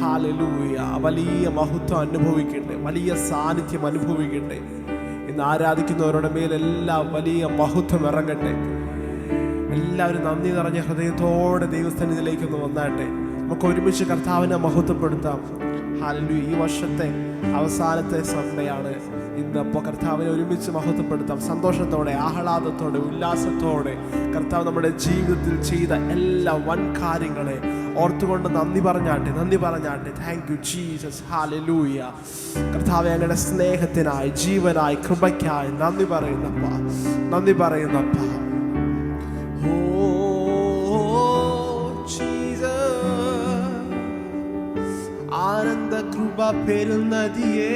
Hallelujah. വലിയ മഹത്വം അനുഭവിക്കട്ടെ, വലിയ സാന്നിധ്യം അനുഭവിക്കട്ടെ. ഇന്ന് ആരാധിക്കുന്നവരുടെ മേലെല്ലാം വലിയ മഹത്വം ഇറങ്ങട്ടെ. എല്ലാവരും നന്ദി നിറഞ്ഞ ഹൃദയത്തോടെ ദൈവസന്നിധിയിലേക്കൊന്ന് വന്നാട്ടെ. നമുക്ക് ഒരുമിച്ച് കർത്താവിനെ മഹത്വപ്പെടുത്താം. ഹല്ലേലൂയ. ഈ വർഷത്തെ അവസാനത്തെ സൺഡേയാണ് ഇന്ന്. അപ്പോൾ കർത്താവിനെ ഒരുമിച്ച് മഹത്വപ്പെടുത്താം. സന്തോഷത്തോടെ, ആഹ്ലാദത്തോടെ, ഉല്ലാസത്തോടെ കർത്താവ് നമ്മുടെ ജീവിതത്തിൽ ചെയ്ത എല്ലാ വൻ കാര്യങ്ങളെ ഓർത്തുകൊണ്ട് നന്ദി പറഞ്ഞാട്ടെ. Thank you Jesus. ഹല്ലേലൂയ. കർത്താവേ, അങ്ങയുടെ സ്നേഹത്തിനായി, ജീവനായി, കൃപയ്ക്കായി നന്ദി പറയുന്നപ്പ. ആനന്ദ കൃപ പെരുന്നതിയേ,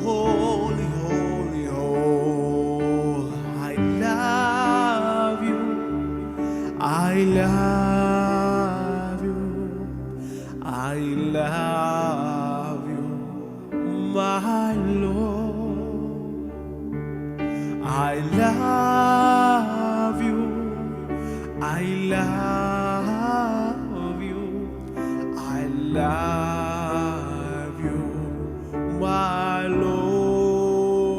holy, holy, oh, I love you, I love you, I love you, my Lord, I love you, I love you, I love you, my Lord,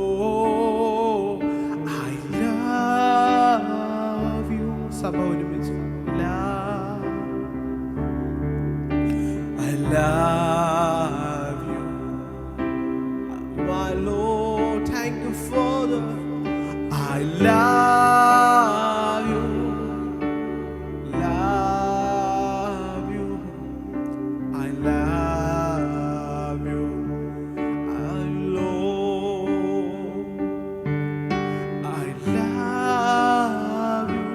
I love you. സഭ ഒരുമിച്ച് I love you, my Lord. Thank you, Father. I love you, love you, I love you, my Lord. I love you,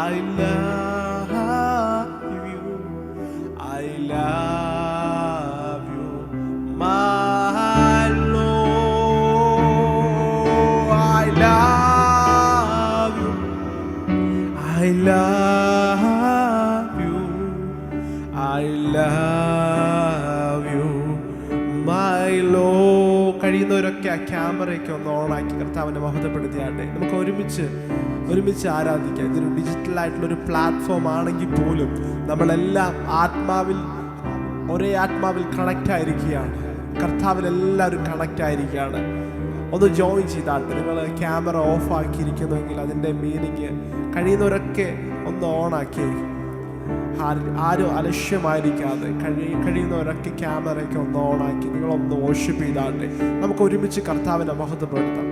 I love you, I love you, my Lord. I love you, I love you, I love you, my Lord. കഴിയുന്നവരൊക്കെ ആ ക്യാമറയൊക്കെ ഒന്ന് ഓണാക്കി കർത്താവിനെ മഹത്വപ്പെടുത്തിയാട്ടെ. നമുക്ക് ഒരുമിച്ച് ആരാധിക്കാം. ഇതൊരു ഡിജിറ്റലായിട്ടുള്ളൊരു platform ആണെങ്കിൽ പോലും നമ്മളെല്ലാം ഒരേ ആത്മാവിൽ കണക്റ്റ് ആയിരിക്കുകയാണ്. കർത്താവിൽ എല്ലാവരും കണക്റ്റ് ആയിരിക്കുകയാണ്. ഒന്ന് ജോയിൻ ചെയ്താട്ടെ. നിങ്ങൾ ക്യാമറ ഓഫ് ആക്കിയിരിക്കുന്നുവെങ്കിൽ അതിൻ്റെ മീനിങ് കഴിയുന്നവരൊക്കെ ഒന്ന് ഓണാക്കി, ആരും അലക്ഷ്യമായിരിക്കാതെ കഴിയുന്നവരൊക്കെ ക്യാമറയൊക്കെ ഒന്ന് ഓണാക്കി നിങ്ങളൊന്ന് വർഷിപ്പ് ചെയ്താട്ടെ. നമുക്ക് ഒരുമിച്ച് കർത്താവിനെ മഹത്വപ്പെടുത്താം.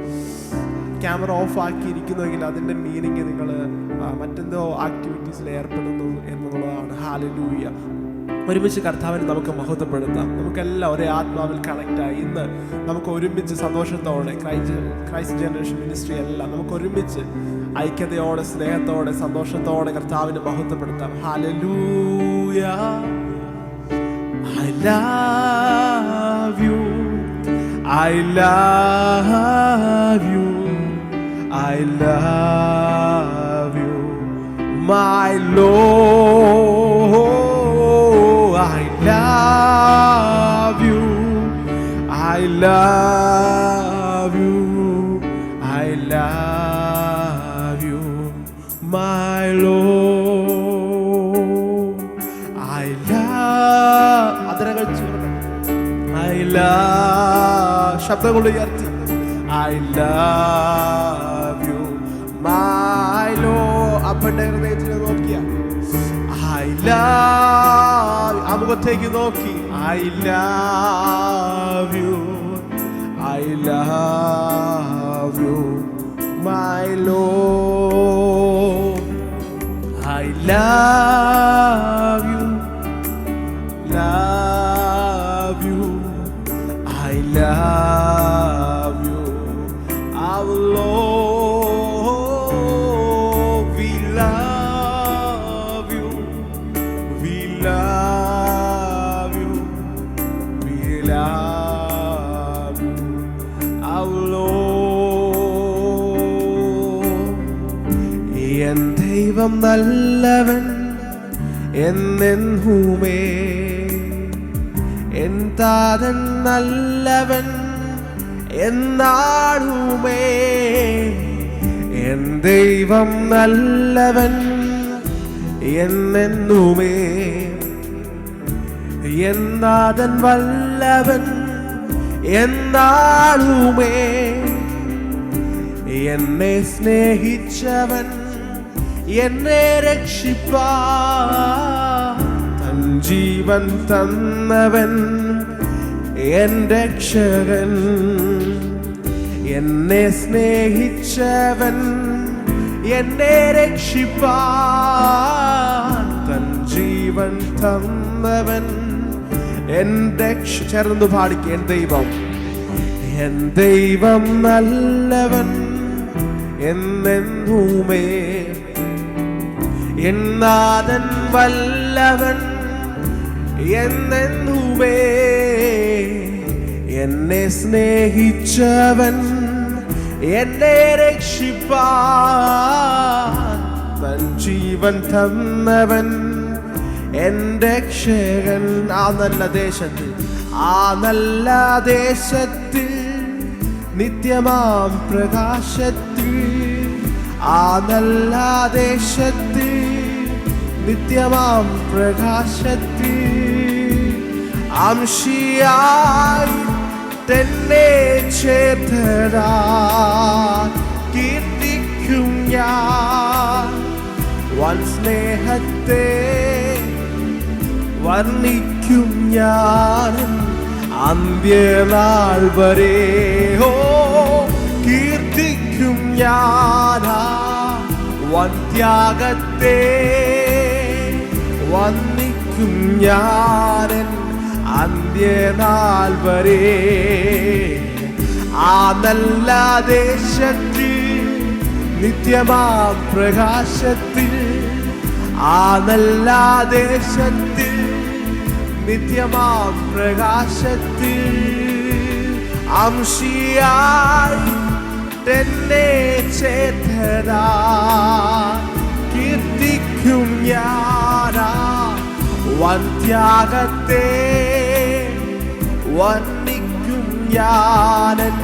ക്യാമറ ഓഫ് ആക്കിയിരിക്കുന്നുവെങ്കിൽ അതിൻ്റെ മീനിങ് നിങ്ങൾ മറ്റെന്തോ ആക്ടിവിറ്റീസിൽ ഏർപ്പെടുന്നു എന്നുള്ളതാണ്. ഹല്ലേലൂയ. ഒരുമിച്ച് കർത്താവിനെ നമുക്ക് മഹത്വപ്പെടുത്താം. നമുക്കെല്ലാം ഒരേ ആത്മാവിൽ കണക്റ്റായി ഇന്ന് നമുക്ക് ഒരുമിച്ച് സന്തോഷത്തോടെ ക്രൈസ്റ്റ് ജനറേഷൻ മിനിസ്ട്രി എല്ലാം നമുക്ക് ഒരുമിച്ച് ഐക്യതയോടെ, സ്നേഹത്തോടെ, സന്തോഷത്തോടെ കർത്താവിനെ മഹത്വപ്പെടുത്താം. Hallelujah. I love you, I love you, I love you, my Lord. I love you, I love you, I love you, my Lord. I love, അതിനകൾ ചേർന്ന് I love, ശബ്ദങ്ങൾ ഉയർത്തി I love you, my Lord. അപ്പൻ്റെ ഹൃദയത്തിൽ നോക്കിയ I love, അമുഖത്തേക്ക് നോക്കി I love you, I love you, my Lord. I love you, love you, I love you, our Lord. We love you, we love you, we love you, our Lord. En ദൈവം നല്ലവൻ എന്നെന്നുമേ, N താതൻ നല്ലവൻ എന്നാളുമേ. N ദൈവം നല്ലവൻ എന്നെന്നുമേ. എന്നാഥൻ വല്ലവൻ എന്നാളുമേ. എന്നെ സ്നേഹിച്ചവൻ എന്നെ രക്ഷിപ്പാൻ തൻ ജീവൻ തന്നവൻ എൻ രക്ഷകൻ. എന്നെ സ്നേഹിച്ചവൻ എന്നെ രക്ഷിപ്പാൻ തൻ ജീവൻ തന്നവൻ എൻ രക്ഷ. ചേർന്ന് പാടിക്ക്. എൻ ദൈവം നല്ലവൻ എന്നെന്നുമേ. എന്നാഥൻ വല്ലവൻ എന്നെന്നുമേ. എന്നെ സ്നേഹിച്ചവൻ എന്നെ രക്ഷിപ്പാൻ തൻ ജീവൻ തന്നവൻ എൻ രക്ഷകൻ. ആ നല്ല ദേശത്തിൽ, ആ നല്ല ദേശത്തിൽ നിത്യമാം പ്രകാശത്തിൽ, ആ നല്ല ദേശത്തിൽ നിത്യമാം പ്രകാശത്തിൽ അംശിയായി തന്നെ ചേർത്തതാ കീർത്തിക്കും ഞാൻ. വൻ സ്നേഹത്തെ വർണ്ണിക്കും ഞാൻ അന്ത്യനാൾ വരെ. ഓ കീർത്തിക്കും ഞാൻ വൻ ത്യാഗത്തെ വർണ്ണിക്കും ഞാൻ അന്ത്യനാൾ വരെ. ആ നല്ല ദേശത്തിൽ നിത്യമാം പ്രകാശത്തിൽ, ആ നല്ല ദേശത്തിൽ നിത്യമാം പ്രകാശത്തിൽ അംശിയായി തന്നെ ചേർത്തതാ കീർത്തിക്കും ഞാനാ വൻ ത്യാഗത്തെ വർണ്ണിക്കും ഞാനൻ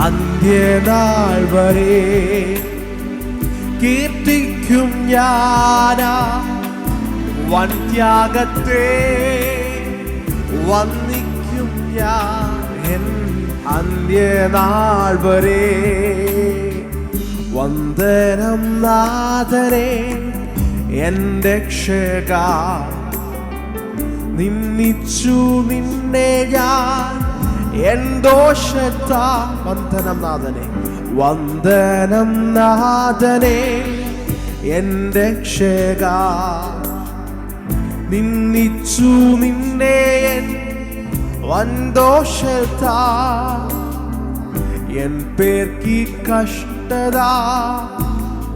അന്ത്യനാൾ വരെ. കീർത്തിക്കും ഞാനാ വൻ ത്യാഗത്തെ വർണ്ണിക്കും ഞാൻ അന്ത്യനാൾ വരെ. വന്ദനം നാഥനെ എൻ രക്ഷകാ. നിന്ദിച്ചു നിന്നെ ഞാൻ എൻ ദോഷത്താ. വന്ദനം നാഥനെ, വന്ദനം നാഥനെ എൻ രക്ഷകാ. നിന്ദിച്ചു നിന്നെ എൻ വൻ ദോഷത്താ. എൻ പേർക്കി കഷ്ടത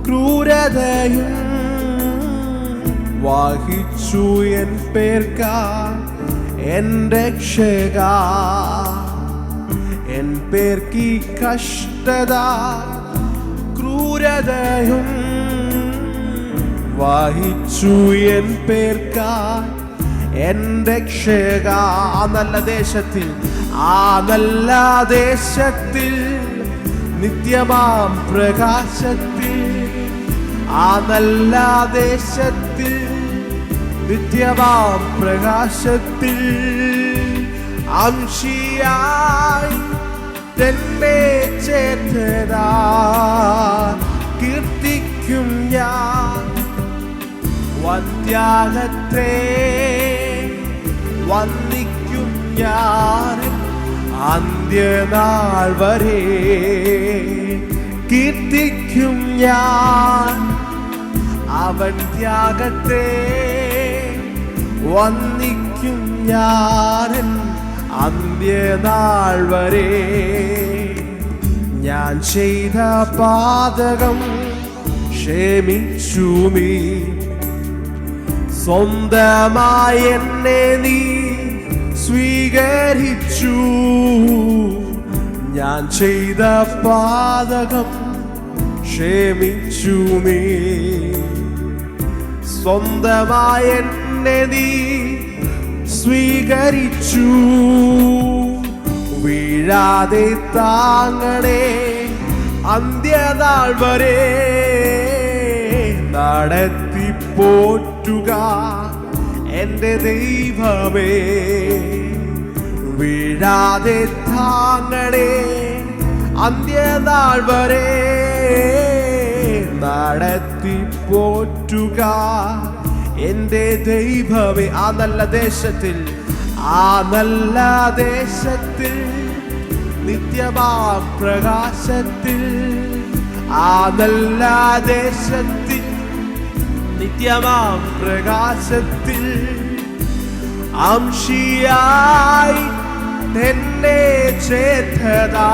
ക്രൂരതയും വഹിച്ചു എൻ പേർക്കാ എൻ രക്ഷകാ. എൻ പേർക്കി കഷ്ടത ക്രൂരതയും വഹിച്ചു എൻ പേർക്കാ എൻ രക്ഷകാ. ആ നല്ല ദേശത്തിൽ, ആ നല്ല ദേശത്തിൽ നിത്യമാം പ്രകാശത്തിൽ, ആ നല്ല ദേശത്തിൽ നിത്യമാം പ്രകാശത്തിൽ അംശിയായി തന്നെ ചേർത്തതാ കീർത്തിക്കും ഞാൻ വൻ ത്യാഗത്തെ വന്ദിക്കും ഞാൻ അന്ത്യനാൾ വരെ. കീർത്തിക്കും ഞാൻ അവൻ ത്യാഗത്തെ വന്ദിക്കും ഞാൻ അന്ത്യനാൾ വരെ. ഞാൻ ചെയ്ത പാതകം ക്ഷമിച്ചു നീ, സ്വന്തമായി എന്നെ നീ സ്വീകരിച്ചു. ഞാൻ ചെയ്ത പാതകം ക്ഷമിച്ചു നീ, സ്വന്തമായി എന്നെ നീ സ്വീകരിച്ചു. വീഴാതെ താങ്ങണേ അന്ത്യനാൾ വരെ നടത്തിപ്പോ പോറ്റുക എൻ്റെ ദൈവമേ. വീഴാതെ താങ്ങണേ അന്ത്യനാൾ വരെ, നടത്തി പോറ്റുക എൻ്റെ ദൈവമേ. ആ നല്ല ദേശത്തിൽ, ആ നല്ല ദേശത്തിൽ, നിത്യമാം പ്രകാശത്തിൽ, ആ നല്ല ദേശത്തിൽ, നിത്യമാം പ്രകാശത്തിൽ അംശിയായി എന്നെ ചേർത്തതാ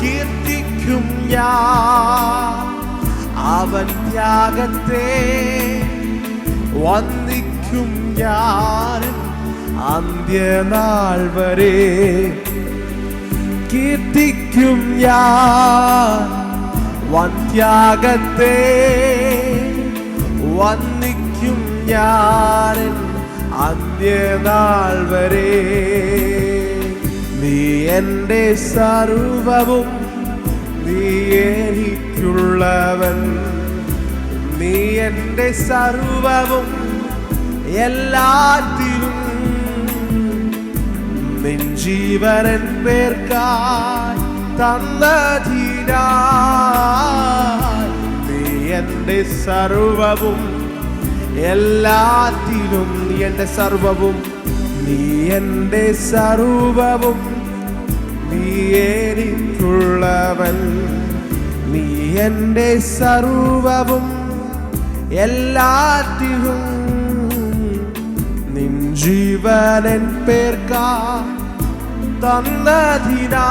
കീർത്തിക്കും ഞാൻ. അവൻ ത്യാഗത്തെ വന്ദിക്കും ഞാൻ അന്ത്യനാൾ വരെ. കീർത്തിക്കും ഞാൻ വന്ത്യാഗത്തെ, വന്ദിക്കും ഞാൻ അന്ത്യനാൾ വരെ. നീ എൻ്റെ സർവവും, നീ എനിക്കുള്ളവൻ. നീ എൻ്റെ സർവവും, എല്ലാത്തിലും നിൻ ജീവനൻ പേർക്കായി തന്നതിനാൽ. നീ എൻ്റെ സർവവും, എല്ലാത്തിലും നീ എൻ്റെ സർവവും, നീ എൻ്റെ സർവവും, നീ എനിക്കുള്ളവൻ. നീ എൻ്റെ സർവവും, എല്ലാത്തിലും നിൻ ജീവനൻ പേർക്കായി തന്നതിനാൽ.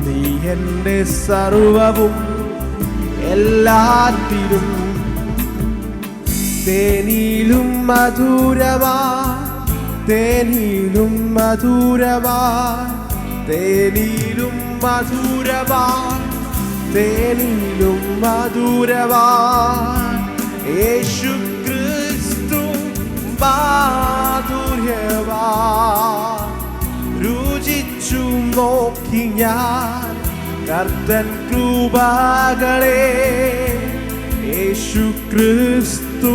നീ എൻ്റെ സർവവും, എല്ലാത്തിലും. തേനിലും മധുരമാ, തേനിലും മധുരമാ, തേനിലും മധുരമാ, തേനിലും മധുരമാ, യേശു ക്രിസ്തു മാധുര്യമാ. രുചിച്ചു നോക്കി ഞാൻ കർത്തൻ കൃപകളെ, യേശു ക്രിസ്തു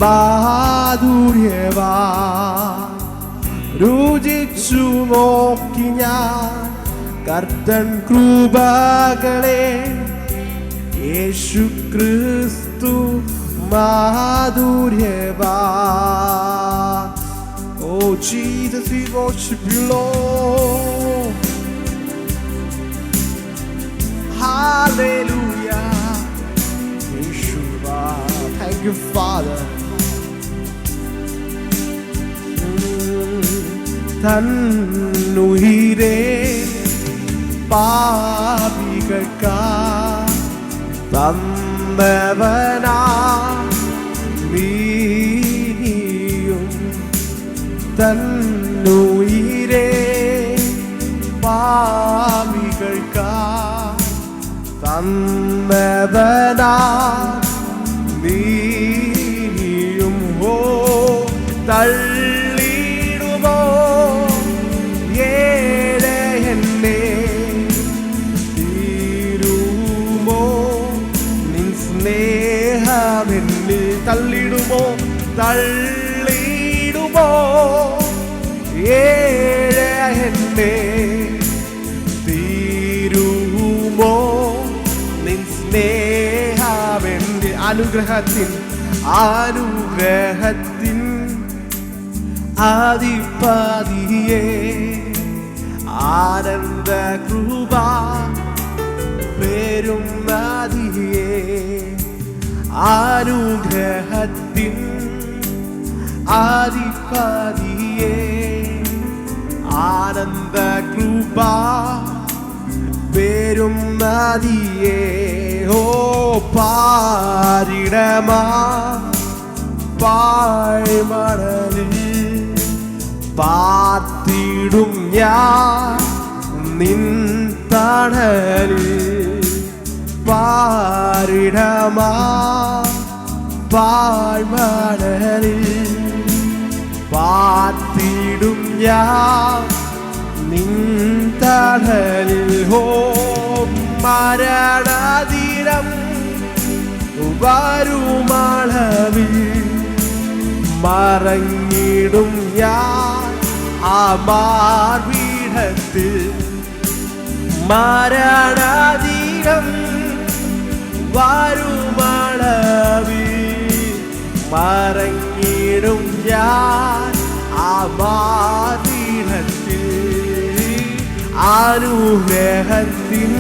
മാധുര്യമാ. രുചിച്ചു നോക്കി ഞാൻ കർത്തൻ കൃപകളെ, യേശു ക്രിസ്തു മാധുര്യമാ. Oh Jesus, we worship you, Lord. Hallelujah. Yeshua, thank you, Father. തന്നുയിരേ പാപികൾക്കായി തന്നവനാ നീയും. തന്നുയിരേ പാപികൾക്കായി തന്നവനാ നീയും. ഓ തള്ളിടുമോ എന്നെ, തീരുമോ നിൻ സ്നേഹമെന്നിൽ. തള്ളിടുമോ, തള്ളിടുമോ എന്നെ, തീരുമോ നിൻ സ്നേഹമെന്നിൽ. അനുഗ്രഹത്തിൻ, അനുഗ്രഹത്തിൻ ആദിപതിയേ, ആനന്ദ കൃപ പേരും നദിയേ, അനുഗ്രഹത്തിൻ ആദിപതിയേ, ആനന്ദ കൃപ പേരും നദിയേ. ഓ പാരിടമാ പാഴ്മണലിൽ പാർത്തിടും ഞാൻ നിൻ തണലിൽ. പാരിടമാ പാഴ്മണലിൽ പാർത്തിടും ഞാൻ നിൻ തണലിൽ. ഓ മരണതീരം വരുമളവിൽ മറഞ്ഞിടും ഞാൻ ആ മാർപീഠത്തിൽ. മരണാധീനം വരുമളവിൽ മറഞ്ഞിടും ഞാൻ ആ മാർപീഠത്തിൽ. അനുഗ്രഹത്തിൻ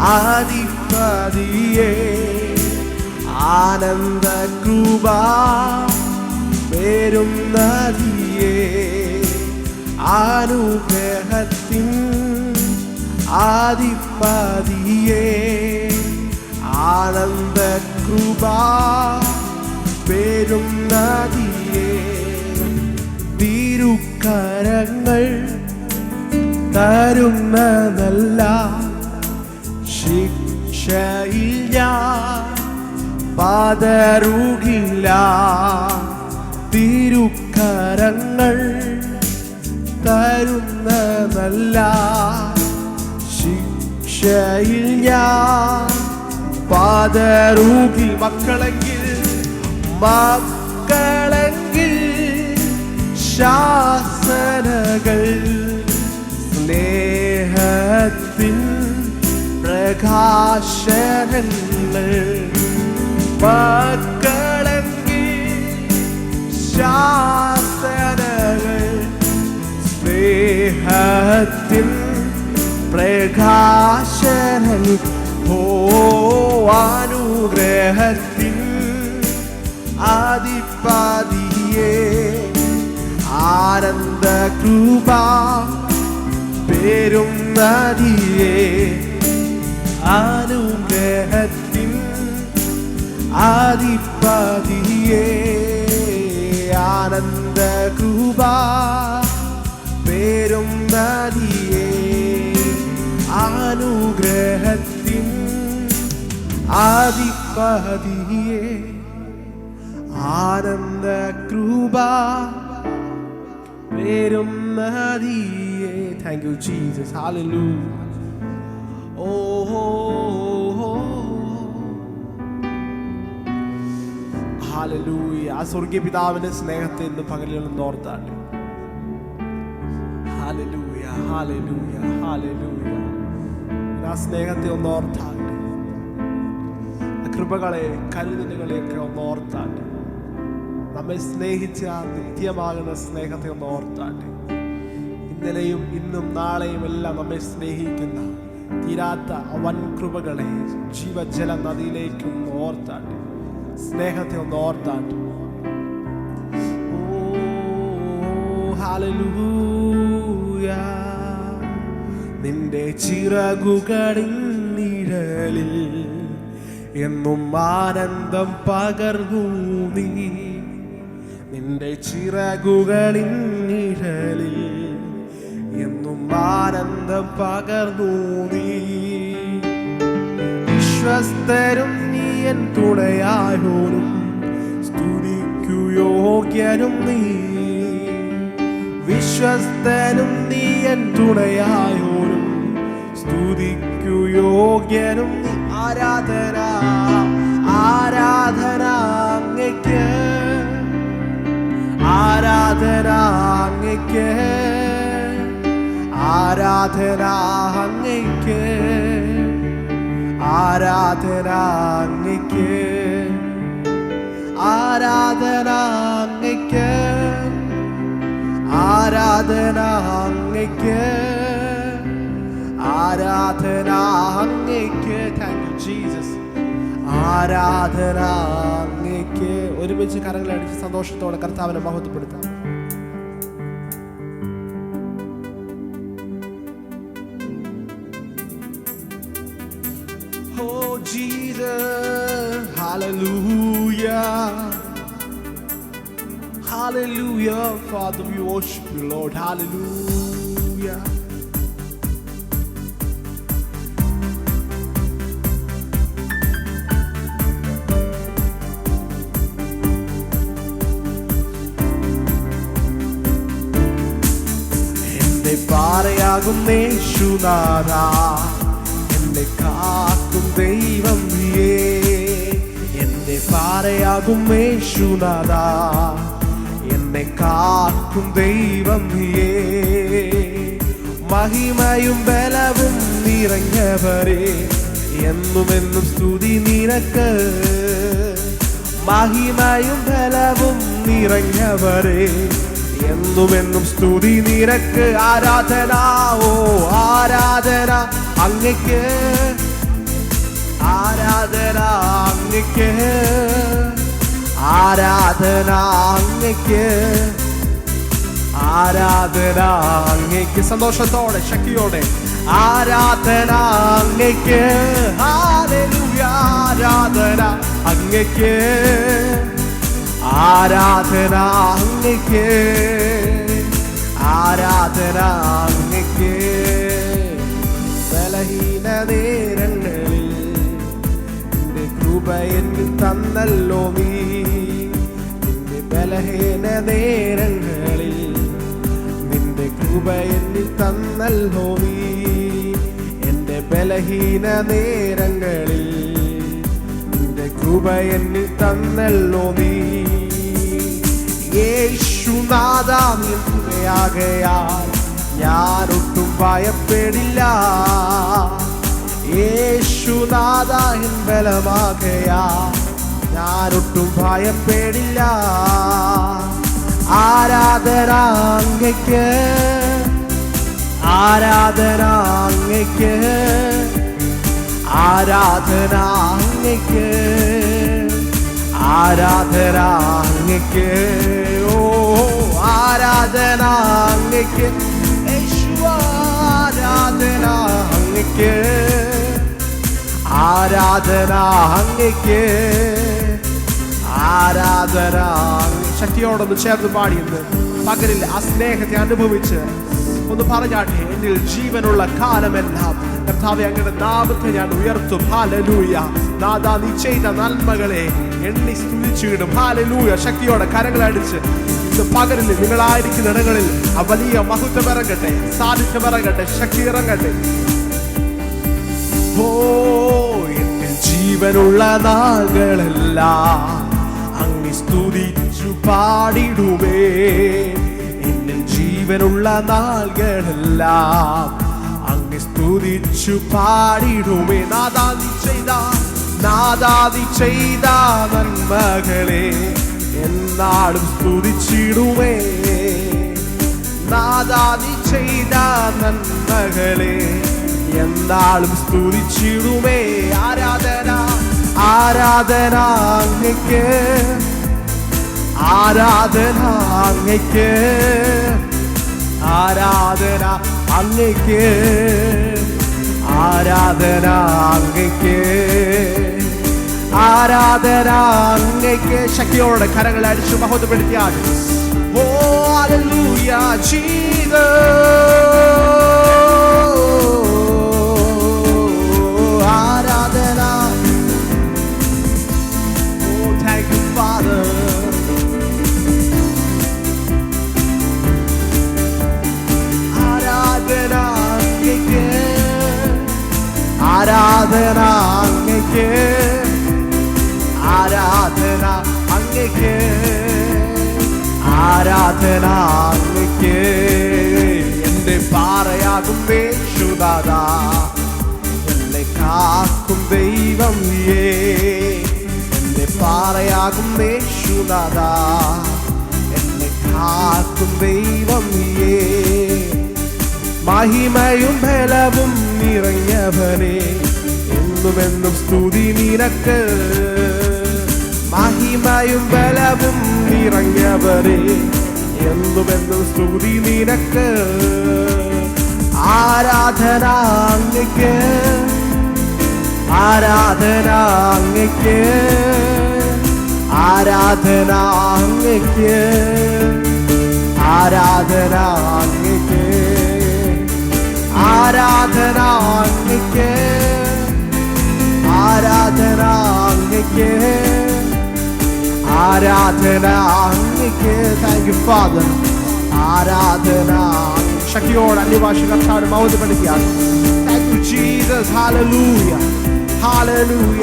ആധിപതിയെ ആനന്ദ കൃപ പേരും നദിയെ. അനുഗ്രഹത്തിൻ ആധിപതിയെ ആനന്ദ കൃപ പേരും നദിയെ. തിരുക്കരങ്ങൾ തരുന്നതല്ല ശിക്ഷയിൽ ഞാൻ പതറുകില്ല. തിരുക്കരങ്ങൾ തരുന്നതല്ല ശിക്ഷയിൽ ഞാൻ പതറുകിൽ. മക്കളെങ്കിൽ ശാസനകൾ സ്നേഹത്തിൻ പ്രകാശനങ്ങൾ. മക്കളെങ്കിൽ ശാസനകൾ സ്നേഹത്തിൻ പ്രകാശനങ്ങൾ. ഓ അനുഗ്രഹത്തിൻ ആധിപതിയെ ആനന്ദ കൃപ പേരും നദിയെ. അനുഗ്രഹത്തിൻ ആധിപതിയെ ആനന്ദ കൃപ പേരും നദിയെ. അനുഗ്രഹത്തിൻ ആധിപതിയെ ആനന്ദ കൃപ പേരും നദിയെ. Thank you Jesus. Hallelujah. Oh hallelujah. ആ സ്വർഗീയ പിതാവിന്റെ സ്നേഹത്തെ ഇന്ന് പകലിൽ ഓർത്താട്ടെ. Hallelujah hallelujah hallelujah. ആ സ്നേഹത്തെ ഒന്ന് ഓർത്താട്ടെ. കൃപകളെ കരുതലുകളെയൊക്കെ ഒന്ന് ഓർത്താട്ടെ. നമ്മെ സ്നേഹിച്ച നിത്യമാകുന്ന സ്നേഹത്തെ ഒന്ന് ഓർത്താട്ടെ. ഇന്നലെയും ഇന്നും നാളെയും എല്ലാം നമ്മെ സ്നേഹിക്കുന്ന തീരാത്ത വൻ കൃപകളെ ജീവജല നദിയിലേക്ക് ഒന്ന് ഓർത്താട്ടെ. സ്നേഹത്തെ ഒന്ന് ഓർത്താട്ടെ. ഓ ഹല്ലേലൂയ. നിന്റെ ചിറകുകളിൻ നിഴലിൽ എന്നും ആനന്ദം പകർന്നു നീ. നിന്റെ ചിറകുകളിൻ നിഴലിൽ എന്നും ആനന്ദം പകർന്നു നീ. വിശ്വസ്തരും നീ എൻ തുണയായോരും സ്തുതിക്കു യോഗ്യനും നീ. വിശ്വസ്തനും നീ എൻ തുണയായോരും സ്തുതിക്കു യോഗ്യനും നീ. ആരാധന ആരാധന അങ്ങയ്ക്ക്. ആരാധന അങ്ങയ്ക്ക്. ആരാധന അങ്ങയ്ക്ക്. ആരാധന അങ്ങയ്ക്ക്. ആരാധന അങ്ങയ്ക്ക്. ആരാധന അങ്ങയ്ക്ക്. ആരാധന അങ്ങയ്ക്ക്. Thank you Jesus. ആരാധന അങ്ങയ്ക്ക്. ഒരുമിച്ച് കരങ്ങളടിച്ച് സന്തോഷത്തോടെ കർത്താവിനെ മഹത്വപ്പെടുത്താം. Oh Jesus, hallelujah, hallelujah. Father, we worship you, Lord, hallelujah. പാറയാകും യേശുനാഥാ, എന്നെ കാക്കും ദൈവം നീയേ. പാറയാകും യേശുനാഥ, എന്നെ കാക്കും ദൈവം നീയേ. മഹിമയും ബലവും നിറഞ്ഞവരേ, എന്നുമെന്നും സ്തുതി നിനക്ക്. മഹിമയും ബലവും നിറഞ്ഞവരേ, എന്നുമെന്നും സ്തുതി നിനക്ക്. ആരാധന, ഓ ആരാധന അങ്ങയ്ക്ക്, ആരാധന അങ്ങയ്ക്ക്, ആരാധന അങ്ങയ്ക്ക്, ആരാധന അങ്ങയ്ക്ക്. സന്തോഷത്തോടെ ശക്തിയോടെ ആരാധന അങ്ങയ്ക്ക്. ഹല്ലേലൂയ, ആരാധന അങ്ങയ്ക്ക്, ആരാധന അങ്ങയ്ക്ക്, ആരാധന അങ്ങയ്ക്ക്. ബലഹീന നേരങ്ങളിൽ നിന്റെ കൃപ എന്നിൽ തന്നല്ലോ നീ. നിന്റെ ബലഹീന നേരങ്ങളിൽ നിന്റെ കൃപ എന്നിൽ തന്നല്ലോ നീ. എന്റെ ബലഹീന നേരങ്ങളിൽ നിന്റെ കൃപ എന്നിൽ തന്നല്ലോ നീ. യേശുനാഥ നീ തുണയാകയാൽ ഞാനൊട്ടും ഭയപ്പെടില്ല. യേശുനാഥ എൻ ബലമാകയാൽ ഞാനൊട്ടും ഭയപ്പെടില്ല. ആരാധന അങ്ങയ്ക്ക്, ആരാധന അങ്ങയ്ക്ക്, ആരാധന അങ്ങയ്ക്ക്, ആരാധന അങ്ങയ്ക്ക്. ഓ ആരാധന അങ്ങയ്ക്ക് യേശു, ആരാധന അങ്ങയ്ക്ക്, ആരാധന അങ്ങയ്ക്ക്, ആരാധന. ശക്തിയോടൊന്ന് ചേർന്ന് പാടിയെന്ന് പകലിൽ ആ സ്നേഹത്തെ അനുഭവിച്ച് ഒന്ന് പറഞ്ഞാട്ടെ. എന്നിൽ ജീവനുള്ള കാലമെല്ലാം കർത്താവേ അങ്ങയുടെ നാമത്തെ ഞാൻ ഉയർത്തും. ഹല്ലേലൂയ. നാഥാ നീ ചെയ്ത നന്മകളെ എണ്ണി സ്തുതിച്ചിടും. ഹല്ലേലൂയ. ശക്തിയോടെ കരങ്ങളടിച്ച് ഇന്ന് പകലിൽ നിങ്ങളായിരിക്കുന്ന ഇടങ്ങളിൽ ആ വലിയ മഹത്വം ഇറങ്ങട്ടെ, സാന്നിധ്യം ഇറങ്ങട്ടെ, ശക്തി ഇറങ്ങട്ടെ. ഓ എന്നിൽ ജീവനുള്ള നാളുകളെല്ലാം അങ്ങ് സ്തുതിച്ചു പാടിടുമേ. എന്നിൽ ജീവനുള്ള നാളുകളെല്ലാം അങ്ങ് സ്തുതിച്ചു പാടിടുമേ. നാഥാ നീ ചെയ്ത, നാഥാ നീ ചെയ്ത നന്മകളെ എന്നാളും സ്തുതിച്ചിടുമേ. നാഥാ നീ ചെയ്ത നന്മകളെ എന്നാളും സ്തുതിച്ചിടുമേ. ആരാധന, ആരാധന അങ്ങയ്ക്ക്, ആരാധന അങ്ങയ്ക്ക്, ആരാധന അങ്ങയ്ക്ക്, ആരാധന അങ്ങയ്ക്ക്, ആരാധന അങ്ങയ്ക്ക്. ശക്തിയോടെ കരങ്ങൾ അടിച്ചു മഹത്വപ്പെടുത്തിയാൽ ഓ ഹല്ലേലൂയ ജീസസ്. ആരാധന, oh thank you Father. ആരാധന അങ്ങയ്ക്ക്, ആരാധന അങ്ങയ്ക്ക്, ആരാധന അങ്ങയ്ക്ക്, ആരാധന അങ്ങയ്ക്ക്. എന്റെ പാറയാകും യേശുനാഥ, എന്നെ കാക്കും ദൈവം നീയേ. എന്റെ പാറയാകും യേശുനാഥ, എന്നെ കാക്കും ദൈവം നീയേ. മഹിമയും ബലവും നിറഞ്ഞവനെ, എന്നുമെന്നും സ്തുതി നിനക്ക്. മഹിമയും ബലവും നിറഞ്ഞവരെ, എന്നുമെന്നും സ്തുതി നിനക്ക്. ആരാധന അങ്ങയ്ക്ക്, ആരാധന അങ്ങയ്ക്ക്, ആരാധന അങ്ങയ്ക്ക്, ആരാധന അങ്ങയ്ക്ക്, ആരാധന അങ്ങയ്ക്ക്, ആരാധന അങ്ങയ്ക്ക്, ആരാധന അങ്ങയ്ക്ക്. Thank you father. ആരാധന ശക്തിയോടെ അന്യഭാഷ കർത്താവിനെ മഹത്വപ്പെടുത്തിയാണ്. Thank you Jesus. Hallelujah, hallelujah.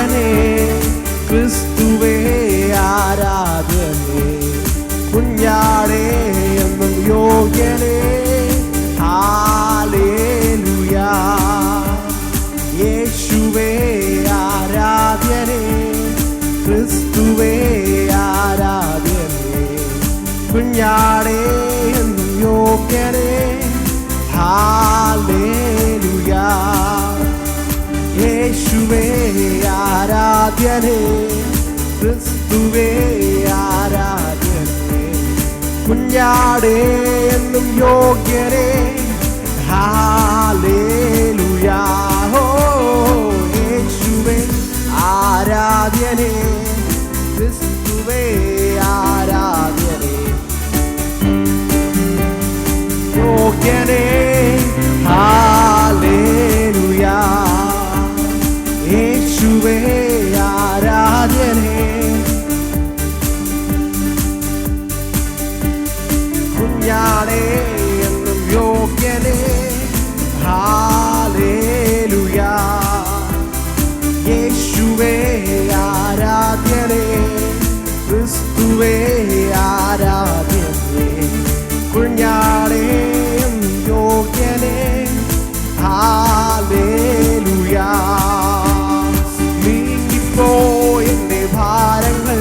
നായകനെ, ക്രിസ്തുവേ ആരാധ്യനേ, കുഞ്ഞാടേ എന്നും യോഗ്യനേ. ഹല്ലേലൂയ. യേശുവേ ആരാധ്യനേ, ക്രിസ്തുവേ ആരാധ്യനേ, കുഞ്ഞാടേ എന്നും യോഗ്യനേ. ഹല്ലേലൂയ. യേശുവേ ആരാധ്യനേ, ക്രിസ്തുവേ ആരാധ്യനേ, കുഞ്ഞാടേ എന്നും യോഗ്യനേ. ഹല്ലേലൂയ. ഓ യേശുവേ ആരാധ്യനേ, ക്രിസ്തുവേ ആരാധ്യനേ, യോഗ്യനേ. ഹല്ലേലൂയ. യേശുവേ ആരാധ്യനേ, കുഞ്ഞാടേ എന്നും യോഗ്യനേ. ഹല്ലേലൂയ. യേശുവേ ആരാധ്യനേ, ക്രിസ്തുവേ ആരാധ്യനേ, കുഞ്ഞാടേ എന്നും യോഗ്യനേ. ഹല്ലേലൂയ. നീങ്ങിപ്പോ എന്റെ ഭാരങ്ങൾ,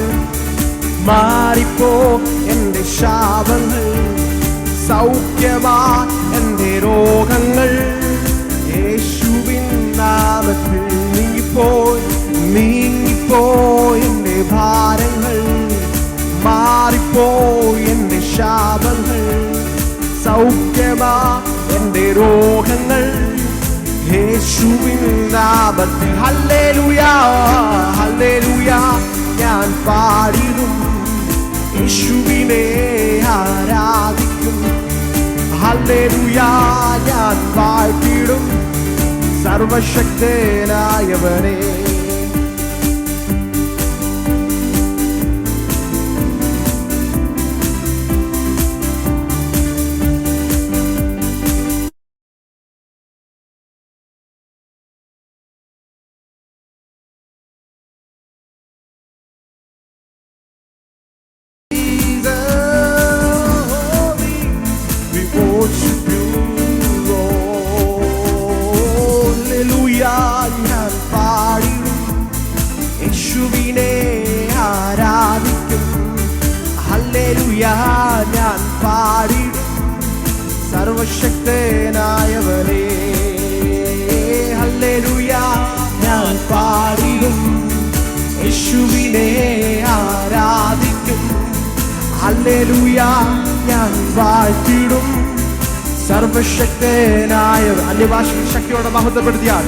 മാറിപ്പോ എന്റെ ശാപങ്ങൾ, സൗഖ്യമാ എന്റെ രോഗങ്ങൾ. യേശുവിൻ നാമത്തിൽ നീങ്ങിപ്പോ എന്റെ ഭാരങ്ങൾ, മാറിപ്പോ എന്റെ ശാപങ്ങൾ, സൗഖ്യമാ എന്റെ രോഗങ്ങൾ. യേശുവിൻ നാമത്തിൽ. ഹല്ലേലൂയ. ഹല്ലേലൂയ. ഞാൻ പാടിടും, യേശുവിനെ ആരാധിക്കും. ഹല്ലേലൂയ. ഞാൻ പാടിടും, സർവശക്തനായവനെ. ഞാൻ പാടിടും, യേശുവിനെ ആരാധിക്കും. ഹല്ലേലൂയ. ഞാൻ പാടിടും, സർവശക്തനായവനെ. ഹല്ലേലൂയ. ഞാൻ പാടിടും, യേശുവിനെ ആരാധിക്കും. ഹല്ലേലൂയ. ഞാൻ വാഴ്ത്തിടും, സർവശക്തനായ. അന്യഭാഷ ശക്തിയോടെ മഹത്വപ്പെടുത്തിയാൽ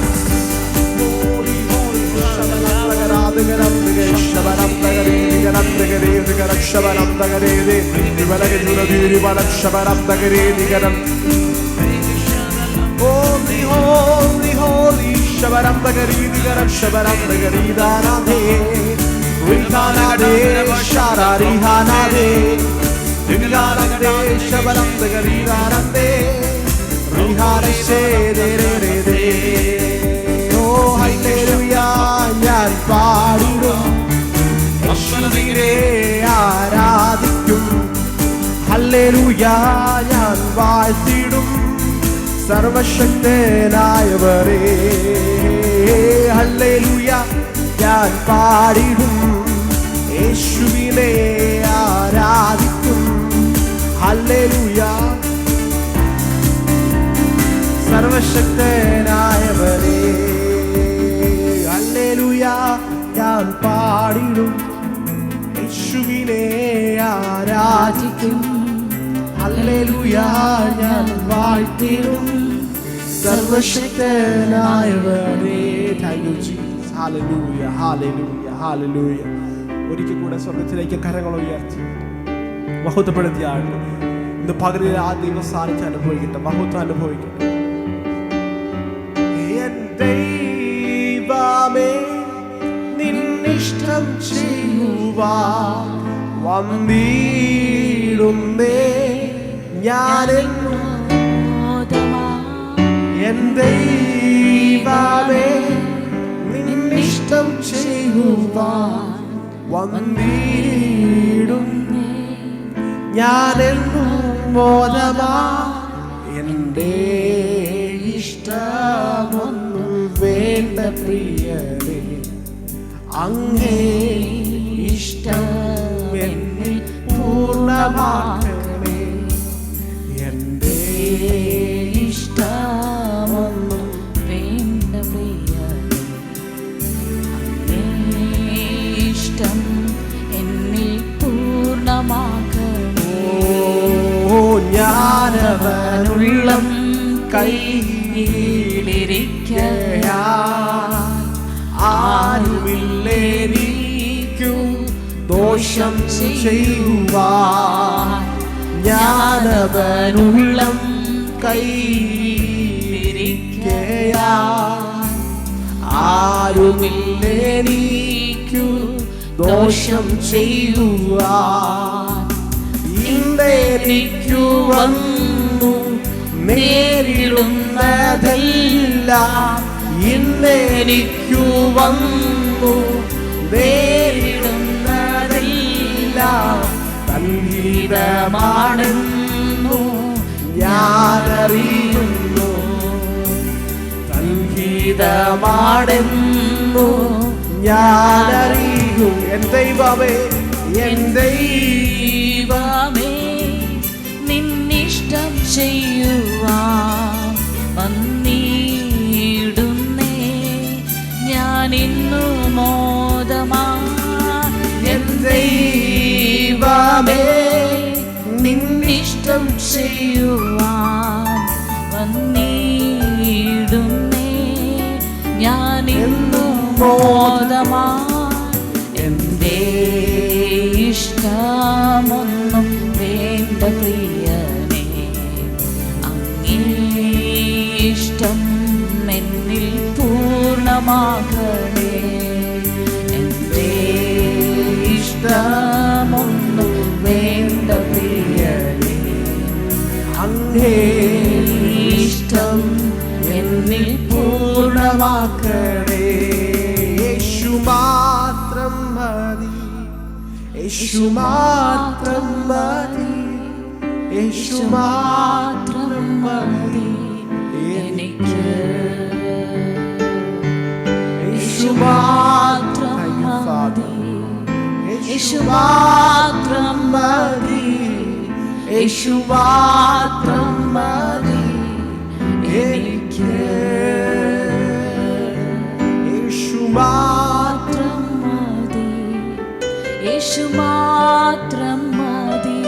ഞാൻ പാടിടും, യേശുവിനെ ആരാധിക്കും. ഹല്ലേലൂയ. ഞാൻ വാഴ്ത്തിടും, സർവശക്തനായവരെ. ഹല്ലേലൂയ. ഞാൻ പാടിടും, യേശുവിനെ ആരാധിക്കും. ഹല്ലേലൂയ. സർവശക്തനായവരെ. ഹല്ലേലൂയ. ഞാൻ പാടിടും, യേശുവിനെ ആരാധിക്കും. ഹല്ലേലൂയ. ഞാൻ വാഴ്ത്തിടും, സർവശക്തനായവനെ. Thank you Jesus. Hallelujah. Hallelujah. Hallelujah. ഒരിക്കൽ കൂടെ സ്വർഗ്ഗത്തിലേക്ക് കരങ്ങൾ ഉയർത്തി മഹത്വപ്പെടുത്തിയാണ്. ഇന്ന് പകലിൽ ആ ദൈവ സാന്നിധ്യം അനുഭവിക്കട്ടെ, മഹത്വം അനുഭവിക്കട്ടെ. ദൈവമേ, നിന്നിഷ്ടം ചെയ്യുവാൻ വന്നിടുന്നേ ഞാനെന്നും. എൻ ദൈവമേ, നിന്നിഷ്ടം ഇഷ്ടം ചെയ്യുവാൻ വന്നിടുന്നേ. ഞാനെന്നും മോദമാ എൻ്റെ ഇഷ്ടമൊന്നും വേണ്ട പ്രിയരേ, അങ്ങേ ഇഷ്ടം എന്നിൽ പൂർണ്ണമാക്കണേ. എൻ്റെ ഇഷ്ടമൊന്നും വേണ്ട പ്രിയരേ, അങ്ങേ ഇഷ്ടം എന്നിൽ പൂർണ്ണമാക്കണേ. ഞാനവനുള്ളം കൈയിലിരിക്കയാ, ആരുമില്ലേനിക്കു ദോഷം ചെയ്യുവാൻ. ഞാനവനുള്ളം കൈയിലിരിക്കയാ, ആരുമില്ലേനിക്കു ദോഷം ചെയ്യുവാൻ. ഇന്നെനിക്കു വന്നു നേരിടുന്നതെല്ലാം, ഇന്നെനിക്കു വന്നു നേരിടുന്നതെല്ലാം തൻഹിതമാണെന്നു ഞാനറിയുന്നു, തൻഹിതമാണെന്നു ഞാനറിയും. എൻ ദൈവമേ, എൻ ദൈവമേ, നിന്നിഷ്ടം ചെയ്യുവാൻ വന്നിടുന്നേ. ഞാനിന്നു മോദമാ. എൻ ദൈവമേ, നിന്നിഷ്ടം ചെയ്യുവാൻ വന്നിടുന്നേ. ഞാനിന്നു മോദമാ. എൻ്റെ ഇഷ്ടമൊന്നും വേണ്ട പ്രിയനേ, അങ്ങേ ഇഷ്ടം എന്നിൽ പൂർണ്ണമാകണേ. എൻ്റെ ഇഷ്ടമൊന്നും വേണ്ട പ്രിയനേ, അങ്ങേ ഇഷ്ടം എന്നിൽ പൂർണ്ണമാക്കണേ. യേശു മാത്രം മതി, യേശു മാത്രം മതി, യേശു മാത്രം മതി എനിക്ക്. യേശു മാത്രം മതി, യേശു മാത്രം മതി, യേശു മാത്രം മതി എനിക്ക്. യേശു മാത്രം മതി, യേശു മാത്രം മതി,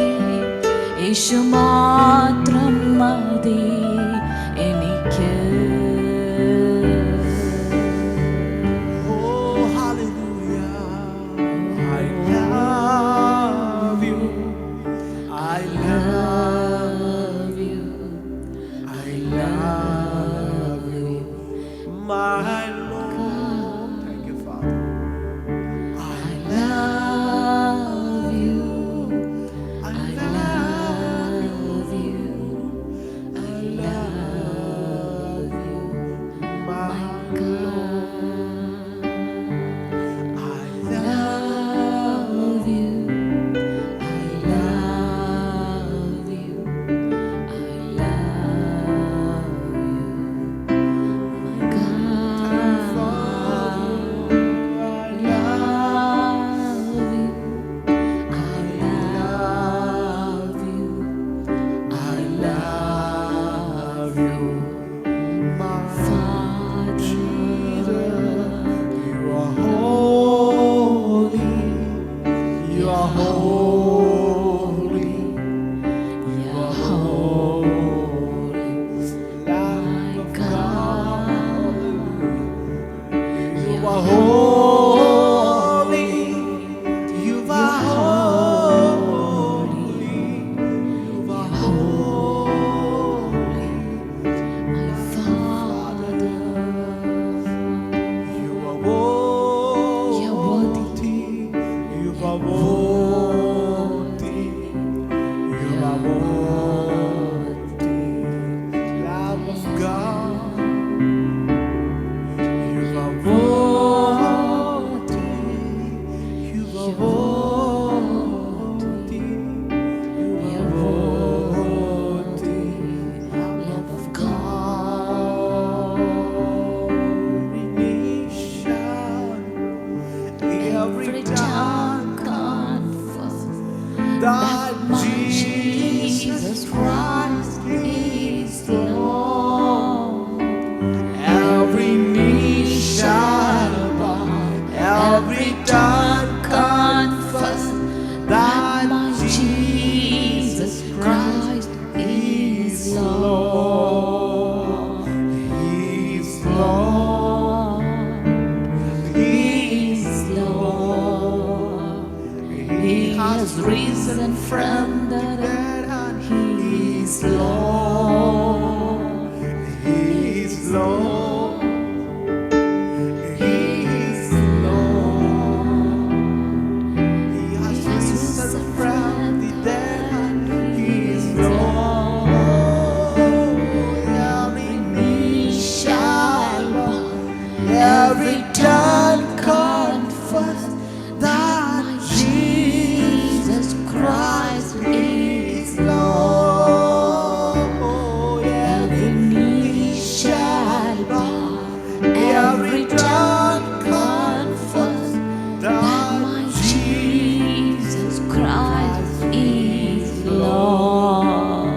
യേശു മാത്രം മതി എനിക്ക്. Oh, hallelujah. I love you. I love you. I love you, my Lord. Thank you, Father. I Love you, I I love you, I love you, my God. I Love you, I love you, I love you, my God. Lord. He is Lord. He has risen from the dead, and He is Lord. He is Lord. He is Lord. He has risen from the dead, and He is Lord. Every knee shall bow, every tongue confess that Jesus Christ is Lord. Every knee shall bow, every tongue confess that My Jesus Christ is Lord.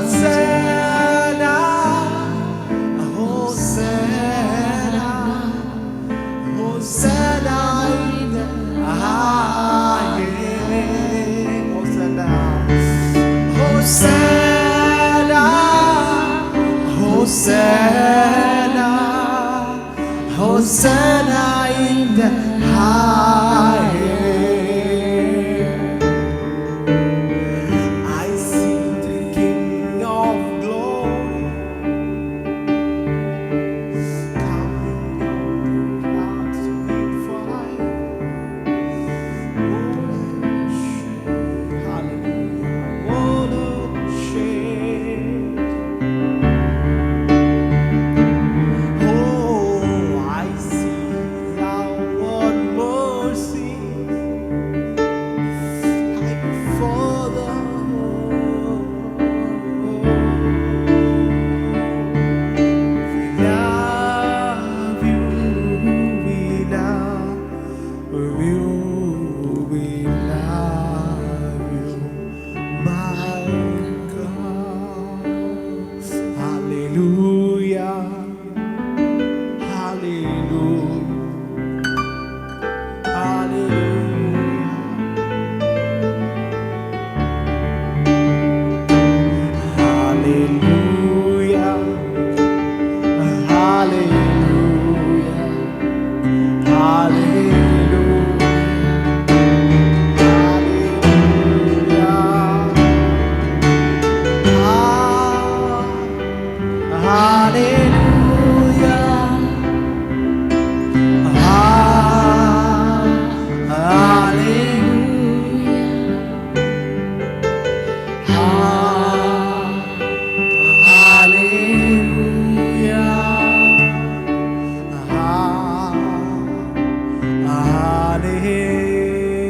Hosanna, Hosanna, Hosanna in the highest. Hosanna, Hosanna, Hosanna, Hosanna in the highest. I see the King of Glory coming on the clouds in fire. Hallelujah. What a shame. Oh, I see our mercy. Father, we love you, we love you, we love you, my God. Hallelujah, hallelujah, hallelujah. Hallelujah, hallelujah,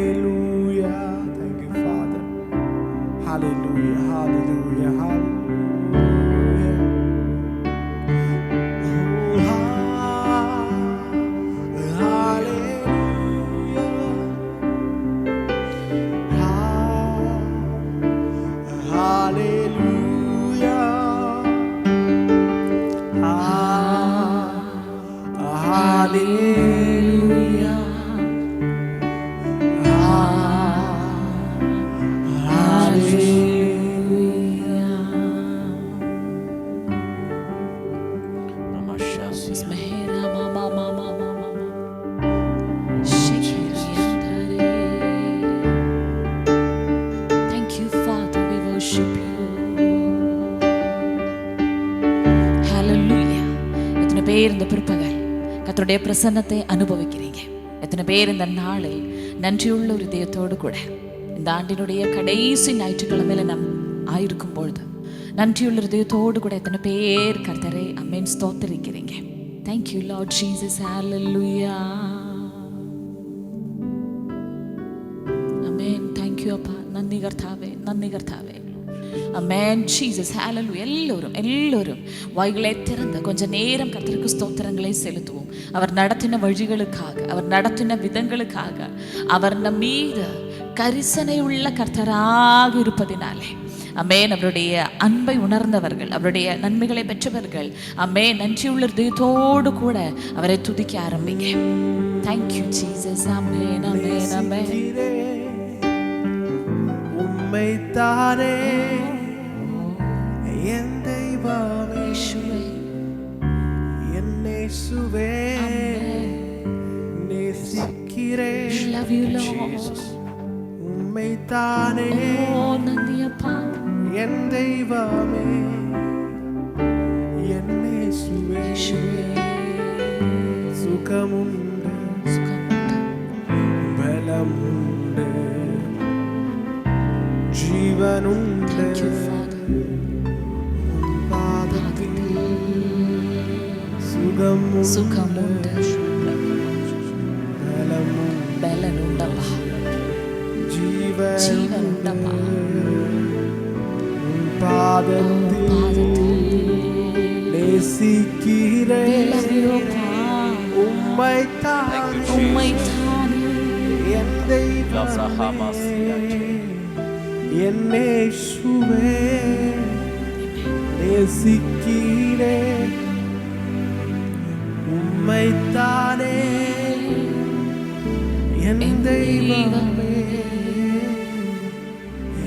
hallelujah. Thank you, Father. Hallelujah, hallelujah, hallelujah. Oh, hallelujah. Thank you, Father. We worship you. Hallelujah. எத்தனை பேர் இந்த பிற்பகல் கர்த்தருடைய பிரசன்னத்தை அனுபவிக்கிறீங்க? எத்தனை பேர் இந்த நாளில் நன்றியுள்ள ஒரு இதயத்தோடு கூட இந்த ஆண்டினுடைய கடைசி ஞாயிற்றுக்கிழமையில நாம் ஆயிருக்கும் பொழுது நன்றியுள்ள இதயத்தோடு கூட எத்தனை பேர் கர்த்தரை அமேன் ஸ்தோத்திரிக்கிறீங்க? Thank you, Lord Jesus. Hallelujah. Amen. Thank you, அப்பா. நன்றி கர்த்தாவே, நன்றி கர்த்தாவே. Amen. Jesus. Hallelujah. எல்லோரும் வாய்களை திறந்து கொஞ்ச நேரம் கர்த்தருக்கு ஸ்தோத்திரங்களை செலுத்துவோம். அவர் நடத்தின வழிகளுக்காக, அவர் நடத்தின விதங்களுக்காக, அவர் நம் மீது கரிசனை உள்ள கர்த்தராக இருப்பதினாலே அமேன். அவருடைய அன்பை உணர்ந்தவர்கள், அவருடைய நன்மைகளை பெற்றவர்கள் அமேன் நன்றியுள்ள இதயத்தோடு கூட அவரை துதிக்க ஆரம்பிங்க. Thank you Jesus. அமேன், அமேன், அமேன். உம்மைத்தானே என் தெய்வமே, യേശുവേ நேசிக்கிறேன். Love you, Lord. Jesus. உம்மைத்தானே Oh, நன்றி அப்பா. என் தெய்வமே என் യേശുവേ സുഖമുണ്ട് ബലമുണ്ട് ജീവനുണ്ട് Thank you, Father. പാദത്തിൽ സുഖമുണ്ട് ബലനുണ്ടപ്പാ. ജീവനുണ്ടപ്പാ. പാദത്തിൽ நேசிக்கிறேன். உம்மைத்தானே என் தெய்வமே என் യേശുവേ நேசிக்கிறேன். உம்மைத்தானே என் தெய்வமே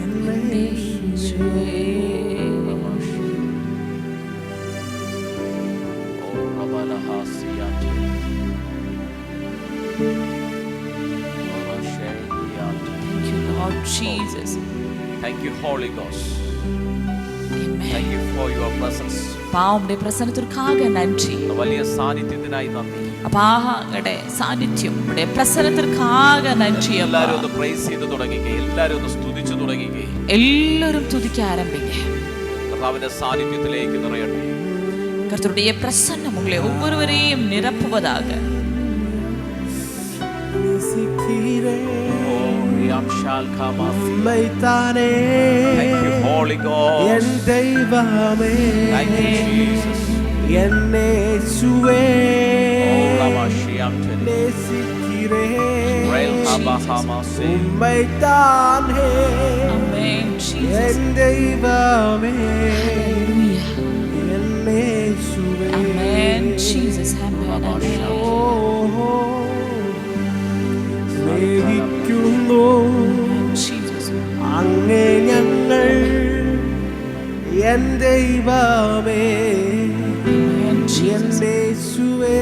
என் യേശുവേ. Thank you, Lord Jesus. Thank you, Holy Ghost. Amen. Thank you for your presence. പാവന്റെ പ്രസന്നത്തിற்காக നന്ദി. വലിയ സാന്നിധ്യത്തിനായി നന്ദി. അപ്പാ അങ്ങയുടെ സാന്നിധ്യം ഇവിടെ പ്രസന്നത്തിற்காக നന്ദി. എല്ലാവരും ഒന്ന് പ്രൈസ് ചെയ്ത് തുടങ്ങിക്കേ. എല്ലാവരും ഒന്ന് സ്തുതിച്ചു തുടങ്ങിക്കേ. എല്ലാവരും തുതിക്കാൻ ആരംഭിക്കേ. കർത്താവിന്റെ സാന്നിധ്യത്തിലേക്ക് നിറയട്ടെ. കർത്തരുடைய பிரசன்னம் உங்களை ஒவ்வொருவரையும் நிரப்புவதாக. உம்மைத்தானே Holy God. என் தெய்வமே Thank you, Jesus. என் യേശുവേ நேசிக்கிறேன். உம்மைத்தானே Amen, Jesus. என் தெய்வமே Hallelujah. என் യേശുവേ. Amen, Jesus. Amen, amen. സ്നേഹിക്കുന്നു Jesus. അങ്ങേ ഞങ്ങൾ എൻ ദൈവമേ Amen, എൻ Jesus. യേശുവേ.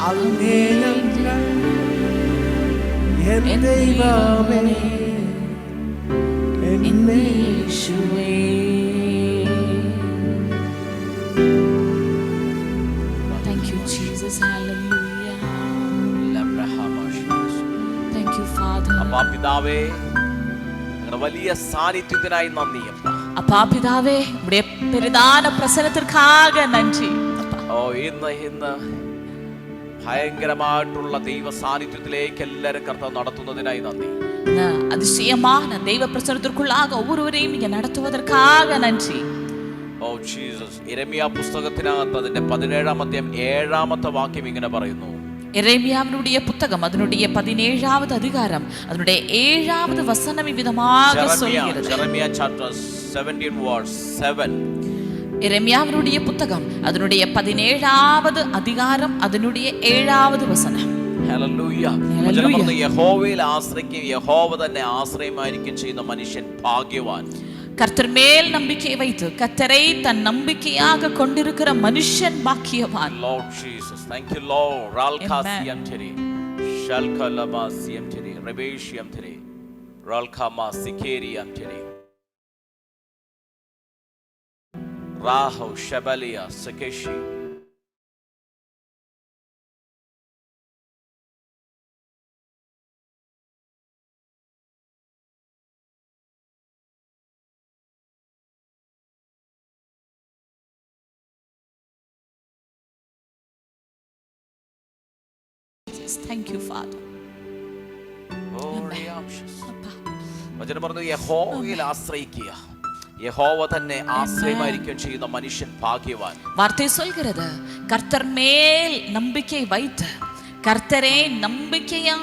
അങ്ങേ ഞങ്ങൾ എൻ ദൈവമേ എൻ യേശുവേ. Thank you, Jesus. Hallelujah. Thank you, Father. അപ്പാ പിതാവേ, നിങ്ങളുടെ വലിയ സാന്നിധ്യത്തിനായി നന്ദി. അപ്പാ പിതാവേ, ഇവിടെ പെരുതാന പ്രസന്നത്തിற்காக നന്ദി. ഓ ഇന്ന് ഭയങ്കരമായിട്ടുള്ള ദൈവ സാന്നിധ്യത്തിലേക്ക് എല്ലാവരും കർത്താവ് നടത്തുന്നതിനായി നന്ദി. அதிசயமான தெய்வ பிரசன்னத்திற்குள்ளாக ஒவ்வொருவரையும் நீங்க நடத்துவதற்காக நன்றி. Oh Jesus. യെരമ്യാ പുസ്തകത്തിനകത്ത് അതിന്റെ 17-ാമത്തെ 7-ാമത്തെ വാക്യം ഇങ്ങനെ പറയുന്നു. எரேமியாவினுடைய புத்தகம் அதனுடைய 17வது அதிகாரம் அதனுடைய 7வது வசனம் இவ்விதமாக சொல்கிறது. Jeremiah chapter 17 verse 7. எரேமியாவினுடைய புத்தகம் அதனுடைய 17வது அதிகாரம் அதனுடைய 7வது வசனம். ഹല്ലേലൂയ. യഹോവയിൽ ആശ്രയിക്കുകയും യഹോവ തന്നെ ആശ്രയമായിരിക്കും ചെയ്യുന്ന മനുഷ്യൻ ഭാഗ്യവാൻ. கர்த்தர் மேல் நம்பிக்கை வைத்து கர்த்தரை தன் நம்பிக்கையாக கொண்டிருக்கிற மனுஷன் பாக்கியவான். Lord Jesus, thank you Lord. Ralkasiam tiri, shalkalabasiam tiri, rebeshiam tiri, ralkamasikeriam tiri, raho shabalia sakeshi. Thank you, Father. വചനം പറഞ്ഞു യഹോവയിൽ ആശ്രയിക്കുക, യഹോവ തന്നെ ആശ്രയമായിരിക്കും ചെയ്യുന്ന മനുഷ്യൻ ഭാഗ്യവാൻ. வார்த்தை சொல்கிறது கர்த்தர் மேல் நம்பிக்கை வைத்து கர்த்தரே நம்பிக்கையா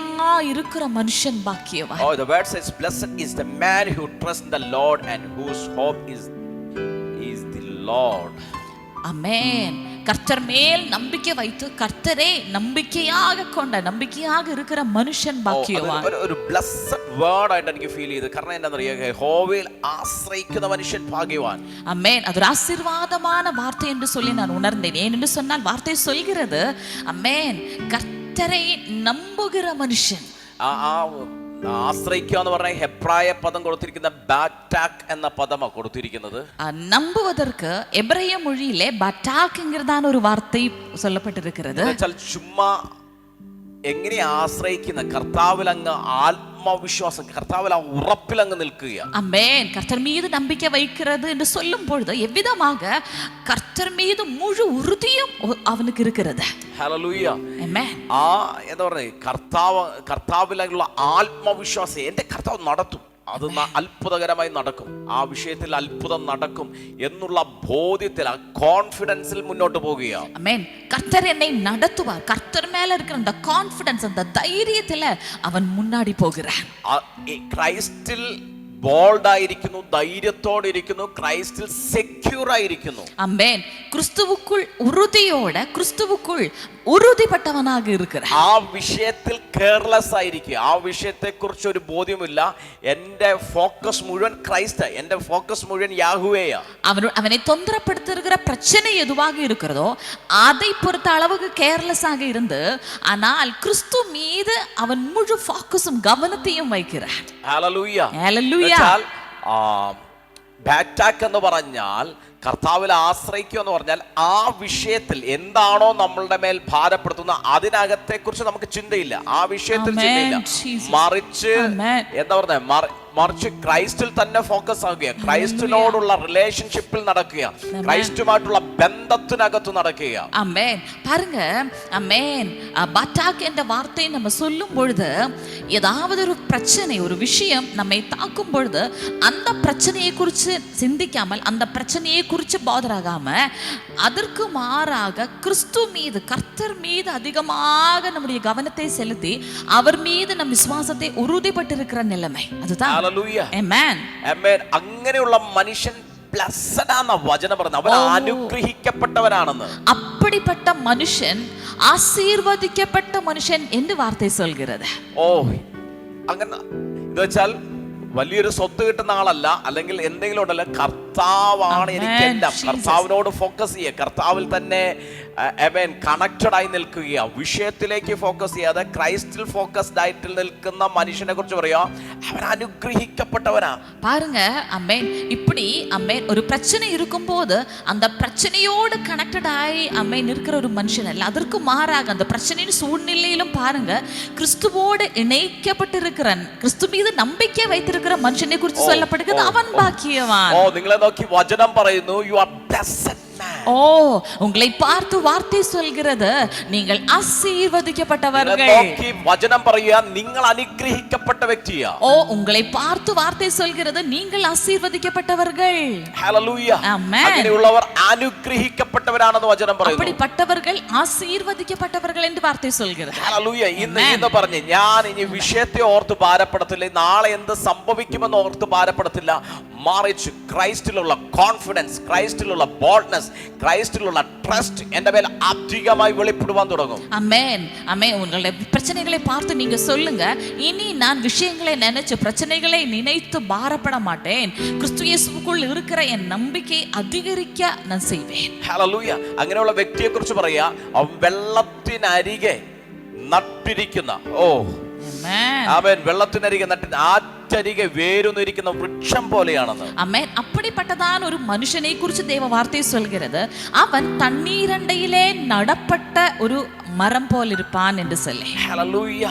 இருக்கிற மனுஷன் பாக்கியவான். Oh, the word says blessed is the man who trusts in the Lord and whose hope is the Lord. Amen. கர்த்தர் மேல் நம்பிக்கை வைத்து கர்த்தரே நம்பிக்கையாக கொண்ட நம்பிக்கையாக இருக்கிற மனுஷன் பாக்கியவான். ഒരു ബ്ലെസ്ഡ് വേർഡ് ആയിട്ട് എനിക്ക് ഫീൽ ചെയ്തു. കാരണം എന്താണെന്നറിയോ, യഹോവയിൽ ആശ്രയിക്കുന്ന മനുഷ്യൻ ഭാഗ്യവാൻ. அமேன். அது ஒரு ஆசீர்வாதமான வார்த்தை என்று சொல்லி நான் உணர்ந்தேன். ஏனென்று சொன்னால் வார்த்தை சொல்கிறது, அமேன், கர்த்தரை நம்புகிற மனுஷன். ആശ്രയിക്കുക എന്ന് പറഞ്ഞ ഹെബ്രായ പദം കൊടുത്തിരിക്കുന്ന ബാറ്റാക് എന്ന പദമാണ് കൊടുത്തിരിക്കുന്നത്. நம்புவதற்கு எபிரேய மொழியிலே பட்டாக்ங்கிறதான ஒரு வார்த்தை சொல்லப்பட்டிருக்கிறது. ചുമ്മാ എങ്ങനെ ആശ്രയിക്കുന്ന കർത്താവിൽ അങ്ങ് ആത്മവിശ്വാസം, കർത്താവിൽ ആ ഉറപ്പിൽ അങ്ങ് നിൽക്കുക. ஆமென். கர்த்தர் மீது நம்பிக்கை வைக்கிறது என்று சொல்லும் பொழுது எவ்விதமாக கர்த்தர் மீது முழு உறுதியும் அவனுக்கு இருக்கிறது. ഹല്ലേലൂയ. ആമേൻ. ആ എന്താ പറയുക, കർത്താവിലുള്ള ആത്മവിശ്വാസം എന്റെ കർത്താവ് നടത്തും, അത് അത്ഭുതകരമായി നടക്കും, ആ വിഷയത്തിൽ അത്ഭുതം നടക്കും എന്നുള്ള ബോധ്യത്തിൽ, ആ കോൺഫിഡൻസിൽ മുന്നോട്ട് പോവുകയാണ്. ஆமென். கர்த்தர் என்னை நடத்துவார். கர்த்தர் மேல இருக்கிற அந்த கான்ஃபிடன்ஸ், அந்த தைரியத்துல அவன் முன்னாடி போகிறான். ക്രൈസ്റ്റിൽ ബോൾഡ് ആയിരിക്കുന്നു, ധൈര്യത്തോടെ ഇരിക്കുന്നു, ക്രൈസ്റ്റിൽ സെക്യൂർ ആയിരിക്കുന്നു. ஆமென். கிறிஸ்துவுக்குள் உறுதியோட, கிறிஸ்துவுக்குள் ഉറുതിപ്പെട്ടവനാக இருக்கிறார். ആ വിഷയത്തിൽ കെയർലെസ് ആയിരിക്കുക, ആ വിഷയത്തെ കുറിച്ച് ഒരു ബോധ്യമില്ല. എന്റെ ഫോക്കസ് മുഴുവൻ ക്രൈസ്റ്റ്, എന്റെ ഫോക്കസ് മുഴുവൻ യാഹുവേയാ. அவனை தொந்தரப்படுத்துகிற பிரச்சனை எதுவாக இருக்கிறதோ அதை பொறுத்த அளவுக்கு கேர்லெஸ் ஆக இருந்து, ஆனால் கிறிஸ்து மீது அவன் முழு ஃபோக்கஸும் கவனத்தையும் வைக்கிறார். ഹല്ലേലൂയ. ഹല്ലേലൂയ. ബാറ്റാക്ക് എന്ന് പറഞ്ഞാൽ കർത്താവിൽ ആശ്രയിക്കുക എന്ന് പറഞ്ഞാൽ ആ വിഷയത്തിൽ എന്താണോ നമ്മളുടെ മേൽ ഭാരപ്പെടുത്തുന്ന അതിനകത്തെ കുറിച്ച് നമുക്ക് ചിന്തയില്ല, ആ വിഷയത്തിൽ ചിന്തയില്ല. മറിച്ച് എന്താ പറഞ്ഞ, മറിച്ച് ക്രൈസ്റ്റിൽ തന്നെ ഫോക്കസ് ആകുക, ക്രൈസ്റ്റിനോടുള്ള റിലേഷൻഷിപ്പിൽ നടക്കുക, ക്രൈസ്റ്റുമായിട്ടുള്ള ബന്ധത്തിനകത്ത് നടക്കുക. ആമേൻ. பாருங்க, ஆமென். பட்டாக் என்ற வார்த்தை நம்ம சொல்லும் பொழுது ஏதாவது ஒரு பிரச்சனை, ஒரு விஷயம் நம்மை தாக்கும் பொழுது அந்த பிரச்சனையை குறித்து சிந்திக்காமல், அந்த பிரச்சனையை குறித்து பாதராகாம, அதற்கு மாறாக கிறிஸ்து மீது, கர்த்தர் மீது அதிகமாக நம்முடைய கவனத்தை செலுத்தி அவர் மீது நம் விசுவாசத்தை உறுதிப்பட்டிருக்கிற நிலைமை, அதுதான். അങ്ങനെയുള്ള മനുഷ്യൻ ബ്ലെസ്സഡ് ആണെന്ന വചനം പറയുന്നത്, അവൻ അനുഗ്രഹിക്കപ്പെട്ടവനാണെന്ന്. அப்படிப்பட்ட மனுஷன் ஆசீர்வதிக்கப்பட்ட மனுஷன் என்று வார்த்தை சொல்கிறது. ഓ, അങ്ങനെ ഇത് വെച്ചാൽ വലിയൊരു സ്വത്ത് കിട്ടുന്ന ആളല്ല, അല്ലെങ്കിൽ എന്തെങ്കിലും ഉണ്ടല്ലോ, കർത്താവാണ് എനിക്ക് എല്ലാം. കർത്താവിനോട് ഫോക്കസ് ചെയ്യുക, കർത്താവിൽ തന്നെ കണക്റ്റഡ് ആയി നിൽക്കുക, വിഷയത്തിലേക്ക് ഫോക്കസ് ചെയ്യാതെ ക്രൈസ്റ്റിൽ ഫോക്കസ്ഡ് ആയിട്ട് നിൽക്കുന്ന മനുഷ്യനെ കുറിച്ച് പറയാ, അവൻ അനുഗ്രഹിക്കപ്പെട്ടവനാ. பாருங்க, அமேன். இப்படி அமேன் ஒரு பிரச்சனை இருக்கும்போது அந்த பிரச்சனையோடு கனெக்டட் ஆகி அமேன் இருக்கிற ஒரு மனுஷன் அல்ல, அதற்கு மாறாக அந்த பிரச்சனையின் சூழ்நிலையிலும் பாருங்க கிறிஸ்துவோடு இணைக்கப்பட்டிருக்கிறான், கிறிஸ்து மீது நம்பிக்கை வைத்திருக்கிற மனுஷனை குறித்து சொல்லப்படுகிறது, அவன் பாக்கியவான். ഓ, നിങ്ങളെ നോക്കി വചനം പറയുന്നു, യു ആർ ബ്ലെസ്ഡ്. ஓ, உங்களை பார்த்து வார்த்தை சொல்கிறது, நீங்கள் ஆசீர்வதிக்கப்பட்டவர்கள். വചനം പറയുക, നിങ്ങൾ അനുഗ്രഹിക്കപ്പെട്ട വ്യക്തിയാ. ஓ, உங்களை பார்த்து வார்த்தை சொல்கிறது, நீங்கள் ஆசீர்வதிக்கப்பட்டவர்கள். ഹല്ലേലൂയ. ആമേൻ. അങ്ങനെയുള്ളവർ അനുഗ്രഹിക്കപ്പെട്ടവരാണെന്ന് വചനം പറയുന്നു. அப்படிப்பட்டவர்கள் ஆசீர்வதிக்கப்பட்டவர்கள் என்று வார்த்தை சொல்கிறது. ഹല്ലേലൂയ. ഇന്ന് പറഞ്ഞു, ഞാൻ ഇനി വിഷയത്തെ ഓർത്ത് ഭാരപ്പെടത്തില്ല, നാളെ എന്ത് സംഭവിക്കുമെന്ന് ഓർത്ത് ഭാരപ്പെടത്തില്ല, മറിച്ച് ക്രൈസ്റ്റിലുള്ള കോൺഫിഡൻസ്, ക്രൈസ്റ്റിലുള്ള ബോൾഡ്നെസ്, ക്രൈസ്റ്റിലുള്ള ട്രസ്റ്റ് എന്റെ മേൽ അധികമായി വെളിപ്പെടുവാൻ തുടങ്ങും. ஆமென். ஆமென். உங்களுடைய பிரச்சனைகளை பார்த்து நீங்க சொல்லுங்க, இனி நான் விஷயங்களை நினைச்சு, பிரச்சனைகளை நினைத்து பாரப்பட மாட்டேன், கிறிஸ்து இயேசுவுக்குள் இருக்கிற என் நம்பிக்கை அதிகரிக்க நான் செய்வேன். ഹല്ലേലൂയ. അങ്ങനെയുള്ള വ്യക്തിയെ കുറിച്ച് പറയാ, അവൻ വെള്ളത്തിനരികെ നട്ടിരിക്കുന്ന, ഓ ആമേൻ, വെള്ളത്തിനരികെ നട്ടിരുന്ന, ആറ്റരികെ വേരുന്നിരിക്കുന്ന വൃക്ഷം പോലെയാണെന്ന്. ആമേൻ. அப்படிப்பட்டதான ஒரு மனுஷனை குறித்து தேவ வார்த்தை சொல்கிறது, அவன் தண்ணீரண்டையிலே நடப்பட்ட ஒரு மரம் போல் இருப்பான் என்று சொல்லி. ഹല്ലേലൂയ.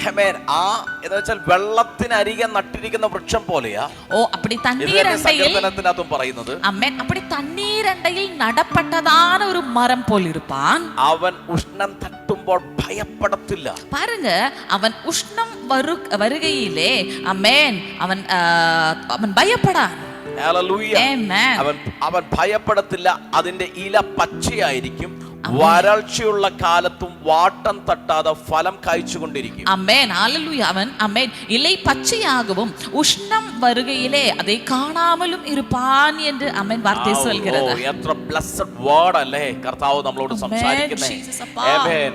ആമേൻ. ആ എന്ന് വെച്ചാൽ വെള്ളത്തിനരികെ നട്ടിരിക്കുന്ന വൃക്ഷം പോലെയാ. ഓ, அப்படி തണ്ണീരണ്ടയിലും പറയുന്നത്, ആമേൻ, அப்படி தண்ணீரண்டையில் நடப்பட்டதான ஒரு மரம் போல் இருப்பான். അവൻ ഉഷ്ണം തട്ടുമ്പോൾ ഭയപ്പെടത്തില്ല. பாருங்க, அவன் உஷ்ணம் வருகையிலே ஆமென், அவன் பயப்படான். ഹല്ലേലൂയ. അവൻ ഭയപ്പെടത്തില്ല. അതിന്റെ ഇല പച്ചയായിരിക്കും, വരൾച്ചയുള്ള കാലത്തും വാട്ടം തട്ടാതെ ഫലം കായ്ച്ചുകൊണ്ടിരിക്കും. ആമേൻ, ഹല്ലേലൂയ. അവൻ ആമേൻ ഇலை பச்சையாகவும் உஷ்ணம் வருகையிலே அதை காணாமலும் இருப்பான் என்று ആമേൻ വാർത്ത சொல்கிறது. എത്ര ബ്ലെസ്ഡ് വേർഡ് അല്ലേ കർത്താവ് നമ്മളോട് സംസാരിക്കുന്നത്. ആമേൻ.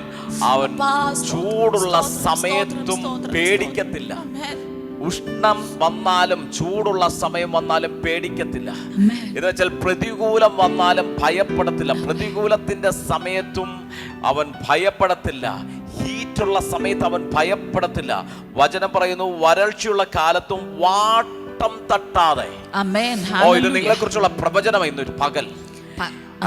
അവൻ ചൂടുള്ള സമയത്തും പേടിക്കത്തില്ല. ഉഷ്ണം വന്നാലും ചൂടുള്ള സമയം വന്നാലും പേടിക്കത്തില്ല. എന്ന് വെച്ചാൽ പ്രതികൂലം വന്നാലും ഭയപ്പെടത്തില്ല. പ്രതികൂലത്തിന്റെ സമയത്തും അവൻ ഭയപ്പെടത്തില്ല. ഹീറ്റുള്ള സമയത്ത് അവൻ ഭയപ്പെടത്തില്ല. വചനം പറയുന്നു വരൾച്ചയുള്ള കാലത്തും വാട്ടം തട്ടാതെ. ഇത് നിങ്ങളെ കുറിച്ചുള്ള പ്രവചനം ഇന്നൊരു പകൽ.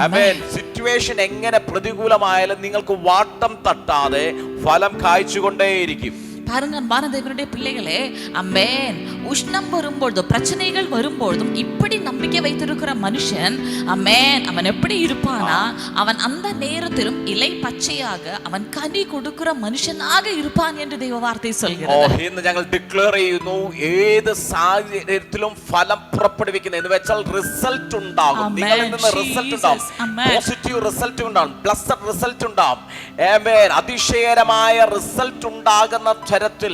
ആമേൻ. സിറ്റുവേഷൻ എങ്ങനെ പ്രതികൂലമായാലും നിങ്ങൾക്ക് വാട്ടം തട്ടാതെ ഫലം കായ്ച്ചുകൊണ്ടേയിരിക്കും. பாருங்க அன்பான தேவனுடைய பிள்ளைகளே, அமேன், உஷ்ணம் வரும்பொழுதும் பிரச்சனைகள் வரும்பொழுதும் இப்படி நம்பிக்கை வைத்திருக்கிற மனுஷன் அமேன் அவன் எப்படி இருப்பானா, அவன் அந்த நேரத்திலும் இலை பச்சையாக அவன் கனி கொடுக்கிற மனுஷனாக இருப்பான் என்று ദൈവ വാർത്ത சொல்கிறது. ഇന്ന് ഞങ്ങൾ ഡിക്ലെയർ ചെയ്യുന്നു ഏത് സാഹചര്യത്തിലും ഫലം പുറപ്പെടുവിക്കുന്ന എന്ന് വെച്ചാൽ റിസൾട്ട് ഉണ്ടാകും. നിങ്ങളിൽ നിന്ന് റിസൾട്ട് ഉണ്ടാകും. പോസിറ്റീവ് റിസൾട്ട് ഉണ്ടാകും. ബ്ലെസ്ഡ് റിസൾട്ട് ഉണ്ടാകും. ആമേൻ. അതിശയകരമായ റിസൾട്ട് ഉണ്ടാകുന്ന തരത്തിൽ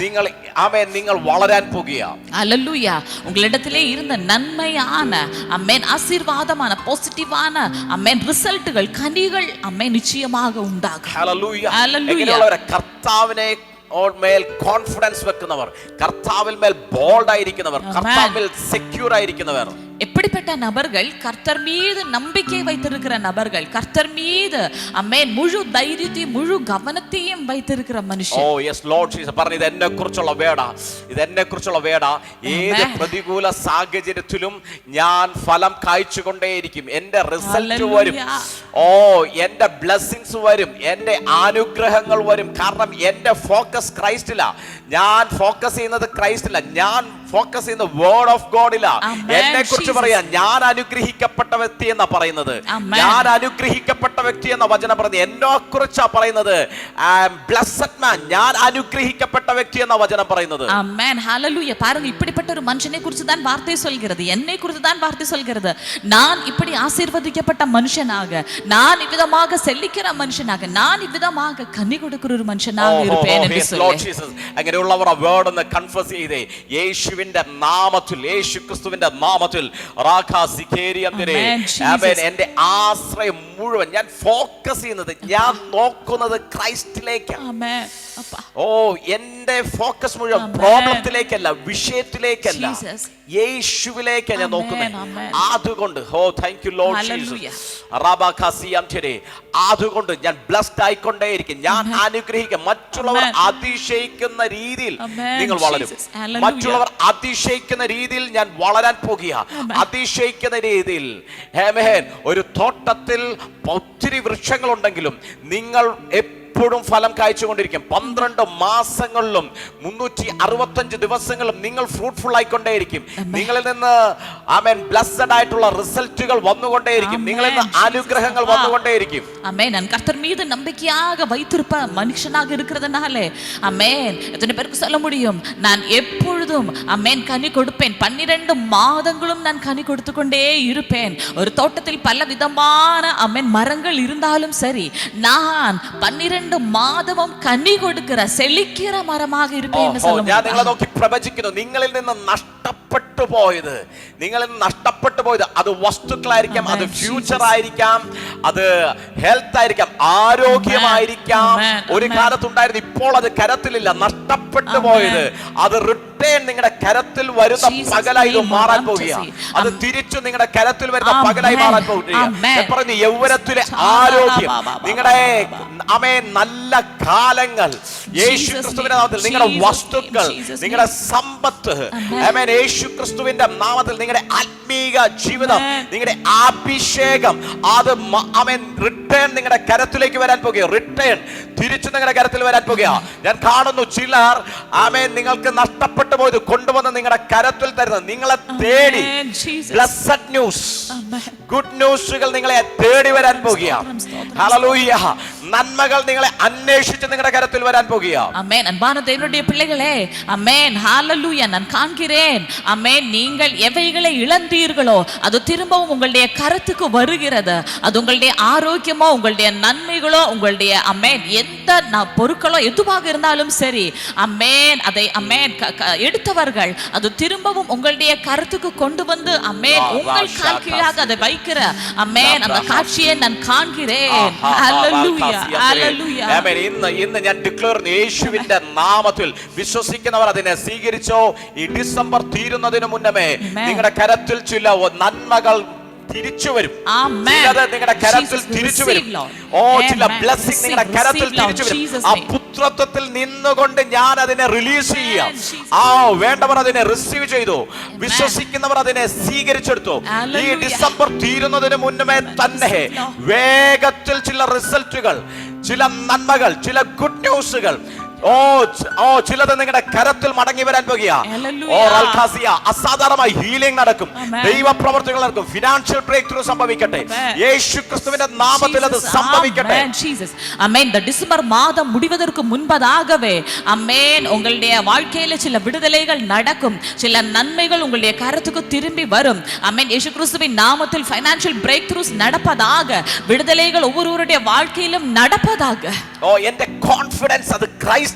നിങ്ങൾ ആമേൻ നിങ്ങൾ വളരാൻ പോകുക. ഹല്ലേലൂയ. ഉங்களிடத்திலே இருந்த நன்மையான ஆமென் ஆசீர்வாதமான பாசிட்டிவான ஆமென் ரிசல்ട്ടുകൾ കനികൾ ആമെൻ നിശ്ചയமாக ഉണ്ടാകും. ഹല്ലേലൂയ. ഹല്ലേലൂയ. കർത്താവിനെ മേൽ കോൺഫിഡൻസ് വെക്കുന്നവർ, കർത്താവിൽ മേൽ ബോൾഡ് ആയിരിക്കുന്നവർ, കർത്താവിൽ സെക്യൂർ ആയിരിക്കുന്നവർ. எப்படிப்பட்ட நபர்கள் கர்த்தர் மீது நம்பிக்கை வைத்திருக்கிற நபர்கள், கர்த்தர் மீது ஆமென் முழு தைரியத்தையும் முழு கவனத்தையும் வைத்திருக்கிற மனுஷன். യെസ് ലോർഡ് ജീസസ് പറഞ്ഞു ഇത് എന്നെ കുറിച്ചുള്ള വേടാ, ഇത് എന്നെ കുറിച്ചുള്ള വേടാ. ഏത് പ്രതികൂല സാഹചര്യത്തിലും ഞാൻ ഫലം കായ്ച്ചുകൊണ്ടേയിരിക്കും. എന്റെ റിസൾട്ട് വരും. എന്റെ ബ്ലെസ്സിങ്സ് വരും. എന്റെ അനുഗ്രഹങ്ങൾ വരും. കാരണം എന്റെ ഫോക്കസ് ക്രൈസ്റ്റിലാ. ഞാൻ ഫോക്കസ് ചെയ്യുന്നത് ക്രൈസ്റ്റില. ഞാൻ ഫോക്കസ് ചെയ്യുന്ന വേർഡ് ഓഫ് ഗോഡില. എന്നെ കുറിച്ച് പറയാ ഞാൻ അനുഗ്രഹിക്കപ്പെട്ട വ്യക്തി എന്നാ പറയുന്നത്. ഞാൻ അനുഗ്രഹിക്കപ്പെട്ട വ്യക്തി എന്ന വചനം പറയുന്നത് എന്നെ കുറിച്ചാ പറയുന്നത്. ബ്ലെസ്ഡ് മാൻ, ഞാൻ അനുഗ്രഹിക്കപ്പെട്ട വ്യക്തി എന്ന വചനം പറയുന്നത്. ஆமென், ஹalleluya. பாருங்க, இப்படிப்பட்ட ஒரு மனுஷனை குறித்து தான் வார்த்தை சொல்கிறது. என்னை குறித்து தான் வார்த்தை சொல்கிறது. நான் இப்படி ஆசீர்வதிக்கப்பட்ட மனுஷனாக, நான் இவ்விதமாக செல்லிக்கிற மனுஷனாக, நான் இவ்விதமாக கனி கொடுக்கிற ஒரு மனுஷனாக இருப்பேன் என்று சொல்லி അങ്ങനെയുള്ളവർ ആ വേർഡ് ഒന്ന് കൺഫസ് ചെയ്തേ. യേശുവിന്റെ നാമത്തിൽ, യേശു ക്രിസ്തുവിന്റെ നാമത്തിൽ എന്റെ ആശ്രയം മുഴുവൻ ഞാൻ ഫോക്കസ് ചെയ്യുന്നത്, ഞാൻ നോക്കുന്നത് ക്രൈസ്റ്റിലേക്കാണ്. എന്റെ ഫോക്കസ് മുഴുവൻ പ്രോബ്ലത്തിലേക്കല്ല, വിഷയത്തിലേക്കല്ല, യേശുവിലേക്കാണ് ഞാൻ നോക്കുന്നത്. അതുകൊണ്ട് താങ്ക് യു ലോർഡ് ജീസസ്. അതുകൊണ്ട് ഞാൻ ബ്ലെസ്ഡ് ആയിക്കൊണ്ടേയിരിക്കും. ഞാൻ അനുഗ്രഹിക്കും. മറ്റുള്ളവർ അതിശയിക്കുന്ന രീതിയിൽ നിങ്ങൾ വളരും. മറ്റുള്ളവർ അതിശയിക്കുന്ന രീതിയിൽ ഞാൻ വളരാൻ പോകുക. അതിശയിക്കുന്ന രീതിയിൽ. ഒരു തോട്ടത്തിൽ ഒത്തിരി വൃക്ഷങ്ങളുണ്ടെങ്കിലും നിങ്ങൾ എപ്പോഴും ഫലം കായ്ച്ചുകൊണ്ടിരിക്കും. 12 മാസങ്ങളിലും 365 ദിവസങ്ങളും നിങ്ങൾ ഫ്രൂട്ട്ഫുൾ ആയിക്കൊണ്ടേയിരിക്കും. നിങ്ങളിൽ നിന്ന് ആമേൻ ബ്ലെസ്ഡ് ആയിട്ടുള്ള റിസൾട്ടുകൾ വന്നുകൊണ്ടേയിരിക്കും. നിങ്ങളിൽ നിന്ന് അനുഗ്രഹങ്ങൾ വന്നുകൊണ്ടേയിരിക്കും. ஆமென். நான் கர்த்தர் மீது நம்பிக்கையாக வைத்திருப்ப மனுஷனாக இருக்கிறதுனாலே ஆமென் எத்தனை பேருக்கு சொல்ல முடியும், நான் எப்பொழுதும் ஆமென் கனி கொடுப்பேன். 12 மாதங்களும் நான் கனி கொடுத்து கொண்டே இருப்பேன். ஒரு தோட்டத்தில் பல விதமான ஆமென் மரங்கள் இருந்தாலும் சரி, நான் 12 മാതവും കനി കൊടുക്കിற സെലിക്കിற മരமாக இருப்பேன் എന്ന് சொல்லுங்க. ഞാൻ നിങ്ങളെ നോക്കി പ്രവചിക്കുന്നു. നിങ്ങളിൽ നിന്ന് നഷ്ടപ്പെട്ടു പോയത്, നിങ്ങളിൽ നിന്ന് നഷ്ടപ്പെട്ടു പോയത്, അത് വസ്തുക്കളായിരിക്കാം, അത് ഫ്യൂച്ചർ ആയിരിക്കാം, അത് ഹെൽത്ത് ആയിരിക്കാം, ആരോഗ്യമായിരിക്കാം. ഒരു കാലത്തുണ്ടായിരുന്നു, ഇപ്പോൾ അത് കരത്തിലില്ല. നഷ്ടപ്പെട്ടു പോയത് അത് റിട്ടേൺ നിങ്ങളുടെ കരത്തിൽ വരുന്ന പകലായി മാറാൻ പോകുക. അത് തിരിച്ചു നിങ്ങളുടെ കരത്തിൽ വരുന്ന പകലായി മാറാൻ പോകുക. പറഞ്ഞു യൗവനത്തിലെ ആരോഗ്യം, നിങ്ങളുടെ ആമേൻ നല്ല കാലങ്ങൾ യേശു ക്രിസ്തുവിന്റെ നാമത്തിൽ, നിങ്ങളുടെ വസ്തുക്കൾ, നിങ്ങളുടെ സമ്പത്ത് ആമേൻ യേശു ക്രിസ്തുവിന്റെ നാമത്തിൽ, നിങ്ങളുടെ ആത്മീക ജീവിതം, നിങ്ങളുടെ അഭിഷേകം, അത് ആമേൻ റിട്ടേൺ നിങ്ങളുടെ കരത്തിലേക്ക് വരാൻ പോകുക. റിട്ടേൺ തിരിച്ചു നിങ്ങളുടെ കരത്തിൽ വരാൻ പോകുക. ഞാൻ കാണുന്നു ചിലർ ആമേൻ നിങ്ങൾക്ക് നഷ്ടപ്പെട്ടു പോയത് കൊണ്ടുവന്ന് നിങ്ങളുടെ കരത്തിൽ തരുന്നത്, നിങ്ങളെ തേടി ബ്ലെസ്ഡ് ന്യൂസ്, ഗുഡ് ന്യൂസുകൾ നിങ്ങളെ തേടി വരാൻ പോകുക. ഹല്ലേലൂയ. നന്മകൾ നിങ്ങളെ അന്വേഷിച്ച് നിങ്ങളുടെ കരത്തിൽ വരാൻ പോകുക. ஆமென். அன்பான தேவனுடைய பிள்ளைகளே, ஆமென், ஹalleluya. நான் காண்கிறேன், ஆமென், நீங்கள் எவைகளை இழந்தீர்களோ அது திரும்பவும் உங்களுடைய கரத்துக்கு வருகிறது. அது உங்களுடைய ஆரோக்கியமோ, உங்களுடைய நன்மைகளோ, உங்களுடைய ஆமென் எந்த பொருட்களோ எதுவாக இருந்தாலும் சரி, ஆமென், அதை ஆமென் எடுத்தவர்கள் அது திரும்பவும் உங்களுடைய கரத்துக்கு கொண்டு வந்து ஆமென் உங்கள் கால் கீழாக அதை வைக்கிற ஆமென் அந்த காட்சியை நான் காண்கிறேன். ஹalleluya, ஹalleluya. ആമേൻ. ഇന്ന് ഞാൻ ഡിക്ലെയർ ചെയ്യുന്നു, യേശുവിന്റെ നാമത്തിൽ വിശ്വസിക്കുന്നവർ അതിനെ സ്വീകരിച്ചോ. ഈ ഡിസംബർ തീരുന്നതിന് മുന്നമേ നിങ്ങളുടെ കരത്തിൽ ചില നന്മകൾ തിരിച്ചു വരും. ചിലത് നിങ്ങളുടെ കരത്തിൽ തിരിച്ചു വരും. ചില ബ്ലെസ്സിംഗ് നിങ്ങളുടെ കരത്തിൽ തിരിച്ചു വരും. ആ പുത്രത്വത്തിൽ നിന്നുകൊണ്ട് ഞാൻ അതിനെ റിലീസ് ചെയ്യാം. വേണ്ടവർ അതിനെ റിസീവ് ചെയ്തു, വിശ്വസിക്കുന്നവർ അതിനെ സ്വീകരിച്ചെടുത്തു. ഈ ഡിസംബർ തീരുന്നതിന് മുന്നമേ തന്നെ വേഗത്തിൽ ചില റിസൾട്ടുകൾ, ചില നന്മകൾ, ചില ഗുഡ് ന്യൂസുകൾ ചിലത് നിങ്ങളുടെ കരത്തിൽ മടങ്ങി വരാൻ പോകുക. അസാധാരണമായി ഹീലിംഗ് നടക്കും, ദൈവപ്രവർത്തികൾ നടക്കും, ഫിനാൻഷ്യൽ ബ്രേക്ക് ത്രൂ സംഭവിക്കട്ടെ. യേശുക്രിസ്തുവിന്റെ നാമത്തിൽ അത് സംഭവിക്കട്ടെ. ஆமென். இந்த டிசம்பர் மாதம் முடிவதற்கு முன்பதாகவே ஆமென் உங்களுடைய வாழ்க்கையில சில விடுதலைகள் நடக்கும், சில நன்மைகள் உங்களுடைய கரத்துக்கு திரும்பி வரும். ஆமென். இயேசு கிறிஸ்துவின் நாமத்தில் ஃபைனான்ஷியல் பிரேக் த்ரூஸ் நடப்பதாக, விடுதலைகள் ஒவ்வொருவருடைய வாழ்க்கையிலும் நடப்பதாக. എന്റെ കോൺഫിഡൻസ് അത് ക്രൈസ്റ്റ്,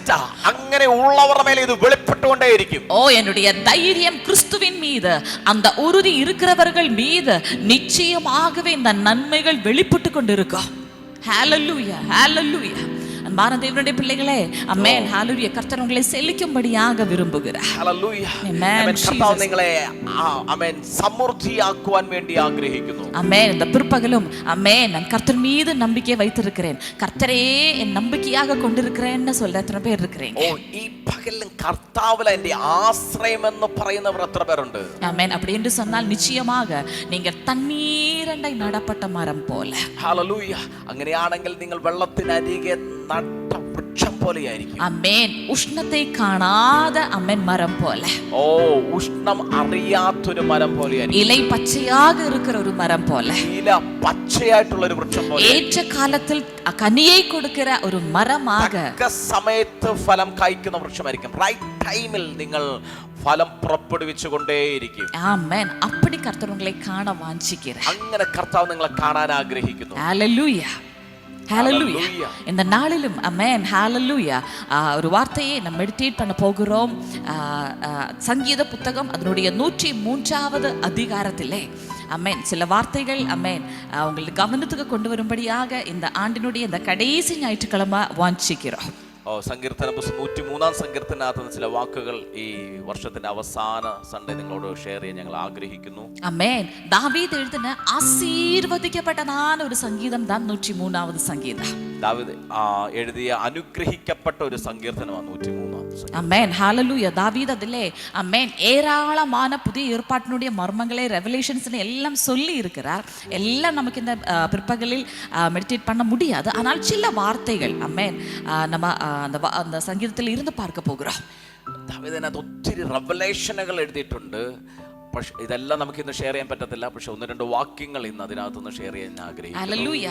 അങ്ങനെ ഉള്ളവരുടെ മേലെ ഇത് വെളിപ്പെട്ടുകൊണ്ടേയിരിക്കും. என்னுடைய தைரியம் கிறிஸ்துவின் மீது, அந்த உறுதி இருக்கிறவர்கள் மீது நிச்சயமாகவே இந்த நன்மைகள் வெளிப்பட்டு கொண்டிருக்கும். ஹalleluya, ஹalleluya. அன்பான தேவனுடைய பிள்ளைகளே, ஆமென், ஹalleluya. கர்த்தர் உங்களை செழிக்கும்படியாக விரும்புகிறார். ഹല്ലേലൂയ. ആമേൻ. കർത്താവ് നിങ്ങളെ ആമേൻ സമൃദ്ധിയാക്കുവാൻ വേണ്ടി ആഗ്രഹിക്കുന്നു. ஆமென். இந்த பிற்பகலும் ஆமென் நான் கர்த்தர் மீது நம்பிக்கை வைத்திருக்கிறேன், கர்த்தரையே என் நம்பிக்கையாக கொண்டிருக்கிறேன்னு சொல்ற எத்தனை பேர் இருக்கிறீங்க? ഈ പകലിലും കർത്താവിൽ എൻ്റെ ആശ്രയം എന്ന് പറയുന്നവർ എത്ര പേരുണ്ട്? ஆமென். அப்படி என்று சொன்னால் நிச்சயமாக நீங்கள் தண்ணீரண்டை நடப்பட்ட மரம் போல. ഹല്ലേലൂയ. അങ്ങനെയാണെങ്കിൽ നിങ്ങൾ വെള്ളത്തിനരികെ നട്ട വൃക്ഷം പോലെയായിരിക്കും. ആമേൻ. ഉഷ്ണത്തെ കാണാതെ ആമേൻ മരം പോലെ, ഉഷ്ണം അറിയാത്തൊരു മരം പോലെയായിരിക്കും. ഇല പച്ചയാக இருக்கிற ഒരു മരം പോലെ, ഇല പച്ചയായിട്ടുള്ള ഒരു വൃക്ഷം പോലെ, ഏற்ற കാലത്തിൽ കനിயை കൊടുக்கிற ഒരു മരமாக, തക്ക സമയത്ത് ഫലം കായ്ക്കുന്ന വൃക്ഷമായിരിക്കും. റൈറ്റ് ടൈമിൽ നിങ്ങൾ ഫലം പുറപ്പെടുവിച്ചു കൊണ്ടേയിരിക്കും. ആമേൻ. அப்படி கர்த்தர் உங்களை காண வாஞ்சிக்கிறார். അങ്ങനെ കർത്താവ് നിങ്ങളെ കാണാൻ ആഗ്രഹിക്കുന്നു. ഹല്ലേലൂയ, ஹalleluya. இந்த நாளிலும் ஆமென், ஹalleluya. ஒரு வார்த்தையை நம்ம மெடிடேட் பண்ண போகிறோம். சங்கீத புத்தகம் அதனுடைய 103வது அதிகாரத்திலே ஆமென் சில வார்த்தைகள் ஆமென் உங்களுக்கு கவனத்துக்கு கொண்டு வரும்படியாக இந்த ஆண்டினுடைய இந்த கடைசி ஞாயிற்றுக்கிழமை வாஞ்சிக்கிறோம். സങ്കീർത്തന പുസ്തകം 103-ാം സങ്കീർത്തനത്തിനകത്ത് ചില വാക്കുകൾ ഈ വർഷത്തിന്റെ അവസാന സൺഡേ നിങ്ങളോട് ഷെയർ ചെയ്യാൻ ഞങ്ങൾ ആഗ്രഹിക്കുന്നു. ആമേൻ. ദാവീദ് എഴുതിன ആശീർവദിക്കപ്പെട്ടതാണ് ഒരു സംഗീതം தான் 103ാவது സംഗീതം. ദാവീദ് എഴുതിയ അനുഗ്രഹിക്കപ്പെട്ട ഒരു സങ്കീർത്തനമാണ് 103-ാം. ആമേൻ, ഹല്ലേലൂയ. ദാവീദ് അതിലെ ആമേൻ ஏராளமான புதிய ஏற்பாட்டினுடைய மர்மங்களை ரெவலேஷன்ஸ்னு எல்லாம் சொல்லி இருக்கிறார். எல்லாம் நமக்கு இந்த பிற்பகலில் மெடிடேட் பண்ண முடியாது. ஆனால் சில வார்த்தைகள் ஆமேன் நம்ம அந்த സങ്കീർത്തനത്തിൽ ഇരുന്ന് பார்க்க പോകുறோம். ദാവീദിനകത്ത് ഒത്തിരി റെവലേഷനുകൾ എഴുതിയിട്ടുണ്ട്. പക്ഷെ ഇതെല്ലാം നമുക്ക് ഇന്ന് ഷെയർ ചെയ്യാൻ പറ്റത്തില്ല. പക്ഷെ ഒന്ന് രണ്ട് വാക്യങ്ങൾ ഇന്ന് അതിനകത്തുനിന്ന് ഷെയർ ചെയ്യാൻ ആഗ്രഹിക്കുന്നു. ഹല്ലേലൂയ.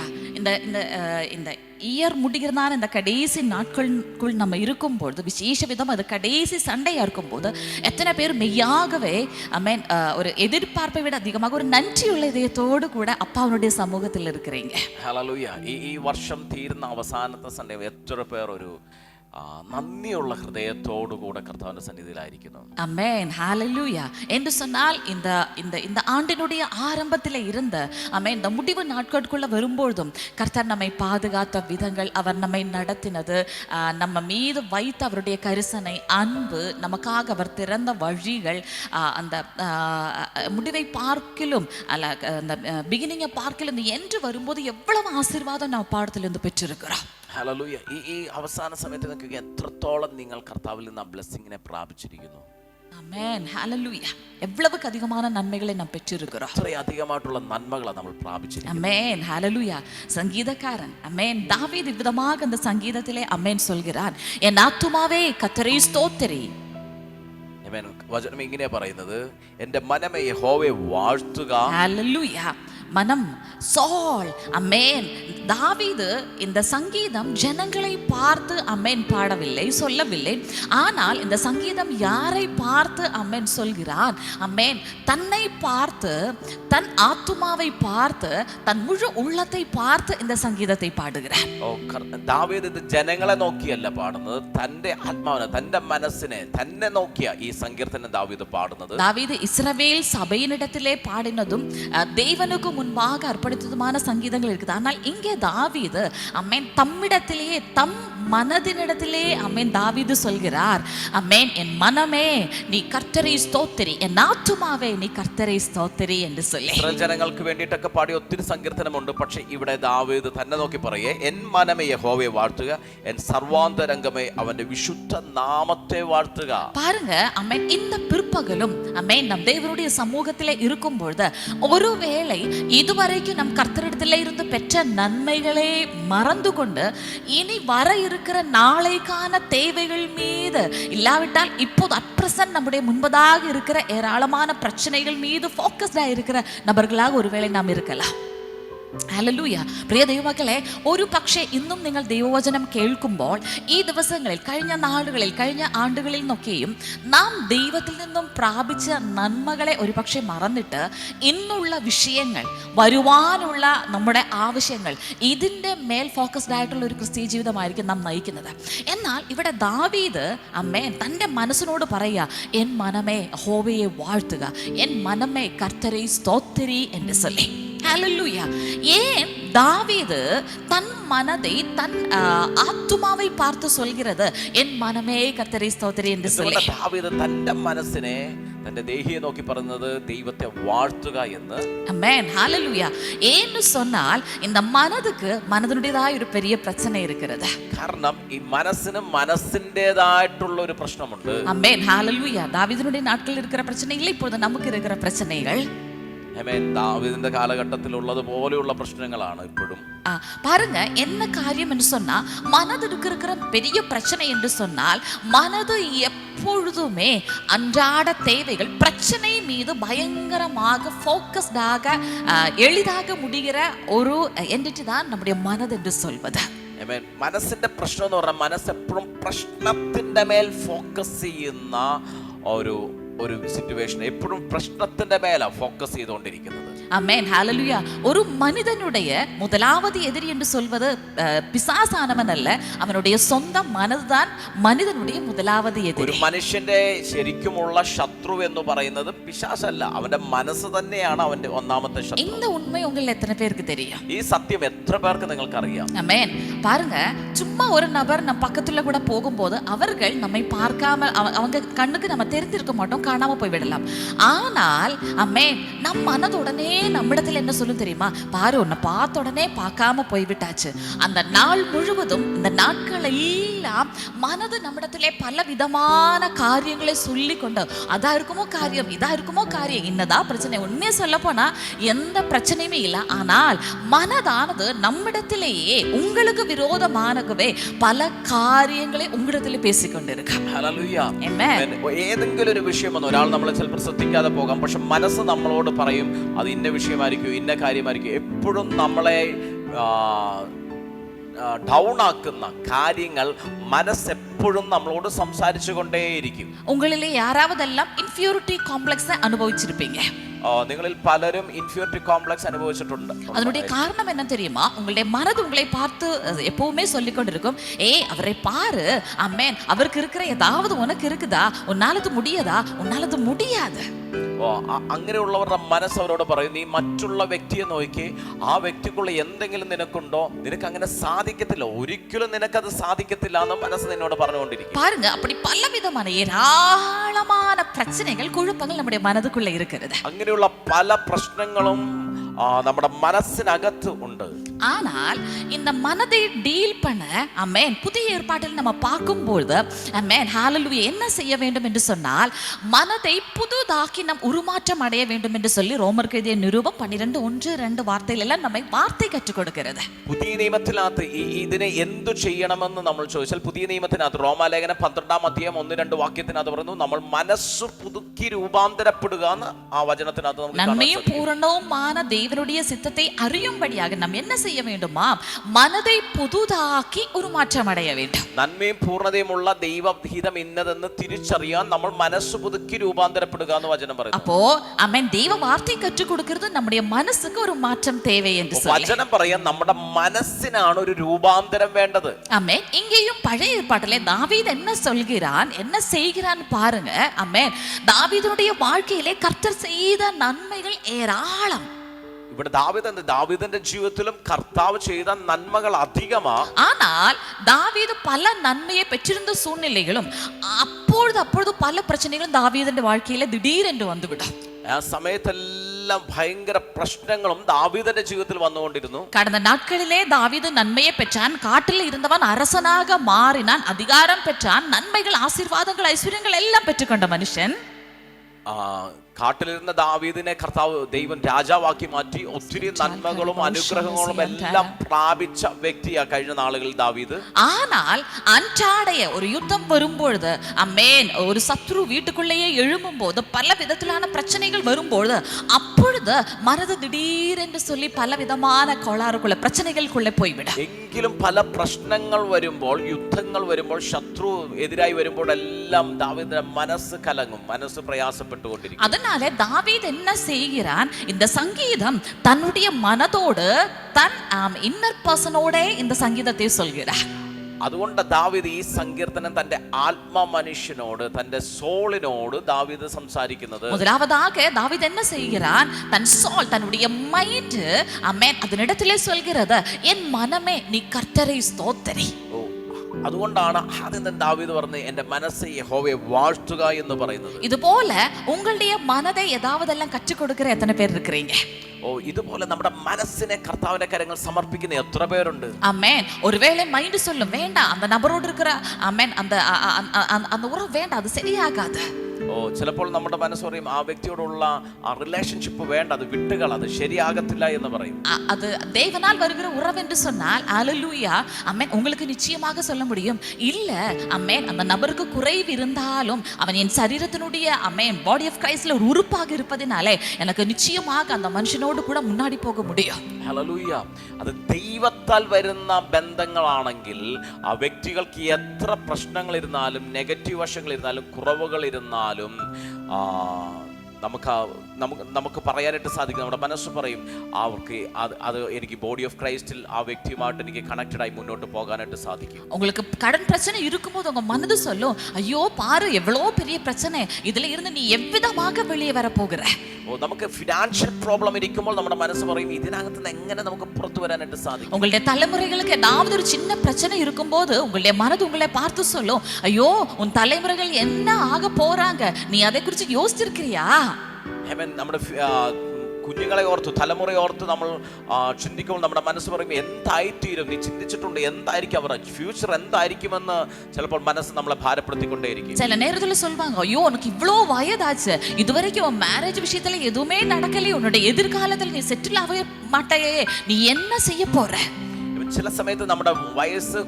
இந்த இயர் முடிகிறதான இந்த கடைசி நாட்களுக்குள் நம்ம இருக்கும்போது, விசேஷ விதம் அது கடைசி சண்டையா இருக்கும்போது, எத்தனை பேர் மெய்யாகவே ஆமென் ஒரு எதிர்பார்ப்பை விட அதிகமாக ஒரு நன்றியுள்ள இதயத்தோடு கூட அப்பாவுடைய சமூகத்தில் இருக்கிறீங்க? ഹല്ലേലൂയ. ഈ വർഷം തീരുന്ന അവസാനത്തെ സൺഡേ എത്ര പേർ ഒരു നന്ദിയുള്ള ഹൃദയത്തോടുകൂടെ കർത്താവിന്റെ സന്നിധിയിലായിരിക്കുന്നു? ஆமென், ஹalleluya. என்று சொன்னால் இந்த இந்த இந்த ஆண்டினுடைய ஆரம்பத்திலே இருந்து ஆமென் இந்த முடிவு நாட்களுக்குள்ள வரும்போதும் கர்த்தர் நம்மை பாதுகாத்த விதங்கள், அவர் நம்மை நடத்தினது, நம்ம மீது வைத்த அவருடைய கரிசனை, அன்பு, நமக்காக அவர் திறந்த வழிகள், அந்த முடிவை பார்க்கிலும் அல்ல அந்த பிகினிங்கை பார்க்கிலும் என்று வரும்போது எவ்வளவு ஆசீர்வாதம் நம்ம பாடத்திலிருந்து பெற்றிருக்கிறோம். ഹല്ലേലൂയ. ഈ അവസാന സമയത്ത് നിങ്ങൾക്ക് എത്രത്തോളം നിങ്ങൾ കർത്താവിൽ നിന്ന് ആ ബ്ലെസ്സിങ്ങിനെ പ്രാപിച്ചിരിക്കുന്നു? ആമേൻ, ഹല്ലേലൂയ. எவ்வளவுக்கு அதிகமான நன்மைகளை நாம் பெற்றிருக்கிறோம். അത്രയും അധികമായിട്ടുള്ള നന്മകളാണ് നമ്മൾ പ്രാപിച്ചിരിക്കുന്നത്. ஆமென், ஹல்லேலூய. சங்கீதக்காரன் ஆமென் தாவீது விதமாக அந்த சங்கீதத்திலே ஆமென் சொல்கிறான், என் ஆத்துமாவே கர்த்தரை ஸ்தோத்திரி. ആമേൻ. വചനം ഇങ്ങനെ പറയുന്നത്, എൻ്റെ മനമേ യഹോവയെ വാഴ്ത്തുക. ഹല്ലേലൂയ. மனம். சால், அமேன். தாவீது இந்த சங்கீதம் ஜனங்களை பார்த்து அமேன் பாடவில்லை, சொல்லவில்லை. ஆனால் இந்த சங்கீதம் யாரை பார்த்து அமேன் சொல்கிறான்? அமேன், தன்னை பார்த்து, தன் ஆத்துமாவை பார்த்து, தன் முழு உள்ளத்தை பார்த்து இந்த சங்கீதத்தை பாடுகிறார். ദാവീദ് ഇത് ജനങ്ങളെ നോക്കിയല്ല പാടുന്നത്, തന്റെ ആത്മാവിനെ, തന്റെ മനസ്സിനെ തന്നെ നോക്കിയ ഈ സങ്കീർത്തനം ദാവീദ് പാടുന്നത്. தாவீது இஸ்ரவேல் சபையினிடத்திலே பாடினதும் தேவனுக்கு முன்பாக அர்ப்பணித்ததுமான சங்கீதங்கள் இருக்குது. ஆனால் இங்கே தாவீது அமேன் தம்மிடத்திலேயே, தம் மனதினிடத்திலே அமேன் தாவீது சொல்கிறார், அமேன், என் மனமே நீ கர்த்தரை ஸ்தோத்திரி, என் ஆத்துமாவே நீ கர்த்தரை ஸ்தோத்திரி என்று சொல்லி. ഇസ്രായേൽ ജനങ്ങൾക്ക് വേണ്ടിയിട്ടൊക്കെ പാടിയ ഒത്തിരി സങ്കീർത്തനമുണ്ട്. പക്ഷെ ഇവിടെ ദാവീദ് തന്നെ നോക്കി പറയേ, എൻ മനമേ യഹോവയെ വാഴ്ത്തുക, എൻ സർവാന്തരംഗമേ അവന്റെ വിശുദ്ധ നാമത്തെ വാഴ്ത്തുക. பாருங்க, அமேன், இந்த பிற்பகலும் அமேன் நம் தேவனுடைய சமூகத்திலே இருக்கும் பொழுது ஒருவேளை இதுவரைக்கும் நம் கர்த்தரிடத்திலே இருந்து பெற்ற நன்மைகளை மறந்து கொண்டு இனி வர இருக்கிற நாளைக்கான தேவைகள் மீது, இல்லாவிட்டால் இப்போது அப்ரசன்ட் நம்முடைய முன்பதாக இருக்கிற ஏராளமான பிரச்சனைகள் மீது ஃபோக்கஸ்டா இருக்கிற நபர்களாக ஒருவேளை நாம் இருக்கலாம். ഹല്ലേലൂയ. പ്രിയ ദൈവമക്കളെ, ഒരു പക്ഷേ ഇന്നും നിങ്ങൾ ദൈവവചനം കേൾക്കുമ്പോൾ ഈ ദിവസങ്ങളിൽ, കഴിഞ്ഞ നാളുകളിൽ, കഴിഞ്ഞ ആണ്ടുകളിൽ നിന്നൊക്കെയും നാം ദൈവത്തിൽ നിന്നും പ്രാപിച്ച നന്മകളെ ഒരു പക്ഷേ മറന്നിട്ട് ഇന്നുള്ള വിഷയങ്ങൾ, വരുവാനുള്ള നമ്മുടെ ആവശ്യങ്ങൾ, ഇതിൻ്റെ മേൽ ഫോക്കസ്ഡ് ആയിട്ടുള്ള ഒരു ക്രിസ്തീയ ജീവിതമായിരിക്കും നാം നയിക്കുന്നത്. എന്നാൽ ഇവിടെ ദാവീദ് അമ്മേ തൻ്റെ മനസ്സിനോട് പറയുക, എൻ മനമേ യഹോവയെ വാഴ്ത്തുക, എൻ മനമേ കർത്തരെ സ്തോത്തിരി എന്ന് சொல்லி. ஹல்லேலூயா. ஏன் தாவீது தன் மனதை, தன் ஆத்துமாவை பார்த்து சொல்கிறது, என் மனமே கர்த்தரை ஸ்தோத்திரி என்று சொல்லி? ദാവീദ് തന്റെ മനസ്സിനെ, തന്റെ ദേഹിയെ നോക്കി പറയുന്നത് ദൈവത്തെ വാഴ്ത്തുക എന്ന്. ஆமென். ஹல்லேலூயா. ஏன்னு சொன்னால் இந்த மனதுக்கு மனதினுடையதாയ ഒരു பெரிய பிரச்சனை இருக்கிறது. കാരണം ഈ മനസ്സിന് മനസ്സിൻ്റെതായിട്ടുള്ള ഒരു പ്രശ്നമുണ്ട്. ஆமென். ஹல்லேலூயா. தாவீதினுடைய நாட்களில் இருக்கிற பிரச்சனைகள் இப்பொழுது நமக்கு இருக்கிற பிரச்சனைகள். ദാവീദിന്റെ കാലഘട്ടത്തിൽ ഉള്ളതുപോലെയുള്ള പ്രശ്നങ്ങളാണ് ഇപ്പോഴും. பாருங்க, என்ன காரியம் என்று சொன்னா, மனதுக்கு இருக்கிற பெரிய பிரச்சனை என்று சொன்னால், மனது எப்பொழுதுமே அன்றாட தேவைகள், பிரச்சனை மீது பயங்கரமாக ஃபோக்கஸ்டாக எளிதாக முடிகிற ஒரு என்டிட்டி தான் நம்முடைய மனது என்று சொல்வது. മനസ്സിന്റെ പ്രശ്നം എന്ന് പറഞ്ഞാൽ മനസ്സ് എപ്പോഴും പ്രശ്നത്തിന്റെ മേൽ ഫോക്കസ് ചെയ്യുന്ന ഒരു സിറ്റുവേഷൻ, എപ്പോഴും പ്രശ്നത്തിന്റെ മേല ഫോക്കസ് ചെയ്തുകൊണ്ടിരിക്കുന്നത്. ஆமென். ஹல்லேலூயா. ஒரு மனிதனுடைய முதலாவது எதிரி என்று சொல்வது பிசாசானவன் அல்ல, அவனுடைய சொந்த மனதுதான் மனிதனுடைய முதலாவது எதிரி. ഒരു മനുഷ്യന്റെ ശരിക്കുമുള്ള ശത്രു എന്ന് പറയുന്നത് പിശാചല്ല, അവന്റെ മനസ്സ് തന്നെയാണ് അവന്റെ ഒന്നാമത്തെ ശത്രു. இந்த உண்மை உங்கள் எத்தனை பேருக்கு தெரியும்? ഈ സത്യം എത്ര പേർക്ക് നിങ്ങൾക്ക് അറിയാം? ஆமென். பாருங்க, சும்மா ஒரு நபர் நம்ம பக்கத்துல கூட போகும்போது அவர்கள் நம்மை பார்க்காம, அவங்க கண்ணுக்கு நம்ம தெரிஞ்சிருக்க மாட்டோம், காணாம போய் விடலாம். ஆனால் ஆமென், நம் மனது உடனே நம்மிடத்தில் என்ன சொல்லும் தெரியுமா? பாரு, உன்னை பார்த்த உடனே பார்க்காம போய்விட்டாச்சு. அந்த நாள் முழுவதும், இந்த நாட்கள் எல்லாம் மனது நம்மிடத்திலே பல விதமான காரியங்களை சொல்லி கொண்டு, அதா இருக்குமோ காரியம், இதா இருக்குமோ காரியம், இன்னதா பிரச்சனை. உண்மையை சொல்ல போனா எந்த பிரச்சனையுமே இல்லை. ஆனால் மனதானது நம்மிடத்திலேயே உங்களுக்கு விரோதமானவே பல காரியங்களை உங்களிடத்திலே பேசிக்கொண்டிருக்கு. ഏതെങ്കിലും ഒരു വിഷയം വന്ന് ഒരാൾ നമ്മളെ ചിലപ്പോൾ ശ്രദ്ധിക്കാതെ പോകാം, പക്ഷെ മനസ്സ് നമ്മളോട് പറയും അത് ഇന്ന വിഷയമായിരിക്കും, ഇന്ന കാര്യമായിരിക്കും. എപ്പോഴും നമ്മളെ ഡൗൺ ആക്കുന്ന കാര്യങ്ങൾ മനസ്സ് എപ്പോഴും നമ്മളോട് സംസാരിച്ചു കൊണ്ടേയിരിക്കും. உங்களிலே யாராவதெல்லாம் இன்ஃபீரியாரிட்டி காம்ப்ளெக்ஸை அனுபவிச்சிருப்பீங்க. നിങ്ങളിൽ പലരും ഇൻഫീരിയോറിറ്റി കോംപ്ലക്സ് അനുഭവിച്ചിട്ടുണ്ട്. அதனுடைய காரணம் என்ன தெரியுமா? உங்களுடைய மனது உங்களை பார்த்து எப்பவுமே சொல்லிக் கொண்டிருக்கும், அவரை பாரு, அம்மேன், அவருக்கு இருக்கிற ஏதாவது உனக்கு இருக்குதா, உன்னாலது முடியாதா, உன்னாலது முடியாது. അങ്ങനെയുള്ളവരുടെ മനസ്സ് അവരോട് പറയും, നീ മറ്റുള്ള വ്യക്തിയെ നോക്കി, ആ വ്യക്തിക്കുള്ള എന്തെങ്കിലും നിനക്കുണ്ടോ, നിനക്ക് അങ്ങനെ സാധിക്കത്തില്ല, ഒരിക്കലും നിനക്കത് സാധിക്കത്തില്ല എന്ന് മനസ്സ് നിന്നോട് പറഞ്ഞുകൊണ്ടിരിക്കും. பாருங்க, அப்படி பலவிதமான ஏராளமான பிரச்சனைகள், குழப்பங்கள் நம்முடைய மனதுக்குள்ள இருக்கிறது. അങ്ങനെയുള്ള പല പ്രശ്നങ്ങളും നമ്മുടെ മനസ്സിനകത്ത് ഉണ്ട്. ஆனால் இந்த மனதை டீல் பண்ண ஆமென், புதிய ஏற்பாட்டில் நம்ம பார்க்கும்போது ஆமென், ஹல்லேலூயா, என்ன செய்ய வேண்டும் என்று சொன்னால், மனதை புதுதாக்கி நாம் உருமாற்றம் அடைய வேண்டும் என்று சொல்லி ரோமருக்கு எழுதிய நிருபம் 12:1-2 വാർത്തയിൽ എല്ലാം നമ്മെ വാർത്ത കற்றுக் കൊടുക്കുന്നത്. പുതിയ നിയമത്തിനകത്ത് ഇതിനെ എന്തു ചെയ്യണമെന്ന് നമ്മൾ ചോദിച്ചാൽ, പുതിയ നിയമത്തിനകത്ത് റോമാലേഖനം 12-1-2 വാക്യത്തിനകത്ത് പറയുന്നു, നമ്മൾ മനസ്സ് പുതുക്കി രൂപാന്തരപ്പെടുക എന്ന് ആ വചനത്തിനകത്ത് നമുക്ക് നന്മയും പൂർണ്ണവുமான தேவனுடைய சித்தத்தை அறியும்படியாக நாம் என்ன செய்ய வேண்டுமா? மனதை புதுதாக்கி ஒரு மாற்றம் அடைய வேண்டும். നന്മയും പൂർണ്ണതയുമുള്ള ദൈവഹിതം ഇന്നതെന്ന് തിരിച്ചറിയാൻ നമ്മൾ മനസ്സ് പുതുക്കി രൂപാന്തരപ്പെടുക എന്ന് വചനം പറയുന്നു. அப்போ ஆமென், தெய்வ வார்த்தை கற்றுக் கொடுக்கிறது நம்முடைய மனசுக்கு ஒரு மாற்றம் தேவை என்று சொல்லி വചനം പറയാൻ നമ്മുടെ മനസ്സിനാണ് ഒരു രൂപാന്തരം വേണ്ടത്. ஆமென். இங்கேயும் பழைய ஏற்பாட்டிலே தாவீது என்ன சொல்கிறான், என்ன செய்கிறான் பாருங்க. ஆமென். தாவீதுடைய வாழ்க்கையிலே கர்த்தர் செய்த நன்மைகள் ஏராளம். ഇവിടെ ദാവീദിന്റെ ജീവിതത്തിലും കർത്താവ് ചെയ്ത നന്മകൾ അധികമാ. ஆனால் தாவீது பல நன்மையை பெற்றிருந்த சூழ்நிலைகளும் அப்பொழுது பல பிரச்சனைகளும் தாவீதிന്റെ வாழ்க்கையில திடீரென்று வந்துவிடும். ആ സമയത്തെല്ലാം ഭയങ്കര പ്രശ്നങ്ങളും ദാവീദിന്റെ ജീവിതത്തിൽ വന്നുകൊണ്ടിരുന്നു. கடந்த நாட்களிலே தாவீது நன்மையை பெற்றான், காட்டில் இருந்தவன் அரசனாக மாறினான், அதிகாரம் பெற்றான், நன்மைகள், ஆசீர்வாதங்கள், ஐஸ்வர்யங்கள் எல்லாம் பெற்றுக்கொண்ட மனுஷன். കാട്ടിലിരുന്ന ദാവീദിനെ കർത്താവ് ദൈവം രാജാവാക്കി മാറ്റി ഒത്തിരി നന്മകളും അനുഗ്രഹങ്ങളും എല്ലാം പ്രാപിച്ച വ്യക്തിയാ കഴിഞ്ഞ നാളുകളിൽ ദാവീദ്. ஆனால் அன்றாடைய ஒரு யுத்தம் வரும்பொழுது, அமேன், ஒரு சத்ரு வீட்டுக்குள்ளேயே எழும்பும்போது, பல விதத்திலான பிரச்சனைகள் வரும்பொழுது, அப்பொழுது மனது திடீரென்று சொல்லி பல விதமான கோளாறுக்குள்ள பிரச்சனைகளுக்குள்ளே போய்விடும். എങ്കിലും പല പ്രശ്നങ്ങൾ വരുമ്പോൾ, യുദ്ധങ്ങൾ വരുമ്പോൾ, ശത്രു എതിരായി വരുമ്പോൾ എല്ലാം ദാവീദിന്റെ മനസ്സ് കലങ്ങും, മനസ്സ് പ്രയാസപ്പെട്ടുകൊണ്ടിരിക്കും. அதனால தாவீது என்ன செய்கிறான், இந்த சங்கீதம் தன்னுடைய மனதோடு, தன் இன்னர் பர்சனோட இந்த சங்கீதத்தை சொல்கிறார். അതുകൊണ്ട് ദാവീദ് ഈ സങ്കീർത്തനം തന്റെ ആത്മ മനുഷ്യനോട്, തന്റെ സോളിനോട് ദാവീദ് സംസാരിക്കുന്നത്. முதலாவதாக தாவீது என்ன செய்கிறான், தன் சோல், தன்னுடைய மைண்ட், ஆமென், அதனிடத்திலே சொல்கிறது, என் மனமே நீ கர்த்தரை ஸ்தோத்திரி. അതുകൊണ്ടാണ് ആദ്യം ദാവീദ് പറഞ്ഞത് എന്റെ മനസ്സ് യഹോവയെ വാഴ്ത്തുക എന്ന് പറയുന്നത്. இதுபோல உங்களுடைய மனதை ஏதாவதெல்லாம் கற்றுக் கொடுக்கிற எத்தனை பேர் இருக்கிறீங்க? ഇതുപോലെ നമ്മുടെ മനസ്സിനെ കർത്താവിന്റെ കരങ്ങൾ സമർപ്പിക്കുന്ന എത്ര പേരുണ്ട്? ஆமென். ஒருவேளை மைண்ட் சொல்லும், வேண்டாம், அந்த நபரோடு இருக்கிற ஆமென், அந்த உறவு வேண்டாம், அது சரியாகாது. ചിലപ്പോൾ നമ്മുടെ മനസ്സ് പറയും, ആ വ്യക്തിയോടുള്ള ആ റിലേഷൻഷിപ്പ് വേണ്ട, അത് വിട്ടുകൾ, അത് ശരിയാകത്തില്ല എന്ന് പറയും. அது தேவனால் வருகிற உறவு என்று சொன்னால், அல்லேலூயா, ஆமென், உங்களுக்கு நிச்சயமாக சொல்ல முடியும், இல்ல ஆமென், அந்த நபருக்கு குறைவு இருந்தாலும் அவன் என் சரீரத்தினுடைய ஆமென் பாடி ஆஃப் கிரைஸ்ட்ல ஒரு உறுப்பாக இருப்பதினாலே எனக்கு நிச்சயமாக அந்த மனுஷனோடு கூட முன்னாடி போக முடியும். ഹല്ലേലൂയ. അത് ദൈവത്താൽ വരുന്ന ബന്ധങ്ങളാണെങ്കിൽ ആ വ്യക്തികൾക്ക് എത്ര പ്രശ്നങ്ങൾ ഇരുന്നാലും, നെഗറ്റീവ് വശങ്ങൾ ഇരുന്നാലും, കുറവുകൾ ഇരുന്നാലും നമുക്ക് പറയാനായിട്ട് സാധിക്കും. നമ്മുടെ മനസ്സ് പറയും, അവർക്ക് അത് എനിക്ക് ബോഡി ഓഫ് ക്രൈസ്റ്റിൽ ആ വ്യക്തിയുമായിട്ട് എനിക്ക് കണക്റ്റഡ് ആയി മുന്നോട്ട് പോകാനായിട്ട് സാധിക്കും. உங்களுக்கு கடன் பிரச்சனை இருக்கும்போது உங்க மனது சொல்லும், ஐயோ பாரு எவ்வளவு பெரிய பிரச்சனை, இதுல இருந்து நீ எவ்விதமாக வெளியே வர போகிற. നമുക്ക് ഫിനാൻഷ്യൽ പ്രോബ്ലം ഇരിക്കുമ്പോൾ നമ്മുടെ മനസ്സ് പറയും, ഇതിനകത്ത് നിന്ന് എങ്ങനെ നമുക്ക് പുറത്തു വരാനായിട്ട് സാധിക്കും. உங்களுடைய தலைமுறைகளுக்கு ஏதாவது ஒரு சின்ன பிரச்சனை இருக்கும்போது உங்களுடைய மனது உங்களை பார்த்து சொல்லும், ஐயோ உன் தலைமுறைகள் என்ன ஆக போறாங்க, நீ அதை குறித்து யோசிச்சிருக்கிறியா? നമ്മുടെ കുഞ്ഞുങ്ങളെ ഓർത്ത്, തലമുറയെ ഓർത്ത് നമ്മൾ ചിന്തിക്കുമ്പോൾ നമ്മുടെ മനസ്സ് പറയും, എന്തായിത്തീരും, നീ ചിന്തിച്ചിട്ടുണ്ട്, എന്തായിരിക്കും അവരുടെ ഫ്യൂച്ചർ എന്തായിരിക്കുമെന്ന് ചിലപ്പോൾ മനസ്സ് നമ്മളെ ഭാരപ്പെടുത്തിക്കൊണ്ടേയിരിക്കും. சில நேரத்துல சொல்வாங்க, ஐயோ உனக்கு இவ்வளோ வயதாச்சு, இதுவரைக்கும் உன் மேரேஜ் விஷயத்துல எதுவுமே நடக்கலையே, உன்னுடைய எதிர்காலத்தில் நீ செட்டில் ஆக மாட்டாயே, நீ என்ன செய்ய போற? ചില സമയത്ത് നമ്മുടെ വയസ്സ്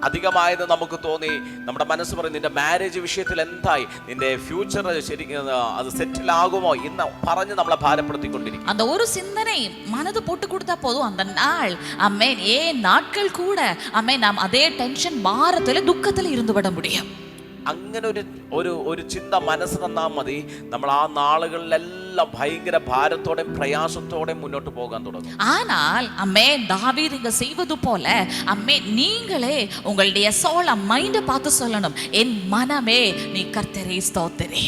അധികമായത് നമുക്ക് തോന്നി, നമ്മുടെ മനസ്സ് പറയും, നിന്റെ മാരേജ് വിഷയത്തിൽ എന്തായി, നിന്റെ ഫ്യൂച്ചർ ശരിക്കും അത് സെറ്റിൽ ആകുമോ എന്ന് പറഞ്ഞ് നമ്മളെ ഭാരപ്പെടുത്തിക്കൊണ്ടിരിക്കും. அந்த ஒரு சிந்தனை மனது போட்டு கொடுத்தா போதும், அந்த நாள் ஆமென், நாட்கள் கூட ஆமென், நாம் அதே டென்ஷன், பாரத்துல, துக்கத்துல இருந்து விட முடியும். അങ്ങനെ ഒരു ചിന്ത മനസ്സ് തന്നാൽ മതി, നമ്മൾ ആ നാളുകളിലെല്ലാം ഭയങ്കര ഭാരത്തോടെയും പ്രയാസത്തോടെയും മുന്നോട്ട് പോകാൻ തുടങ്ങും. ஆனால் ஆமென், தாவீது இங்க செய்வது போல ஆமென், நீங்களே உங்களுடைய சோல், மைண்டை பார்த்து சொல்லணும், என் மனமே நீ கர்த்தரை ஸ்தோத்திரி.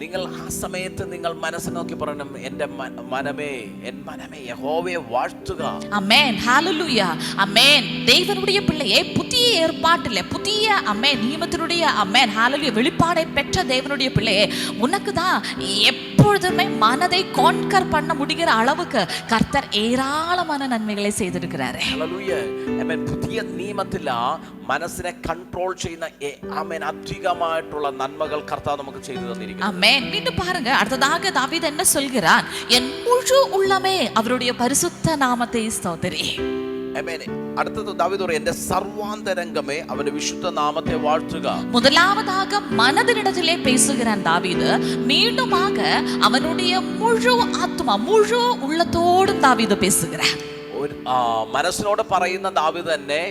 നിങ്ങൾ ആ സമയത്ത് നിങ്ങൾ മനസ്സ് നോക്കി പറയണം, എൻ്റെ മനമേ, എൻ മനമേ യഹോവയെ വാഴ്ത്തുക. ஆமென், ஹalleluya, ஆமென். தேவனுடைய பிள்ளையே, புதிய ஏற்பாட்டிலே, புதிய ஆமென் நியமத்தினுடைய ஆமென் ஹalleluya வெளிப்பாடை பெற்ற தேவனுடைய பிள்ளையே, உனக்கு தான் எப்பொழுதுமே மனதை கான்கர் பண்ண முடிகிற அளவுக்கு கர்த்தர் ஏராளமான நன்மைகளை செய்திருக்கிறாரு. ഹല്ലേലൂയ. ആമേൻ. പുതിയ നിയമത്തില മനസ്സിനെ കൺട്രോൾ ചെയ്യുന്ന ആമേൻ അധികമായിട്ടുള്ള നന്മകൾ കർത്താവ് നമുക്ക് ചെയ്തു തന്നിരിക്കുന്നു. ஆமென். மீண்டும் பாருங்க, அடுத்ததாக தாவீது என்ன சொல்கிறான், என் முழு உள்ளமே அவருடைய பரிசுத்த நாமத்தை ஸ்தோத்திரி. ആമേൻ. അടുത്തത് ദാവീദ് പറയും, എന്റെ സർവാന്തരംഗമേ അവന്റെ വിശുദ്ധ നാമത്തെ വാഴ്ത്തുക. முதலாவதாக மனதினிடத்திலே பேசுகிறான் தாவீது. மீண்டுமாக அவனுடைய முழு ஆத்மா முழு உள்ளத்தோடும் தாவீது பேசுகிறான். മനസ്സിനോട് പറയുന്ന ദാവീദ് തന്നെ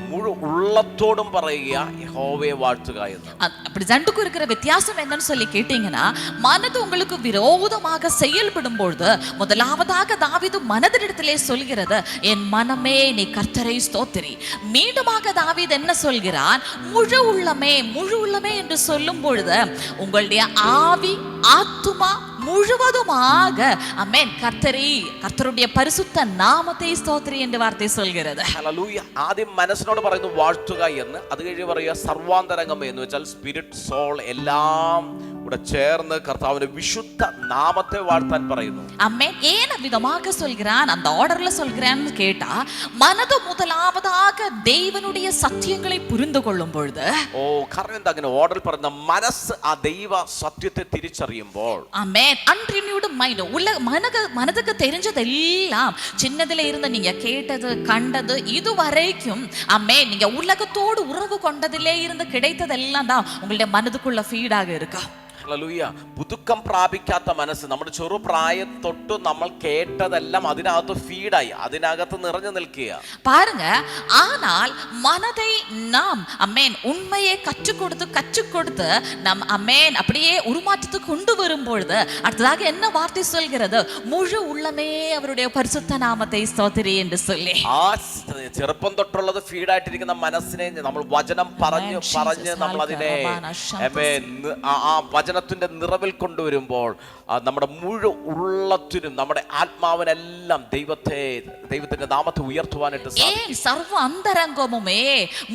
മുഴു ഉള്ളത്തോടും പറയുക യഹോവയെ വാഴ്ത്തുക എന്ന്. அப்படி ரெண்டுக்கும் இருக்கிற வித்தியாசம் என்னன்னு சொல்லி கேட்டீங்கன்னா, மனது உங்களுக்கு விரோதமாக செயல்படும் பொழுது முதலாவதாக தாவீது மனதினிடத்திலே சொல்கிறது, என் மனமே நீ கர்த்தரை ஸ்தோத்திரி. மீண்டுமாக தாவீது என்ன சொல்கிறான், முழு உள்ளமே என்று சொல்லும் பொழுது உங்களுடைய ஆவி ஆத்துமா முழுவதுமாக ஆமென் கர்த்தருடைய பரிசுத்த நாமத்தை ஸ்தோத்திரி என்ற வார்த்தை சொல்கிறது. ഹല്ലേലൂയ. ആദ്യം മനസ്സിനോട് പറയുന്നു വാഴ്ത്തുക എന്ന്, അത് കഴിഞ്ഞ് പറയുക സർവാന്തരംഗം എന്ന് വെച്ചാൽ സ്പിരിറ്റ് സോൾ എല്ലാം കൂടെ ചേർന്ന് കർത്താവിന്റെ വിശുദ്ധ നാമത്തെ വാഴ്ത്താൻ പറയുന്നു. ஆமென். ஏன் விதமாக சொல்கிறான், அந்த ஆர்டர்ல சொல்கிறான்னு கேட்டா, மனது முதலாவதாக தேவனுடைய சத்தியங்களை புரிந்து கொள்ளும் பொழுது, കാരണം എന്താ അങ്ങനെ ഓർഡറിൽ പറയുന്ന, മനസ്സ് ആ ദൈവ സത്യത്തെ തിരിച്ചറിയുമ്പോൾ, ஆமென், அன்ரினியூடு மைண்ட் மனதுக்கு தெரிஞ்சதெல்லாம் சின்னதுல இருந்து நீங்க கேட்டது கண்டது இது வரைக்கும் ஆமென் நீங்க உலகத்தோடு உறவு கொண்டதிலே இருந்து கிடைத்ததெல்லாம் தான் உங்களுடைய மனதுக்குள்ள ஃபீடாக இருக்கு. ഹല്ലേലൂയ. പുതുക്കം പ്രാപിക്കാത്ത മനസ്സ്, നമ്മുടെ ചെറുപ്രായം തൊട്ട് നമ്മൾ കേട്ടതെല്ലാം അതിനകത്ത് ഫീഡായി, അതിനകത്ത് നിറഞ്ഞു നിൽക്കുക. பாருங்க, ஆனால் மனதை நாம் அமேன் உண்மையை கற்றுக் கொடுத்து நம் அமேன் அப்படியே உருமாற்றத்துக்கு கொண்டு வரும் பொழுது அடுத்ததாக என்ன வார்த்தை சொல்கிறது, முழு உள்ளமே அவருடைய பரிசுத்த நாமத்தை ஸ்தோத்திரி என்று சொல்லி, ആ ചെറുപ്പം തൊട്ടുള്ളത് ഫീഡായിട്ടിരിക്കുന്ന മനസ്സിനെ നമ്മൾ വചനം പറഞ്ഞു നമ്മൾ അതിനെ ആ വചനത്തിന്റെ നിറവിൽ കൊണ്ടുവരുമ്പോൾ നമ്മുടെ മുഴു ഉള്ളത്തിനും നമ്മുടെ ആത്മാവിനെല്ലാം ദൈവത്തിന്റെ നാമത്തെ ഉയർത്തുവാനായിട്ട് സാധിക്കും. സർവ അന്തരംഗമുമേ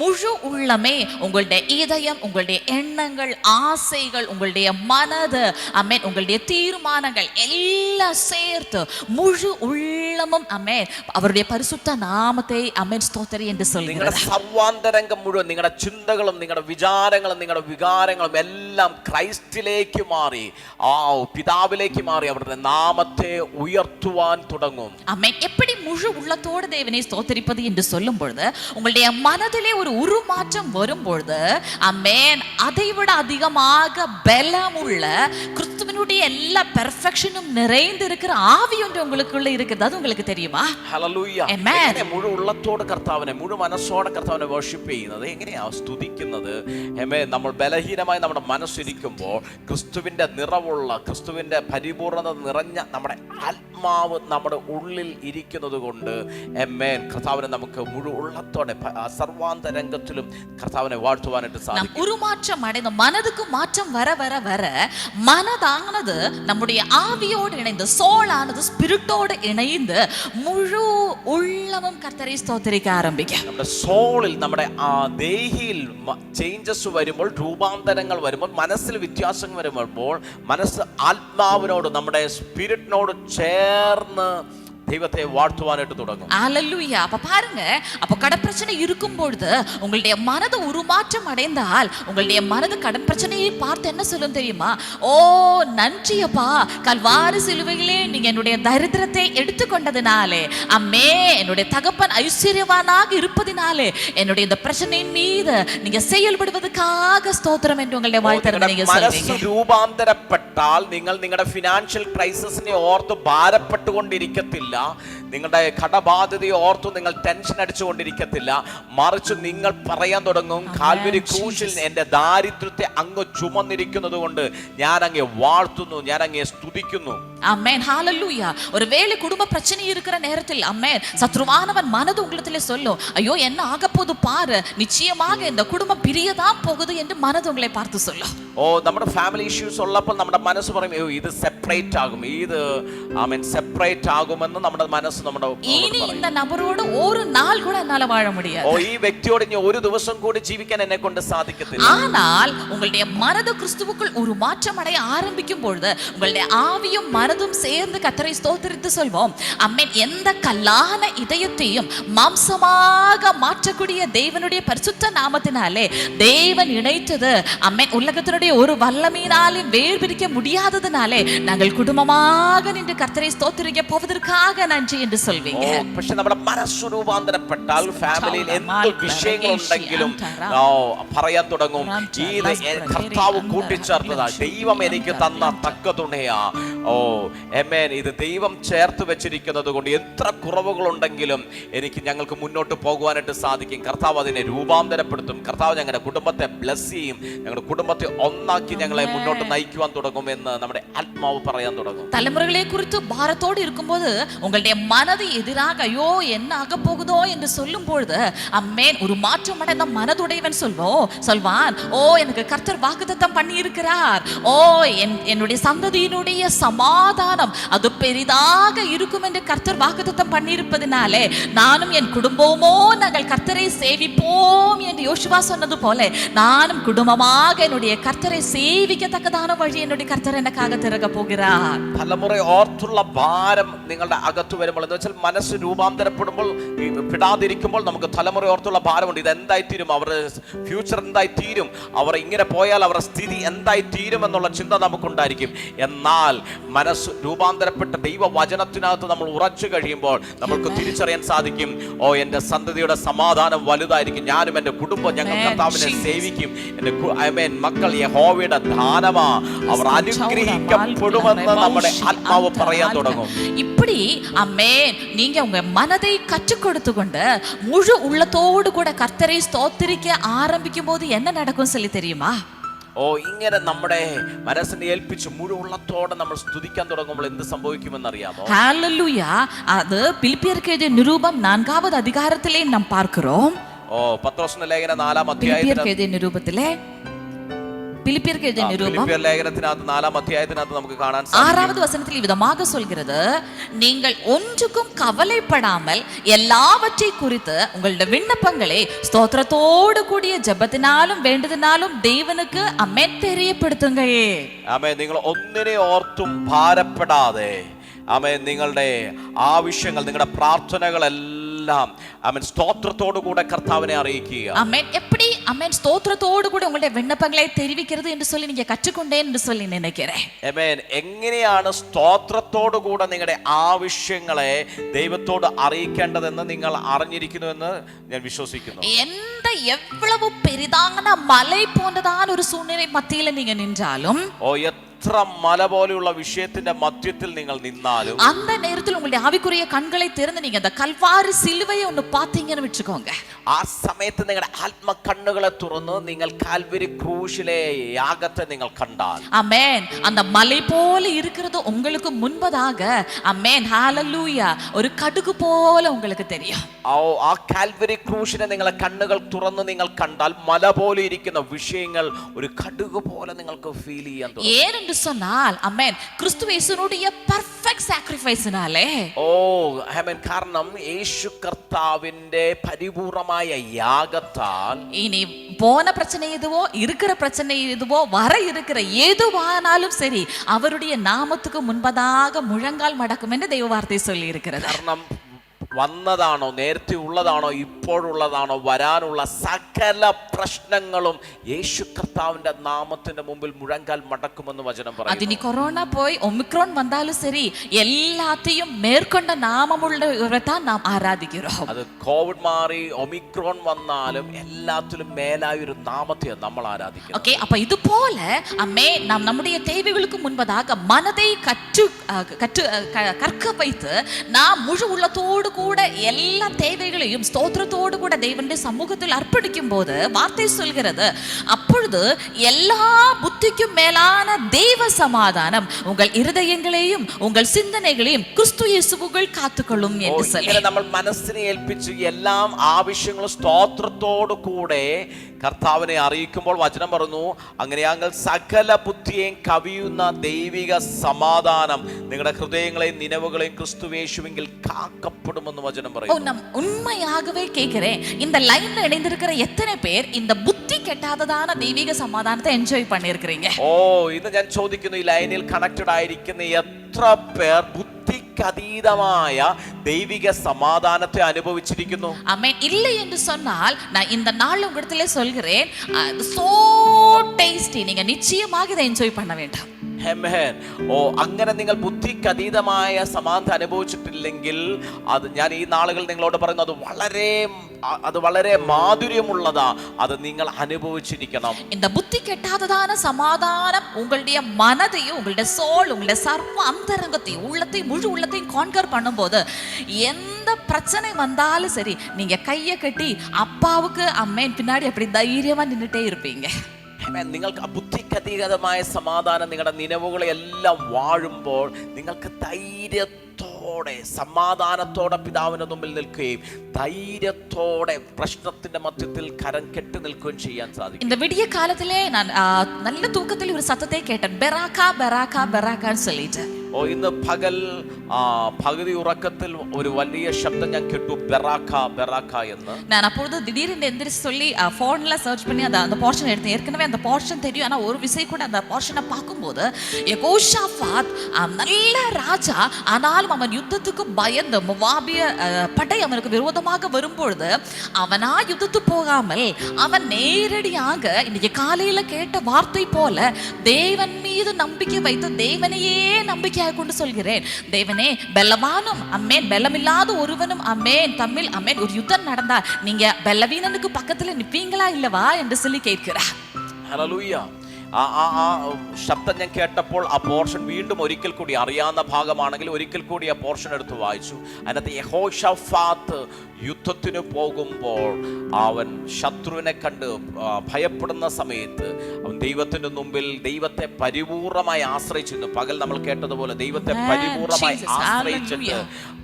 முழு உள்ளமே உங்களுடைய இதயம், உங்களுடைய எண்ணங்கள், ஆசைகள், உங்களுடைய மனது ஆமென் உங்களுடைய தீர்மானங்கள் எல்லாம் சேர்த்து முழு உள்ளமும் ஆமென் அவருடைய பரிசுத்த நாமத்தை ஆமென் ஸ்தோத்திரி என்று சொல்கிறார். നിങ്ങളുടെ സർവാന്തരംഗം മുഴുവൻ, നിങ്ങളുടെ ചിന്തകളും നിങ്ങളുടെ വിചാരങ്ങളും നിങ്ങളുടെ വികാരങ്ങളും എല്ലാം ക്രൈസ്റ്റിലേക്ക് മാറി, ആ പിതാവിലേക്ക് മാറി അവരുടെ നാമത്തെ ഉയർത്തുവാൻ തുടങ്ങും. ஆமென். எப்படி முழு உள்ளத்தோடு தேவனை ஸ்தோத்திரிப்பது என்று சொல்லும் பொழுது உங்களுடைய மனதிலே ஒரு உருமாற்றம் வரும் பொழுது ஆமென் அதைவிட அதிகமாக பலமுள்ள கிறிஸ்துவினுடைய எல்லா பெர்ஃபெக்ஷனும் நிறைந்து இருக்கிற ஆவி ஒன்று உங்களுக்குள்ள இருக்குது. அது உங்களுக்கு தெரியுமா? ഹല്ലേലൂയ. എങ്ങനെ മുഴു ഉള്ളത്തോടെ കർത്താവിനെ, മുഴു മനസ്സോടെ കർത്താവിനെ വർഷിപ്പ് ചെയ്യുന്നത്, എങ്ങനെയാ സ്തുതിക്കുന്നത്? നമ്മൾ ബലഹീനമായി നമ്മുടെ മനസ്സിരിക്കുമ്പോൾ ക്രിസ്തുവിന്റെ നിറവുള്ള, ക്രിസ്തുവിന്റെ പരിപൂർണത നിറഞ്ഞ നമ്മുടെ ആത്മാവ് നമ്മുടെ ഉള്ളിൽ ഇരിക്കുന്നത് കൊണ്ട് കർത്താവിനെ നമുക്ക് മുഴു ഉള്ളത്തോടെ സർവാന്തരംഗത്തിലും കർത്താവിനെ വാഴ്ത്തുവാനായിട്ട് സാധിക്കും. உருமாற்றம் அடைந்த மனதுக்கு மாற்றம் வர வர வர மனதானது நம்முடைய ஆவியோடு இணைந்து, சோலானது ஸ்பிரிட்டோடு இணைந்து முழு உள்ளமும் கர்த்தரை സ്തോത്രിக்க ആരംഭിക്കും. നമ്മുടെ സോളിൽ, നമ്മുടെ ദേഹിയിൽ ചേഞ്ചസ് വരുമ്പോൾ, രൂപാന്തരങ്ങൾ വരുമ്പോൾ, മനസ്സിൽ വ്യത്യാസം വരുമ്പോൾ, മനസ്സ് ആത്മാവിനോട്, നമ്മുടെ സ്പിരിറ്റിനോട് ചേർന്ന് தெய்வத்தை வாழ்த்துவானிட்டு தொடங்கும். ஹalleluya. அப்ப பாருங்க, அப்ப கடன் பிரச்சனை இருக்கும் பொழுது உங்களுடைய மனது உருமாற்றம் அடைந்தால் உங்களுடைய மனது கடன் பிரச்சனையை பார்த்து என்ன சொல்லும் தெரியுமா? ஓ நன்றியப்பா, கல்வாரி சிலுவையிலே நீங்க என்னுடைய தரித்திரத்தை எடுத்துக்கொண்டதினாலே, அம்மே என்னுடைய தகப்பன் ஐஸ்வர்யவானாக இருப்பதினாலே என்னுடைய இந்த பிரச்சனையின் மீது நீங்க செயல்படுவதற்காக ஸ்தோத்திரம் என்று உங்களுடைய வாழ்த்தரை நீங்க சொல்வீங்க. രൂപാന്തരപ്പെട്ടാൽ നിങ്ങൾ നിങ്ങളുടെ ഫിനാൻഷ്യൽ ക്രൈസിസിനെ ഓർത്ത് ഭാരപ്പെട്ടുകൊണ്ടിരിക്കത്തില്ല, നിങ്ങളുടെ കടബാധ്യതയെ ഓർത്തു നിങ്ങൾ ടെൻഷൻ അടിച്ചുകൊണ്ടിരിക്കത്തില്ല. മറിച്ച് നിങ്ങൾ പറയാൻ തുടങ്ങും, കാൽവരി ക്രൂശിൽ എന്റെ ദാരിദ്ര്യത്തെ അങ്ങ് ചുമന്നിരിക്കുന്നത് കൊണ്ട് ഞാൻ അങ്ങേ വാഴ്ത്തുന്നു, ഞാൻ അങ്ങേ സ്തുതിക്കുന്നു. ஆமென். ஹalleluya. ஒருவேளை குடும்ப பிரச்சனை இருக்கிற நேரத்தில் ஆமென் சத்ருவானவன் மனது உங்களிடத்திலே சொல்லும், ஐயோ என்ன ஆகப்போகுது பாரு, நிச்சயமாக இந்த குடும்பம் பிரியதான் போகுது என்று மனது உங்களை பார்த்து சொல்லும். നമ്മുടെ ഫാമിലി ഇഷ്യൂസ് ഉള്ളപ്പോൾ നമ്മുടെ മനസ്സ് പറയും, ഇത് സെപ്പറേറ്റ് ആകും, ഇത് സെപ്പറേറ്റ് ആകുമെന്ന് നമ്മുടെ മനസ്സ് ഇനി இந்த நபரோடு ஒரு நாள் கூட என்னால வாழ முடியாது, ഈ വ്യക്തിയോട് ഇനി ഒരു ദിവസം കൂടി ജീവിക്കാൻ എന്നെ കൊണ്ട് സാധിക്കത്തില്ല. ஆனால் உங்களுடைய மனது கிறிஸ்துவுக்குள் ஒரு மாற்றம் அடைய ஆரம்பிக்கும் பொழுது உங்களுடைய ஆவியும் மனதும் சேர்ந்து கர்த்தரை ஸ்தோத்திரித்து சொல்வோம், ஆமென். எந்த கல்லான இதயத்தையும் மாம்சமாக மாற்றக்கூடிய தேவனுடைய பரிசுத்த நாமத்தினாலே தேவன் இணைத்தது, ஆமென். உலகத்தினுடைய ஒரு வல்லமையினாலும் வேறு பிரிக்க முடியாததினாலே நாங்கள் குடும்பமாக நின்று கர்த்தரை ஸ்தோத்திரிக்க போவதற்காக நன்றி என்று சொல்வீங்க. പക്ഷെ നമ്മുടെ മനസ്സ് രൂപാന്തരപ്പെട്ടാൽ ഫാമിലിയിൽ എന്ത് വിഷയങ്ങളുണ്ടെങ്കിലും പറയാൻ തുടങ്ങും, ഇത് കർത്താവ് കൂട്ടിച്ചേർത്തതാ, ദൈവം എനിക്ക് തന്ന തക്ക തുണയാ. ആമേൻ. ഇത് ദൈവം ചേർത്ത് വെച്ചിരിക്കുന്നത് കൊണ്ട് എത്ര കുറവുകളുണ്ടെങ്കിലും ഞങ്ങൾക്ക് മുന്നോട്ട് പോകുവാനായിട്ട് സാധിക്കും. കർത്താവ് അതിനെ രൂപാന്തരപ്പെടുത്തും. കർത്താവ് ഞങ്ങളുടെ കുടുംബത്തെ ബ്ലസ് ചെയ്യും. ഞങ്ങളുടെ കുടുംബത്തെ ഒന്നാക്കി ഞങ്ങളെ മുന്നോട്ട് നയിക്കുവാൻ തുടങ്ങുമെന്ന് നമ്മുടെ ആത്മാവ് പറയാൻ തുടങ്ങും. തലമുറകളെ കുറിച്ച് ഭാരത്തോടെ இருக்கும்போது உங்களுடைய மனது எதிராக ஐயோ என்ன ஆக போகுதோ என்று சொல்லும் பொழுது அம்மேன் ஒரு மாற்றம் அடைந்த மனதுடையவன் சொல்வான், ஓ எனக்கு கர்த்தர் வாக்குத்தத்தம் பண்ணி இருக்கிறார், ஓ என்னுடைய சந்ததியினுடைய சமாதானம் அது பெரிதாக இருக்கும் என்று கர்த்தர் வாக்குத்தத்தம் பண்ணி இருப்பதினாலே நானும் என் குடும்பமோ நாங்கள் கர்த்தரை சேவிப்போம் என்று யோசுவா சொன்னது போல நானும் குடும்பமாக என்னுடைய கர்த்தரை சேவிக்கத்தக்கதான வழி என்னுடைய கர்த்தர் எனக்காக திறக்க போகிறார். തലമുറ ഓർത്തുള്ള ഭാരം നിങ്ങളുടെ അകത്ത് വരുമ്പോൾ, എന്ന് വെച്ചാൽ മനസ്സ് രൂപാന്തരപ്പെടുമ്പോൾ, പെടാതിരിക്കുമ്പോൾ നമുക്ക് തലമുറ ഓർത്തുള്ള ഭാരമുണ്ട്. ഇത് എന്തായി തീരും, അവരുടെ ഫ്യൂച്ചർ എന്തായി തീരും, അവർ ഇങ്ങനെ പോയാൽ അവരുടെ സ്ഥിതി എന്തായി തീരും എന്നുള്ള ചിന്ത നമുക്കുണ്ടായിരിക്കും. എന്നാൽ മനസ്സ് രൂപാന്തരപ്പെട്ട ദൈവവചനത്തിനകത്ത് നമ്മൾ ഉറച്ചു കഴിയുമ്പോൾ നമുക്ക് തിരിച്ചറിയാൻ സാധിക്കും, ഓ എൻ്റെ സന്തതിയുടെ സമാധാനം വലുതായിരിക്കും, ഞാനും എൻ്റെ കുടുംബം ഞങ്ങൾ കർത്താവിനെ സേവിക്കും, എൻ്റെ മക്കൾ യഹോവയുടെ ദാനമാ, അവർ അനുഗ്രഹിക്കപ്പെടുമെന്ന് നമ്മുടെ ആത്മാവ് പറയാൻ തുടങ്ങും. இப்படி அம்மேன் நீங்க உங்க மனதை கற்றுக் கொடுத்து கொண்டு முழு உள்ளத்தோடு கூட கர்த்தரை ஸ்தோத்திரிக்க ஆரம்பிக்கும் போது என்ன நடக்கும் சொல்லி தெரியுமா? ഇങ്ങനെ നമ്മുടെ മനസ്സിനെ ഏൽപ്പിച്ച് മുഴുവള്ളത്തോടെ നമ്മൾ സ്തുതിക്കാൻ തുടങ്ങുമ്പോൾ എന്ത് സംഭവിക്കുമെന്ന് അറിയാമോ? ഹല്ലേലൂയ. അത് ഫിലിപ്പിയർക്ക് എഴുതിയ നിരൂപം 4வது அதிகாரத்திலே നാം பார்க்கிறோம். പത്രോസിന്റെ ലേഖനം 4ാം അധ്യായത്തിലെ നിരൂപത്തിലെ பிலிப்பியர் ലേഖനത്തിനകത്ത് 4ാം അധ്യായത്തിനകത്ത് നമുക്ക് കാണാൻ 6வது வசனத்தில் இவ்விதமாக சொல்கிறது, நீங்கள் ஒன்றுக்கும் கவலைப்படாமல் எல்லாவற்றை குறித்து உங்களுடைய விண்ணப்பங்களை ஸ்தோத்திரத்தோடு கூடிய ஜெபத்தினாலும் வேண்டுதனாலும் தேவனுக்கு ஆமென் தெரியப்படுத்துங்கள். ആമേൻ. നിങ്ങൾ ഒന്നിനെ ഓർത്തും ഭാരപ്പെടാതെ, ആമേൻ, നിങ്ങളുടെ ആവശ്യങ്ങൾ, നിങ്ങളുടെ പ്രാർത്ഥനകളെല്ലാം ആമേൻ സ്തോത്രത്തോടു കൂടെ കർത്താവിനെ അറിയിക്കുക. ആമേൻ. எப்படி ஆமென் ஸ்தோத்திரத்தோடு கூட உங்களுடைய விண்ணப்பங்களை தெரிவிக்கிறது என்று சொல்லி நீங்க கற்றுக்கொண்டேன் என்று சொல்லி நினைக்கிறேன். ആമേൻ. എങ്ങനെയാണ് സ്തോത്രത്തോടു കൂടെ നിങ്ങളുടെ ആവശ്യങ്ങളെ ദൈവത്തോട് അറിയിക്കേണ്ടതെന്ന് നിങ്ങൾ അറിഞ്ഞിരിക്കുന്നുവെന്ന് ഞാൻ വിശ്വസിക്കുന്നു. எவ்வளவு பெரிதான மலை போன்றதான ஒரு சூழ்நிலை மத்தியில நீங்க நின்றாலும், എത്ര മല പോലെയുള്ള വിഷയത്തിന്റെ മധ്യത്തിൽ നിങ്ങൾ നിന്നാലും அந்த நேரத்தில் உங்களுடைய ஆவிக்குரிய கண்களை திறந்து நீங்க அந்த கல்வாரி சிலுவையை ஒன்னு பாத்தீங்கன்னு வெச்சுக்கோங்க. ആ സമയത്ത് നിങ്ങളുടെ ആത്മ കണ്ണുകളെ തുറന്ന് നിങ്ങൾ കാൽവരി ക്രൂശിലെ യാഗത്തെ നിങ്ങൾ കണ്ടാൽ, ആമേൻ, அந்த மலை போல இருக்கிறது உங்களுக்கு முன்பதாக, ஆமேன், ஹalleluya, ஒரு கடுகு போல உங்களுக்கு தெரியும். ആ കാൽവരി ക്രൂശിനെ നിങ്ങളെ കണ്ണുകൾ തുറന്ന് നിങ്ങൾ കണ്ടാൽ മല പോലെ ഇരിക്കുന്ന വിഷയങ്ങൾ ഒരു കടുക് പോലെ നിങ്ങൾക്ക് ഫീൽ ചെയ്യാൻ തുടങ്ങും. ஏனென்று சொன்னால் ஆமென், கிறிஸ்து இயேசுனுடைய பெர்ஃபெக்ட் சாக்ரிஃபைஸ்னாலே, ആമേൻ, കാരണം യേശു കർത്താവിന്റെ പരിപൂർണമായ യാഗത്താൽ இனி போன பிரச்சனை எதுவோ, இருக்கிற பிரச்சனை எதுவோ, வர இருக்கிற எதுவானாலும் சரி அவருடைய நாமத்துக்கு முன்பதாக முழங்கால் மடக்கும் என்று தெய்வ வார்த்தை சொல்லி இருக்கிறது. കാരണം വന്നതാണോ, നേരത്തെ ഉള്ളതാണോ, ഇപ്പോഴുള്ളതാണോ, വരാനുള്ള സകല പ്രശ്നങ്ങളും യേശു കർത്താവിന്റെ നാമത്തിന്റെ മുമ്പിൽ മുഴങ്കാൽ മടക്കുമെന്ന് വചനം പറയുന്നു. അതിനി കൊറോണ പോയി ഒമിക്രോൺ വന്നാലും ശരി എല്ലാத்தையும் மேற்கொண்ட நாமமுள்ளவரை தான் நாம் ஆராதிக்கிறோம். അത് കോവിഡ് മാറി ഒമിക്രോൺ വന്നാലും എല്ലാത്തിലും മേലായ ഒരു നാമത്തെ നമ്മൾ ആരാധിക്കുന്നു. ഓക്കേ, அப்ப இது போல அம்மே நாம் நம்முடைய தேவைகளுக்கு முன்பதாக மனதை கற்க வைத்து நாம் முழு உள்ளத்தோடு கூட எல்லா தேவைகளையும் ஸ்தோத்திரத்தோடு கூட தேவனுடைய சமூகத்தில் அர்ப்பணிக்கும் போது வார்த்தை சொல்கிறது, அப்பொழுது எல்லா புத்திக்கும் மேலான தெய்வ சமாதானம் உங்கள் இருதயங்களையும் உங்கள் சிந்தனைகளையும் கிறிஸ்து இயேசுவுக்குள் காத்துக்கொள்ளும் என்று சொல்லி നമ്മൾ മനസ്സിനെ ഏൽപ്പിച്ച് എല്ലാം ആവശ്യങ്ങളും സ്തോത്രത്തോടു കൂടെ കർത്താവിനെ അറിയിക്കുമ്പോൾ വചനം പറഞ്ഞു, അങ്ങനെയാങ്ങൾ സകല ബുദ്ധിയെയും കവിയുന്ന ദൈവിക സമാധാനം നിങ്ങളുടെ ഹൃദയങ്ങളെയും നിലവുകളെയും ക്രിസ്തുവേശുവിൽ കാക്കപ്പെടുമെന്ന് വചനം പറയുന്നു. நான் உண்மையாகவே கேட்கிறேன், இந்த லைன்ல இணைந்திருக்கிற எத்தனை பேர் இந்த புத்தி கெட்டாததான தெய்வீக சமாதானத்தை என்ஜாய் பண்ணியிருக்கிறீங்க? ഇന്ന് ഞാൻ ചോദിക്കുന്നു, ഈ ലൈനിൽ കണക്റ്റഡ് ആയിരിക്കുന്ന എത്ര പേർ ബുദ്ധിക്കതീതമായ ദൈവിക സമാധാനത്തെ അനുഭവിച്ചിരിക്കുന്നു? ஆமென். இல்லை என்று சொன்னால் நான் இந்த நாள் உங்களிடத்திலே சொல்கிறேன், சோ டேஸ்டி, நீங்க நிச்சயமாக இதை என்ஜாய் பண்ண வேண்டும். ആമേൻ. ഓ, അങ്ങനെ നിങ്ങൾ ബുദ്ധിക്കതീതമായ സമാധാനം അനുഭവിച്ചിട്ടില്ലെങ്കിൽ അത് ഞാൻ ഈ നാളുകൾ നിങ്ങളോട് പറയുന്നു, അത് വളരെ മാധുര്യമുള്ളതാ. അത് നിങ്ങൾ അനുഭവിച്ചിരിക്കണം. இந்த புத்தி கெட்டாததான சமாதானம் உங்களுடைய மனதையும் உங்களுடைய சோல் உங்களுடைய சர்வ அந்தரங்கத்தையும் உள்ளத்தையும் முழு உள்ளத்தையும் கான்கர் பண்ணும்போது எந்த பிரச்சனை வந்தாலும் சரி நீங்க கையை கட்டி அப்பாவுக்கு அம்மேன் பின்னாடி அப்படி தைரியமா நின்னுட்டே இருப்பீங்க. നിങ്ങൾക്ക് ബുദ്ധിക്കതീതമായ സമാധാനം നിങ്ങളുടെ നിലവുകളെ എല്ലാം വാഴുമ്പോൾ നിങ്ങൾക്ക് ധൈര്യത്തോടെ സമാധാനത്തോടെ പിതാവിന്റെ മുമ്പിൽ നിൽക്കുകയും ധൈര്യത്തോടെ പ്രശ്നത്തിന്റെ മധ്യത്തിൽ കരം കെട്ടി നിൽക്കുകയും ചെയ്യാൻ സാധിക്കും. இந்த விடிய காலத்திலே நான் நல்ல தூக்கத்தில் ஒரு சத்தத்தை கேட்டேன், பெராக்கா பெராக்கா பெராக்கான்னு சொல்லிட்டு. ഓ, ഇന്ന് പകുതി ഉറക്കത്തിൽ ഒരു വലിയ ശബ്ദം ഞാൻ കേട്ടു, ബെറാക്ക ബെറാക്ക എന്ന്. நான் அப்பொழுது திடீரென்று எந்திரிச்சு சொல்லி போன்ல சர்ச் பண்ணி அந்த போர்ஷன் எடுத்தேன். ஏற்கனவே அந்த போர்ஷன் தெரியும், ஆனா ஒரு விசை கூட அந்த போர்ஷனை பார்க்கும்போது யெகோஷாபாத் நல்ல ராஜா, ஆனாலும் அவன் யுத்தத்துக்கு பயந்து மோவாபிய படை அவனுக்கு விரோதமாக வரும்பொழுது அவனா யுத்தத்து போகாமல் அவன் நேரடியாக இன்னைக்கு காலையில கேட்ட வார்த்தை போல தேவன் மீது நம்பிக்கை வைத்து தேவனையே நம்பிக்கை கொண்டு சொல்கிறேன், தேவனே பெலவானும் அம்மேன் பெலமில்லாத ஒருவனும் அம்மேன் தம்மில் அம்மேன் ஒரு யுத்தம் நடந்தா நீங்க பெலவீனனுக்கு பக்கத்துல நிப்பீங்களா இல்லவா என்று சொல்லி கேட்கிறார். ഹല്ലേലൂയ. ആ ശബ്ദം ഞാൻ കേട്ടപ്പോൾ ആ പോർഷൻ വീണ്ടും ഒരിക്കൽ കൂടി, അറിയാവുന്ന ഭാഗമാണെങ്കിൽ ഒരിക്കൽ കൂടി ആ പോർഷൻ എടുത്ത് വായിച്ചു. അതിനകത്ത് യഹോശഫാത്ത് യുദ്ധത്തിന് പോകുമ്പോൾ അവൻ ശത്രുവിനെ കണ്ട് ഭയപ്പെടുന്ന സമയത്ത് അവൻ ദൈവത്തിന്റെ മുമ്പിൽ ദൈവത്തെ പരിപൂർണമായി ആശ്രയിച്ചിരുന്നു. പകൽ നമ്മൾ കേട്ടതുപോലെ ദൈവത്തെ പരിപൂർണമായി ആശ്രയിച്ചിട്ട്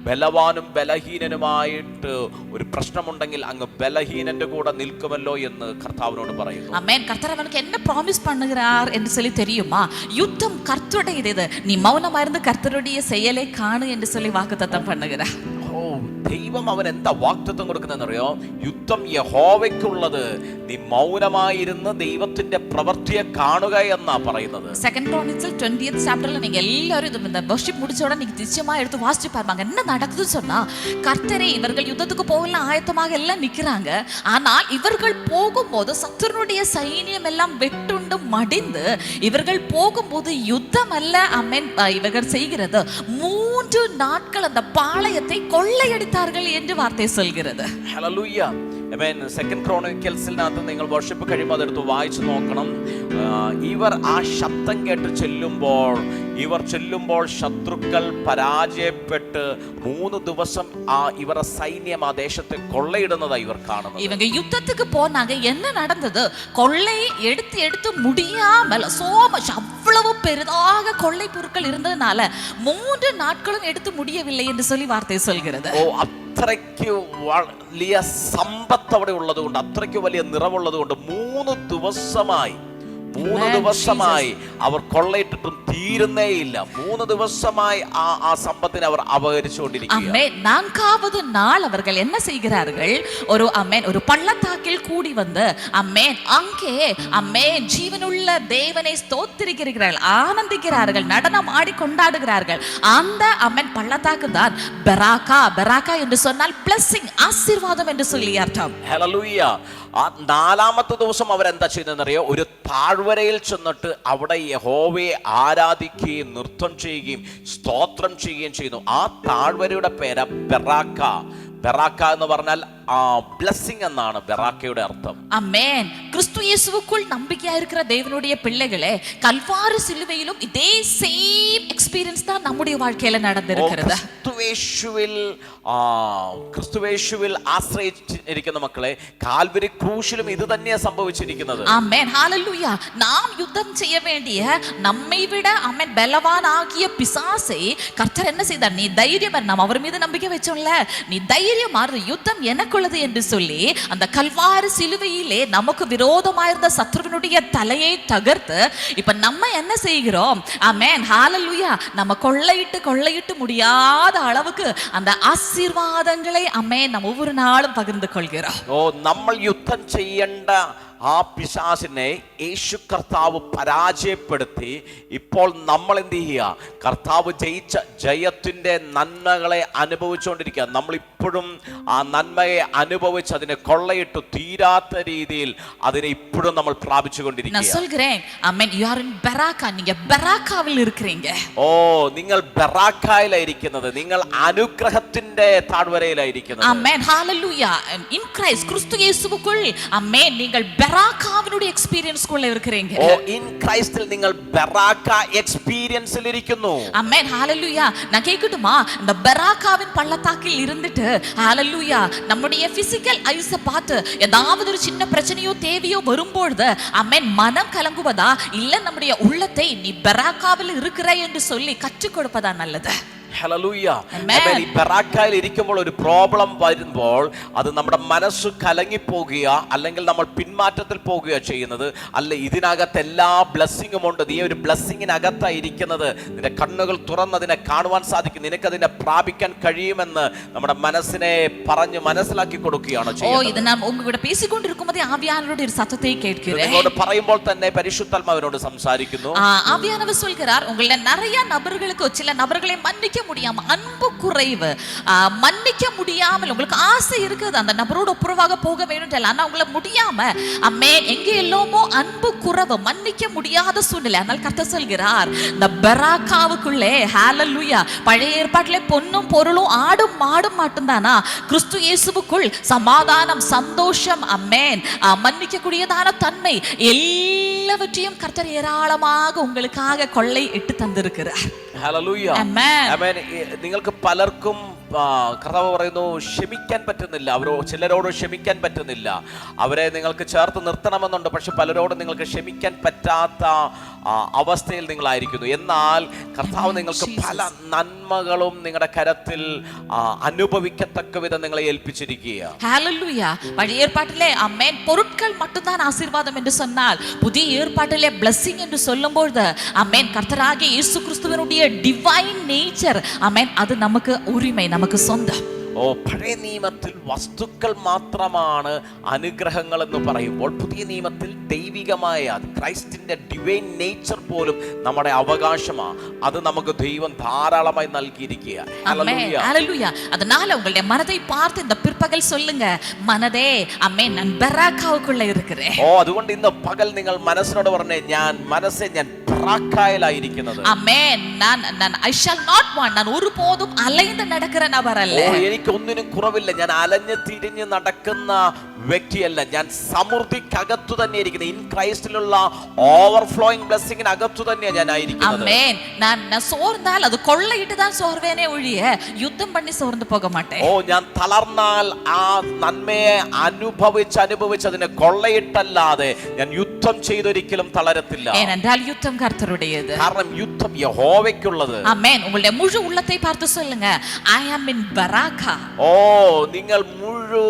ബലവാനും ബലഹീനനുമായിട്ട് ഒരു പ്രശ്നമുണ്ടെങ്കിൽ അങ്ങ് ബലഹീനന്റെ കൂടെ നിൽക്കുമല്ലോ എന്ന് കർത്താവിനോട് പറയുന്നു. ആമേൻ. കർത്താവ് അവനുக்கு என்ன ப்ராமிஸ் பண்ணுகிறார் என்று சொல்லி தெரியுமா? யுத்தம் கர்த்தருடையது, நீ மௌனமா இருந்து கர்த்தருடைய செயலை காணு என்று சொல்லி வாக்குத்தத்தம் பண்ணுகிறார். ഓ, ദൈവം അവൻ എന്താ വാഗ്ദത്തം കൊടുക്കുന്നറിയോ? യുദ്ധം യഹോവയ്ക്കുള്ളത്, നീ മൗനമായിരുന്ന് ദൈവത്തിന്റെ പ്രവൃത്തിയെ കാണുക എന്നാ പറയുന്നത്. സെക്കൻഡ് ക്രോണിക്കിൾസ് 20th ചാപ്റ്ററിൽ நீங்க எல்லாரும் இந்த வர்ஷிப் முடிச்ச உடனே நீங்க நிச்சயமா எடுத்து வாசிச்சு பாருங்க. என்ன நடக்குதுன்னு சொன்னா, கர்த்தரே இவர்கள் யுத்தத்துக்கு போகலாம் ஆயத்தமாக எல்லாம் நிக்கிறாங்க. ஆனால் இவர்கள் போகும்போது சத்துருடைய சைனியம் எல்லாம் வெட்டுண்டு மடிந்து இவர்கள் போகும்போது யுத்தம் அல்ல அமேன், இவர்கள் செய்கிறது 3 நாட்கள் அந்த பாளையத்தை கொள்ளையடித்தார்கள் என்று வார்த்தை சொல்கிறது. ഹല്ലേലൂയ. ആമേൻ. സെക്കൻഡ് ക്രോണിക്കൽസിനകത്ത് നിങ്ങൾ വർഷിപ്പ് കഴിയുമ്പോൾ അതെടുത്ത് വായിച്ചു നോക്കണം. ഇവർ ആ ശബ്ദം കേട്ട് ചെല്ലുമ്പോൾ ശത്രുക്കൾ പരാജയപ്പെട്ട് 3 ദിവസം ഇവരുടെ സൈന്യം ആ ദേശത്തെ കൊള്ളയിടുന്നതായി ഇവർ കാണുന്നത്. இவங்க யுத்தத்துக்கு போனாங்க, என்ன நடந்தது? கொள்ளை எடுத்து முடியாமல் அவ்வளவு பெரிதாக கொள்ளை பொருட்கள் இருந்ததுனால 3 நாட்களும் எடுத்து முடியவில்லை என்று சொல்லி വാർത്ത சொல்கிறது. ഓ, അത്രയ്ക്ക് വലിയ സമ്പത്ത് അവിടെ ഉള്ളതുകൊണ്ട്, അത്രയ്ക്ക് വലിയ നിറവുള്ളത് കൊണ്ട് 3 ദിവസമായി അവർ കൊള്ളയിട്ടിട്ടും തീരുന്നേയില്ല. 3 ദിവസമായി ആ സമ്പത്തിനെ അവർ അപഹരിച്ചുകൊണ്ടിരിക്കുകയാണ്. 4வது நாள் அவர்கள் என்ன செய்கிறார்கள்? ஒரு பள்ளத்தாக்கில் கூடி வந்து அங்கே ஜீவனுள்ள தேவனை ஸ்தோத்திரிக்கிறார்கள், ஆனந்திக்கிறார்கள், நடனம் ஆடி கொண்டாடுகிறார்கள். அந்த பள்ளத்தாக்கு தான் பெராக்கா என்று சொன்னால் பிளஸிங், ஆசீர்வாதம் என்று சொல்லி அர்த்தம். ഹല്ലേലൂയ. ആ 4ാമത്തെ ദിവസം അവരെന്താ ചെയ്യുന്നതെന്നറിയോ? ഒരു താഴ്വരയിൽ ചെന്നിട്ട് അവിടെ യഹോവയെ ആരാധിക്കുകയും നൃത്തം ചെയ്യുകയും സ്തോത്രം ചെയ്യുകയും ചെയ്യുന്നു. ആ താഴ്വരയുടെ പേര് ബെറാക്ക. ബെറാക്ക എന്ന് പറഞ്ഞാൽ blessing എന്നാണ് ബെറാക്കയുടെ അർത്ഥം. ஆமென். கிறிஸ்து இயேசுவுக்குள் நம்பிக்கையா இருக்கிற தேவனுடைய பிள்ளைகளே, கல்வாரி சிலுவையிலும் இதே சேம் எக்ஸ்பீரியன்ஸ் தான் நம்முடைய வாழ்க்கையில நடந்திருக்கிறது. ക്രിസ്തുവേശുവിൽ ആശ്രയിച്ചിരിക്കുന്ന മക്കളെ, കാൽവരി ക്രൂശിലും ഇത് തന്നെയാ സംഭവിച്ചിരിക്കുന്നത്. ஆமென். ஹalleluya. நாம் யுத்தம் செய்ய வேண்டிய நம்மை விட பலவான் ஆகிய பிசாசை கர்த்தர் என்ன செய்தார்? நீ தைரியமா, நாம் அவர் மீது நம்பிக்கை வச்சோம்ல, நீ தைரியமா யுத்தம் எனக்குள்ளது என்று சொல்லி அந்த கல்வாரி சிலுவையிலே நமக்கு விரோதமாயிருந்த சத்துருவினுடைய தலையை தகர்த்து இப்ப நம்ம என்ன செய்கிறோம்? ஆமென். ஹalleluya. நம்ம கொள்ளையிட்டு முடியாத அளவுக்கு அந்த ஆசீர்வாதங்களை நாம் ஒவ்வொரு நாளும் பகிர்ந்து கொள்கிறோம். നമ്മൾ യുദ്ധം ചെയ്യേണ്ട ആ പിശാചിനെ യേശു കർത്താവ് പരാജയപ്പെടുത്തി ഇപ്പോൾ നമ്മൾ എന്ത് ചെയ്യുക? കർത്താവ് ജയിച്ച ജയത്തിന്റെ നന്മകളെ അനുഭവിച്ചുകൊണ്ടിരിക്കുക. നമ്മളിപ്പോഴും ആ നന്മയെ അനുഭവിച്ച് അതിനെ കൊള്ളയിട്ട് തീരാത്ത രീതിയിൽ അതിനെ ഇപ്പോഴും നമ്മൾ പ്രാപിച്ചുകൊണ്ടിരിക്കുക. ഓ, നിങ്ങൾ ബറാക്കായിലായിരിക്കുന്നത്, നിങ്ങൾ അനുഗ്രഹത്തിന്റെ താഴ്വരയിലായിരിക്കുന്നത്. ആമേൻ, ഹല്ലേലൂയ. ഇൻ ക്രൈസ്റ്റ് ക്രിസ്തു യേശുവുക്കുൾ ആമേൻ നിങ്ങൾ ബറാക്കാവിനുடைய എക്സ്പീരിയൻസ്ക്കുள்ள இருக்கீங்க. ഓ, ഇൻ ക്രൈസ്റ്റിൽ നിങ്ങൾ ബറാക്ക എക്സ്പീരിയൻസിൽ ഇരിക്കുന്നു. ആമേൻ, ഹല്ലേലൂയ. ഞാൻ കേൾക്കട്ടുമാ, இந்த ബറാക്കാവിൻ പള്ളത്താക്കിൽ ഇരുന്നിട്ട് ഹല്ലേലൂയ നമ്മുടെ ഫിസിക്കൽ ഐസ് പാത്ത് ஏதாவது ஒரு சின்ன பிரச்சனையோ தேவையோ வரும்போது ஆமென் மனம் கலங்குவதா இல்ல நம்முடைய உள்ளத்தை நீ பராக்காவில் இருக்கிறாய் என்று சொல்லி கற்றுக் கொடுப்பதா நல்லது. ഹല്ലേലൂയ. ഈ ബറാക്കയിൽ ഇരിക്കുമ്പോൾ ഒരു പ്രോബ്ലം വരുമ്പോൾ അത് നമ്മുടെ മനസ്സ് കലങ്ങിപ്പോകുക, അല്ലെങ്കിൽ നമ്മൾ പിന്മാറ്റത്തിൽ പോകുകയോ ചെയ്യുന്നത് അല്ല. ഇതിനകത്ത് എല്ലാ ബ്ലെസ്സിങ്ങും ഉണ്ട്. നീ ഒരു ബ്ലെസ്സിങ്ങിനകത്തായി ഇരിക്കുന്നത്. നിന്റെ കണ്ണുകൾ തുറന്നതിനെ കാണുവാൻ സാധിക്കും, നിനക്കതിനെ പ്രാപിക്കാൻ കഴിയുമെന്ന് നമ്മുടെ മനസ്സിനെ പറഞ്ഞ് മനസ്സിലാക്കി കൊടുക്കുകയാണ് ചെയ്യുന്നത്. പറയുമ്പോൾ തന്നെ പരിശുദ്ധാത്മാവിനോട് സംസാരിക്കുന്നു. முடியாம அன்பு குறைவு, மன்னிக்க முடியாமல் உங்களுக்கு ஆசை இருக்குது அந்த நபரோட ஒப்புரவாக போக வேண்டும், ஆனா உங்களை முடியாம அம்மே எங்க எல்லாமோ அன்பு குறைவு, மன்னிக்க முடியாத சூழ்நிலை. ஆனால் கர்த்தர் சொல்கிறார் இந்த பராக்காவுக்குள்ளே ஹalleluya பழைய ஏற்பாட்டிலே பொன்னும் பொருளும் ஆடும் மாடும் மட்டும்தானா, கிறிஸ்து இயேசுவுக்குள் சமாதானம், சந்தோஷம், அம்மேன், மன்னிக்க கூடியதான தன்மை எல்லாவற்றையும் கர்த்தர் ஏராளமாக உங்களுக்காக கொள்ளை இட்டு தந்திருக்கிறார். ഹല്ലേലൂയ. ആമേൻ. നിങ്ങൾക്ക് പലർക്കും കർത്താവ് പറയുന്നു ക്ഷമിക്കാൻ പറ്റുന്നില്ല. ചിലരോട് ക്ഷമിക്കാൻ പറ്റുന്നില്ല. അവരെ നിങ്ങൾക്ക് ചേർത്ത് നിർത്തണമെന്നുണ്ട്, പക്ഷെ പലരോടും നിങ്ങൾക്ക് ക്ഷമിക്കാൻ പറ്റാത്ത അവസ്ഥയിൽ നിങ്ങളായിരിക്കുന്നു. എന്നാൽ കർത്താവ് നിങ്ങൾക്ക് പല നന്മകളും നിങ്ങളുടെ കരത്തിൽ അനുഭവിക്കത്തക്ക വിധം നിങ്ങളെ ഏൽപ്പിച്ചിരിക്കുക. ഹല്ലേലൂയ. പഴയ ഏർപ്പാട്ടിലെ അമ്മേൻ പൊരുட்கள் மட்டும்தான் ஆசீர்வாதம் என்று சொன்னால், புதிய ஏற்பாட்டிலே blessing என்று சொல்லும்போது அம்மேன் கர்த்தராகிய இயேசு கிறிஸ்துவினுடைய divine nature அம்மேன் அது நமக்கு உரிமை, நமக்கு சொந்தம். ഓ, പഴയ നിയമത്തിൽ വസ്തുക്കൾ മാത്രമാണ് അനുഗ്രഹങ്ങൾ എന്ന് പറയുമ്പോൾ പുതിയ നിയമത്തിൽ ദൈവികമായ ക്രൈസ്റ്റിന്റെ ഡിവൈൻ നേച്ചർ പോലും നമ്മുടെ അവകാശമാണ്. അത് നമുക്ക് ദൈവം ധാരാളമായി നൽകിയിരിക്കുക. ഹല്ലേലൂയ. அதனால உங்களுடைய மனதை பார்த்து இந்த பிற்பகல் சொல்லுங்க, மனதே അമ്മേ ഞാൻ ബറാക്കാവുക്കുള്ള இருக்கிறேன். ഓ, അതുകൊണ്ട് ഇന്ന് പകൽ നിങ്ങൾ മനസ്സിനോട് പറഞ്ഞേ, ഞാൻ മനസ്സേ ഞാൻ ബറാക്കായിലായിരിക്കുന്നത്. ആമേൻ. ഞാൻ I shall not want, ഞാൻ ഒരുപോതും അലൈந்து നടക്കുന്ന നബറല്ല. എനിക്ക് ഒന്നിനും കുറവില്ല, ഞാൻ അലഞ്ഞ് തിരിഞ്ഞ് നടക്കുന്ന വ്യക്തിയല്ല, ഞാൻ സമൃദ്ധിക്കകത്തു തന്നെ ഇരിക്കുന്നത്. ഇൻ ക്രൈസ്റ്റിലുള്ള ഓവർഫ്ലോയിങ് ബ്ലെസ്സിങ്ങിനകത്തു തന്നെയാണ് ഞാൻ ആയിരിക്കുന്നത്. ആമേൻ. ഞാൻ സോർന്നാൽ അത് കൊള്ളയിട്ട് தான் സോർവേനെ ഒഴിയ യുദ്ധം பண்ணி സോർന്നു പോക മാട്ടേ. ഓ, ഞാൻ തളർന്നാൽ ആ നന്മയെ അനുഭവിച്ച് അതിനെ കൊള്ളയിട്ടല്ലാതെ ഞാൻ യുദ്ധം ചെയ്തൊരിക്കലും തളരത്തില്ല. ஏனென்றால் யுத்தம் கர்த்தருடையது. കാരണം യുദ്ധം യഹോവയ്ക്കുള്ളത്. ആമേൻ. உங்களுடைய முழு உள்ளத்தை பார்த்து சொல்லுங்க, I am in baraka. ഓ, നിങ്ങൾ മുഴു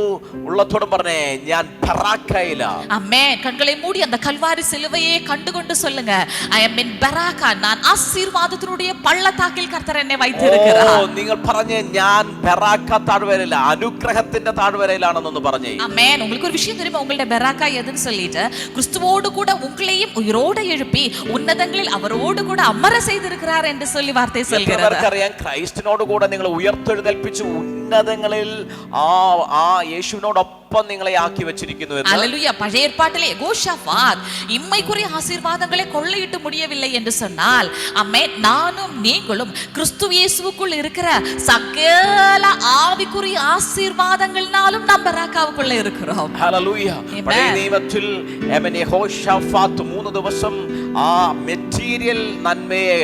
ഉള്ളത്തോടും പറഞ്ഞേ, ഞാൻ ബറാക്കയിലാ. ആമേൻ. കണ്ണുകളെ മൂടി அந்த கல்வாரி சிலுவையை கண்டுகொண்டு சொல்லுங்க, I am in baraka. நான் ஆசீர்வாதத்தினுடைய பள்ளத்தாக்கில் கர்த்தர் என்னை வைத்திருக்கிறார். ഓ, നിങ്ങൾ പറഞ്ഞേ, ഞാൻ ബറാക്ക താഴ്വരയില, അനുഗ്രഹത്തിന്റെ താഴ്വരയിലാണെന്ന് പറഞ്ഞേ. ആമേൻ. உங்களுக்கு ஒரு விஷயம் தெரியுமா, உங்களுடைய பராக்கா எதுன்னு சொல்லிட்டு, கிறிஸ்துவோடு கூட உங்களையும் உயிரோடு எழுப்பி ഉന്നതങ്ങളിൽ അവരോട് കൂടെ അമര ചെയ്തിരിக்கிறார் என்று சொல்லி വാർത്ത சொல்கிறது. അവർക്കറിയാം ക്രൈസ്റ്റിനോട് കൂടെ നിങ്ങൾ ഉയർത്തെഴുന്നേൽപ്പിച്ച് ഉന്നതങ്ങളിൽ ആ യേശുവിനോടൊപ്പം നിങ്ങളെ ആക്കി വെച്ചിരിക്കുന്നു. ഹല്ലേലൂയ. പഴയ ഏർപ്പാട്ടിലെ யெகோஷாபாத் இம்மைக்குரிய ஆசீர்வாதங்களை கொள்ளையிட்டு முடியவில்லை என்று சொன்னால், அம்மே நானும் நீங்களும் கிறிஸ்து இயேசுவுக்குள் இருக்கிற சகல ஆவிக்குரிய ஆசீர்வாதங்கள்னாலும் நாம் பராக்காவுக்குள்ள இருக்கிறோம். ഹല്ലേലൂയ. പഴയ നിയമത്തിൽ യഹോഷാഫാത്ത് 3 ദിവസം ആ മെറ്റീരിയൽ നന്മയെ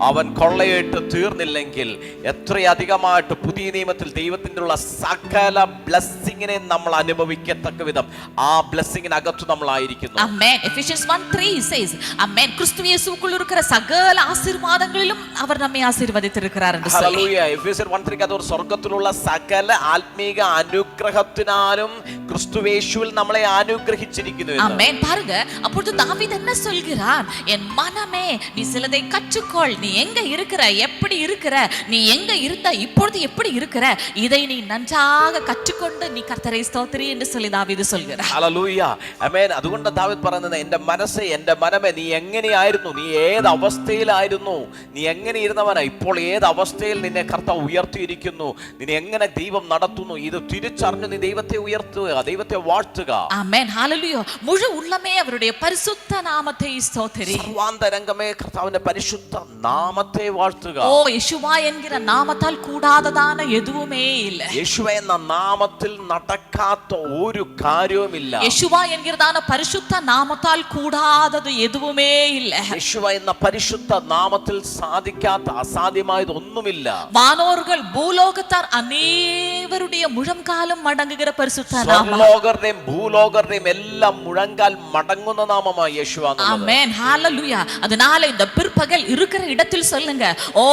അവൻ കൊള്ളയിട്ട് തീർന്നില്ലെങ്കിൽ എത്രയധികമായിട്ട് പുതിയ നിയമത്തിൽ ദൈവത്തിൻ്റെ ഉള്ള സകല ബ്ലെസ്സിങ്ങിനെ നമ്മൾ അനുഭവിക്കത്തക്ക വിധം ആ ബ്ലെസ്സിങ്ങിനകത്ത് നമ്മളായിരിക്കുന്നു. ആമേൻ. എഫെസ്യൻസ് 1:3 says, ആമേൻ, ക്രിസ്തു യേശുവുക്കുள் இருக்கிற സകല ആശീർവാദങ്ങളിലും അവർ നമ്മെ ആശീർവദിച്ചിരിக்கிறார் എന്ന് சொல்லி. ഹല്ലേലൂയ. എഫെസ്യർ 1:3 അത് സ്വർഗ്ഗത്തിലുള്ള സകല ആത്മീക അനുഗ്രഹത്തിനാലും ക്രിസ്തു യേശുവിൽ നമ്മളെ അനുഗ്രഹിച്ചിരിക്കുന്നു. ആമേൻ. பாருங்க, அப்பொழுது தாவீது என்ன சொல்கிறார், என் மனமே நீ சிலதை கற்றுக்கொள், நீ எங்க இருக்கிற, எப்படி இருக்கிற, நீ எங்க இருந்த, இப்பொழுது எப்படி இருக்கிற, இதை நீ நன்றாக கற்றுக்கொண்டு நீ கர்த்தரை ஸ்தோத்திரி என்று சொல்லி தாவீது சொல்கிறார். ഹല്ലേലൂയ, ആമേൻ. അതുകൊണ്ട് ദാവീദ് പറയുന്നത്, എൻ്റെ മനസ്സേ, എൻ്റെ മനമേ, നീ എങ്ങനെയായിരുന്നു, നീ ഏത് അവസ്ഥയിലായിരുന്നു, നീ എങ്ങനെ ഇരുന്നവനാ, ഇപ്പോൾ ഏത് അവസ്ഥയിൽ നിന്നെ കർത്താവ് ഉയർത്തിയിരിക്കുന്നു, നിന്നെ എങ്ങനെ ദൈവം നടത്തുന്നു, ഇത് തിരിച്ചറിഞ്ഞ് നീ ദൈവത്തെ ഉയർത്തുക, ദൈവത്തെ വാഴ്ത്തുക. ആമേൻ, ഹല്ലേലൂയ. മുഴു ഉള്ളമേ അവരുടെ പരിശുദ്ധ നാമത്തെ സ്തോത്രി. സർവാന്തരംഗമേ കർത്താവിന്റെ പരിശുദ്ധ നാമത്തെ വാഴ്ത്തുക. ഓ, യേശുവ എன்கிற നാമത്താൽ കൂടാതതാണ് എതുവുമേ ഇല്ല. യേശുവ എന്ന നാമത്തിൽ നടക്കാത്ത ഒരു കാര്യവുമില്ല. യേശുവ എன்கிறதான പരിശുദ്ധ നാമത്താൽ കൂടാതത് എതുവുമേ ഇല്ല. യേശുവ എന്ന പരിശുദ്ധ നാമത്തിൽ സാധിക്കാത്ത അസാധ്യമായത് ഒന്നുമില്ല. വാനോர்கள் ഭൂലോകത്താർ അനേവരുடைய മുഴങ്കാലും മടങ്ങുகிற പരിശുദ്ധ നാമം. സ്വർലോകരുടെയും ഭൂലോകരുടെയും എല്ലാം മുഴങ്കാൽ മടങ്ങുന്ന നാമമായി യേശുവ. ആമേൻ, ഹല്ലേലൂയ. அதனால இந்த பிற்பகல் இருக்கிற இடத்தில் சொல்லுங்க, ஓ